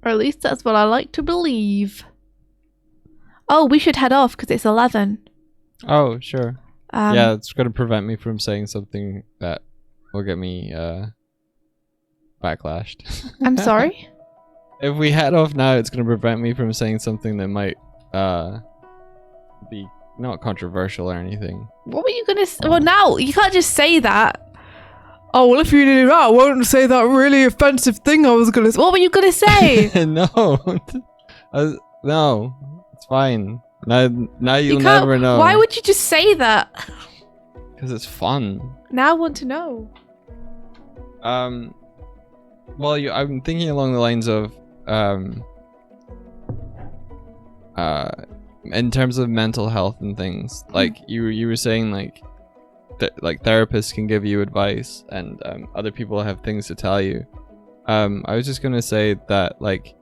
Or at least that's what I like to believe. Oh, we should head off because it's 11. Oh, sure. Yeah, it's going to prevent me from saying something that will get me backlashed. I'm sorry? If we head off now, it's going to prevent me from saying something that might be not controversial or anything. What were you going to say? Well, now, you can't just say that. Oh, well, if you do that, I won't say that really offensive thing I was going to say. What were you going to say? No. No, it's fine. Now you'll can't- never know. Why would you just say that? Because it's fun. Now I want to know. Well, I'm thinking along the lines of in terms of mental health and things. Like you were saying, like therapists can give you advice, and other people have things to tell you. I was just gonna say that like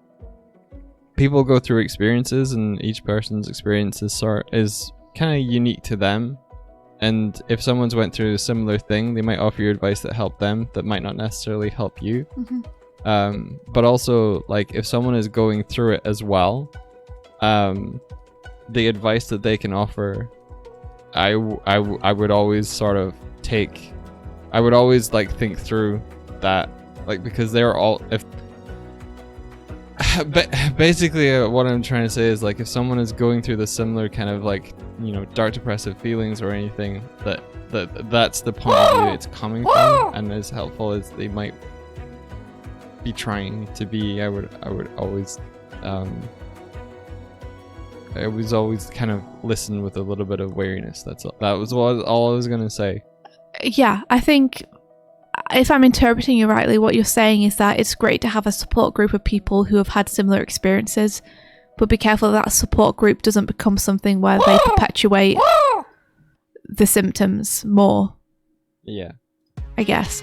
people go through experiences, and each person's experience is kind of unique to them. And if someone's went through a similar thing, they might offer you advice that helped them that might not necessarily help you. But also, like, if someone is going through it as well, the advice that they can offer, I would always sort of take, I would always like think through that, like, because they're all, if basically what I'm trying to say is, like, if someone is going through the similar kind of, like, you know, dark depressive feelings or anything, that's the point of view it's coming from, and as helpful as they might be trying to be, I would always kind of listen with a little bit of wariness. That was all I was gonna say. Yeah, I think if I'm interpreting you rightly, what you're saying is that it's great to have a support group of people who have had similar experiences, but be careful that support group doesn't become something where they perpetuate the symptoms more. Yeah. I guess.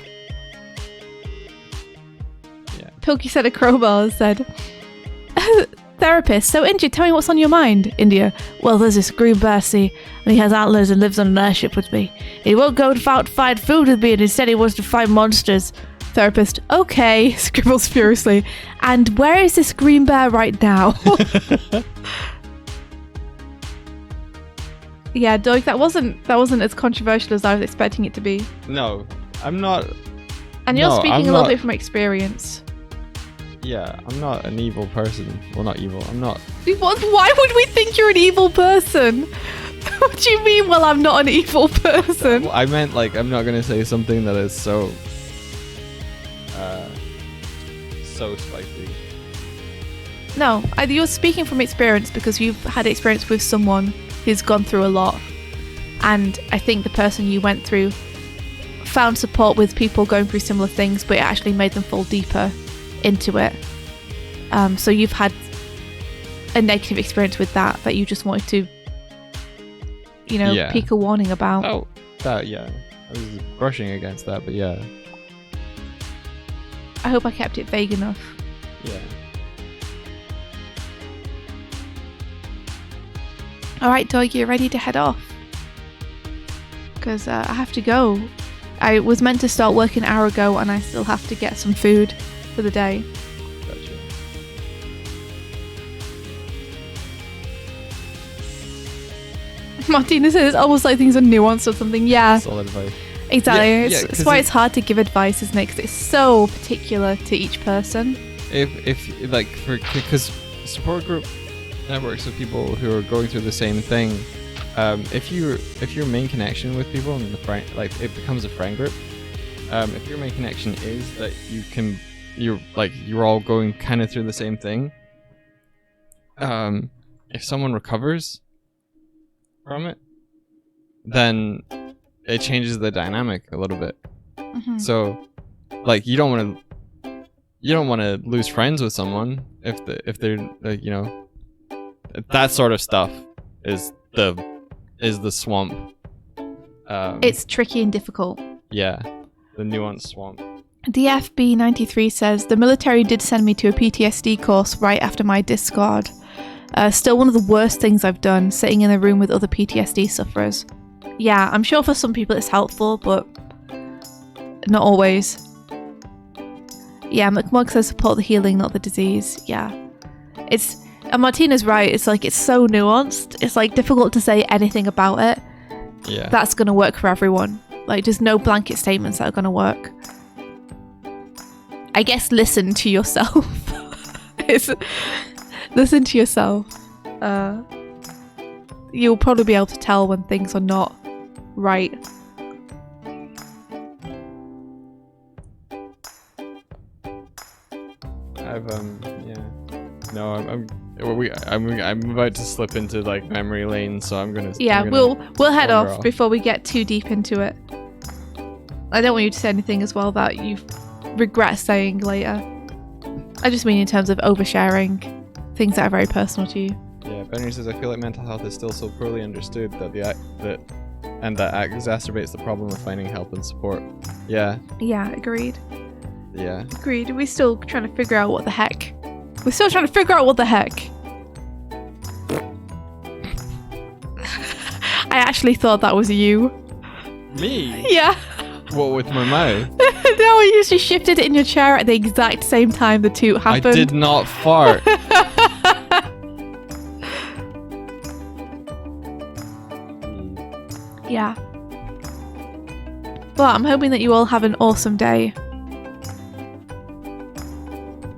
Yeah. Pilky said a crowbar said, therapist, so injured, tell me what's on your mind, India. Well, there's this green bear, see, and he has antlers and lives on an airship with me. He won't go out to find food with me, and instead he wants to fight monsters. Therapist, okay, scribbles furiously. And where is this green bear right now? Yeah, Doig, that wasn't as controversial as I was expecting it to be. No, I'm not. And you're speaking a little bit from experience. Yeah, I'm not an evil person. Well, not evil. I'm not. Why would we think you're an evil person? What do you mean, well, I'm not an evil person? Well, I meant, like, I'm not gonna say something that is so spicy. No, you're speaking from experience because you've had experience with someone who's gone through a lot. And I think the person you went through found support with people going through similar things, but it actually made them fall deeper into it. So you've had a negative experience with that you just wanted to, you know, peek a warning about. Oh, that, yeah. I was brushing against that, but yeah. I hope I kept it vague enough. Yeah. Alright, Doig, you ready to head off? Because I have to go. I was meant to start work an hour ago, and I still have to get some food for the day. Gotcha. Martina says it's almost like things are nuanced or something. Yeah, Solid advice. exactly. Yeah, it's why it's hard to give advice, isn't it? Because it's so particular to each person. If like, because support group networks of people who are going through the same thing, if your main connection with people and the friend, like, it becomes a friend group. If your main connection is that you're all going kind of through the same thing. If someone recovers from it, then it changes the dynamic a little bit. Mm-hmm. So, like, you don't want to lose friends with someone if they're like, you know, that sort of stuff is the swamp. It's tricky and difficult. Yeah, the nuanced swamp. DFB93 says, the military did send me to a PTSD course right after my discard. Still one of the worst things I've done, sitting in a room with other PTSD sufferers. Yeah, I'm sure for some people it's helpful, but not always. Yeah, McMug says support the healing, not the disease. Yeah. And Martina's right, it's like, it's so nuanced. It's like difficult to say anything about it. Yeah. That's gonna work for everyone. Like, there's no blanket statements that are gonna work. I guess listen to yourself. Listen to yourself. You'll probably be able to tell when things are not right. I'm about to slip into like memory lane, so I'm gonna. Yeah, I'm gonna we'll head wander off before we get too deep into it. I don't want you to say anything as well that you regret saying later. I just mean in terms of oversharing things that are very personal to you. Yeah, Benry says, I feel like mental health is still so poorly understood that that exacerbates the problem of finding help and support. Yeah. Yeah, agreed. Yeah. Agreed. We're still trying to figure out what the heck. We're still trying to figure out what the heck. I actually thought that was you. Me? Yeah. What, with my mouth? No, you just shifted it in your chair at the exact same time the toot happened. I did not fart. Yeah. Well, I'm hoping that you all have an awesome day.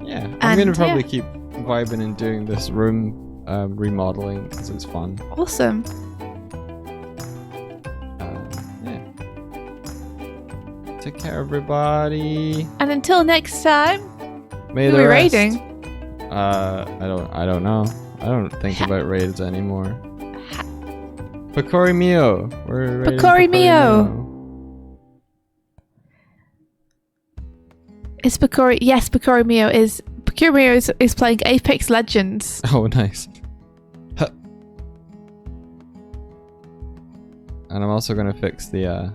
Yeah, I'm going to probably yeah. keep vibing and doing this room remodeling because it's fun. Awesome. Yeah. Take care, everybody. And until next time, May who the are we rest. raiding? I don't know. I don't think about raids anymore. Picori Mio. We're raiding Picori Mio. Is Picori? Yes, Picori Mio is. Picori Mio is playing Apex Legends. Oh, nice. Huh. And I'm also gonna fix the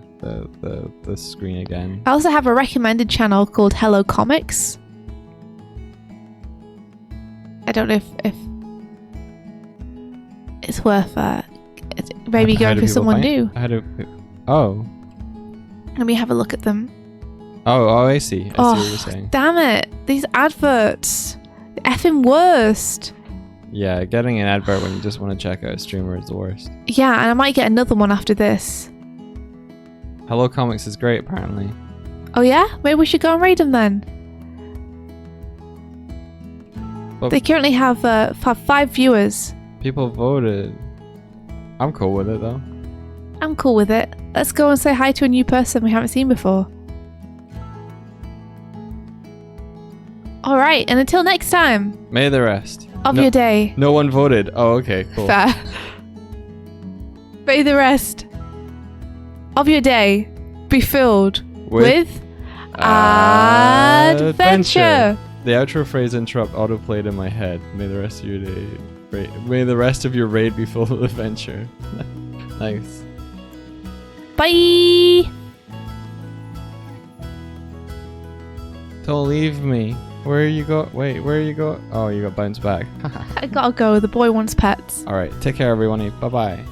screen again. I also have a recommended channel called Hello Comics. I don't know if it's worth maybe How going do for people someone find- new. How do? Oh. Let me have a look at them. Oh, I see. I see what you're Oh, saying. damn it! These adverts, the effing worst. Yeah, getting an advert when you just want to check out a streamer is the worst. Yeah, and I might get another one after this. Hello Comics is great, apparently. Oh yeah? Maybe we should go and raid them then. But They currently have 5 viewers. people voted. I'm cool with it though. I'm cool with it. Let's go and say hi to a new person we haven't seen before. Alright, and until next time May the rest. of your day. No one voted. Oh, okay, cool. Fair. May the rest of your day be filled with adventure. The outro phrase interrupt autoplayed in my head. May the rest of your day. May the rest of your raid be filled with adventure. Nice. Bye. Don't leave me. Where you go? Wait, where you go? Oh, you got bounced back. I gotta go. The boy wants pets. All right. Take care, everyone. Bye bye.